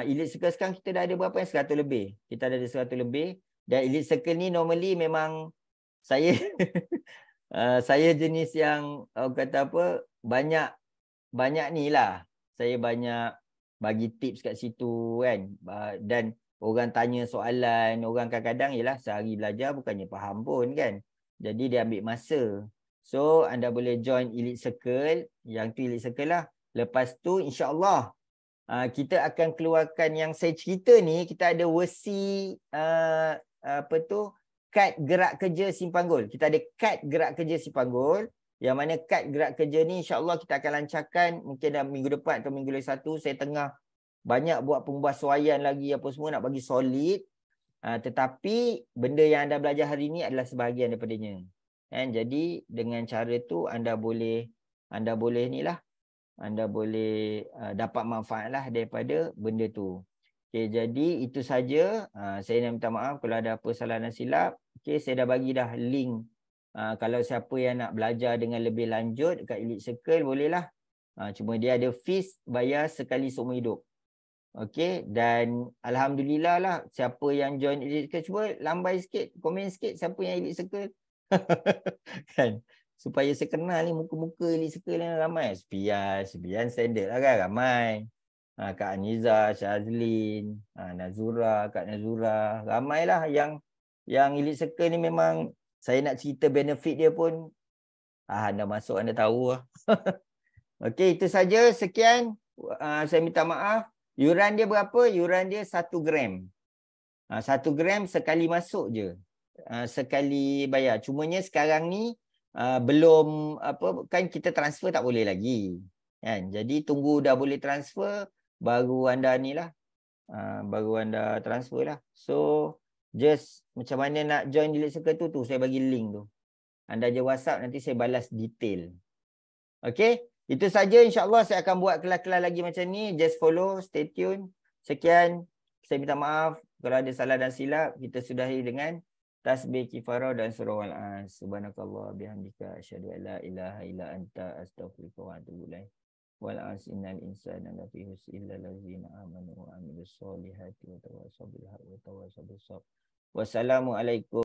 Elite Circle sekarang kita dah ada berapa yang 100 lebih. Kita dah ada 100 lebih. Dan Elite Circle ni normally memang saya saya jenis yang kata apa, banyak ni lah. Saya banyak bagi tips kat situ kan. Dan orang tanya soalan, orang kadang-kadang ialah sehari belajar bukannya faham pun kan. Jadi dia ambil masa. So anda boleh join Elite Circle. Yang tu Elite Circle lah. Lepas tu insya-Allah kita akan keluarkan yang saya cerita ni. Kita ada versi kad gerak kerja Simpan Gold. Kita ada kad gerak kerja Simpan Gold. Yang mana kad gerak kerja ni insya-Allah kita akan lancarkan mungkin dalam minggu depan atau minggu lepas 1. Saya tengah banyak buat pembuasuaian lagi apa semua nak bagi solid. Tetapi benda yang anda belajar hari ni adalah sebahagian daripadanya. Jadi dengan cara tu anda boleh dapat manfaat lah daripada benda tu. Okay, jadi itu saja. Saya nak minta maaf kalau ada apa salah dan silap. Okay, saya dah bagi dah link. Kalau siapa yang nak belajar dengan lebih lanjut kat Elite Circle bolehlah. Cuma dia ada fees bayar sekali seumur hidup. Okay, dan Alhamdulillah lah siapa yang join Elite Circle, cuba lambai sikit, komen sikit siapa yang Elite Circle. Kan? Supaya saya kenal ni muka-muka Elite Circle yang ramai. Sepian standard lah kan ramai. Kak Aniza, Syazlin, Nazura, Kak Nazura, ramailah yang Elite Circle ni memang saya nak cerita benefit dia pun anda masuk anda tahu lah. Okey, itu saja. Sekian. Saya minta maaf. Yuran dia berapa? Yuran dia 1 gram. 1 gram sekali masuk je. Sekali bayar. Cumanya sekarang ni belum kan kita transfer tak boleh lagi. Kan? Jadi tunggu dah boleh transfer baru anda ni lah. Baru anda transfer lah. So just macam mana nak join Elite Circle tu saya bagi link tu. Anda je WhatsApp nanti saya balas detail. Okey, itu saja, insya-Allah saya akan buat kelas-kelas lagi macam ni. Just follow, stay tune. Sekian, saya minta maaf kalau ada salah dan silap. Kita sudahi dengan tasbih kifarah dan surah Al-As. Subhanakallah bihamdika asyhadu an la ilaha illa anta astaghfiruka wa atubu ilaik. Wal 'asri innal insana lafi khusr illa allazina amanu wa amilus solihati wa tawassaw bil haqqi wa tawassaw bis sabr. Wassalamualaikum.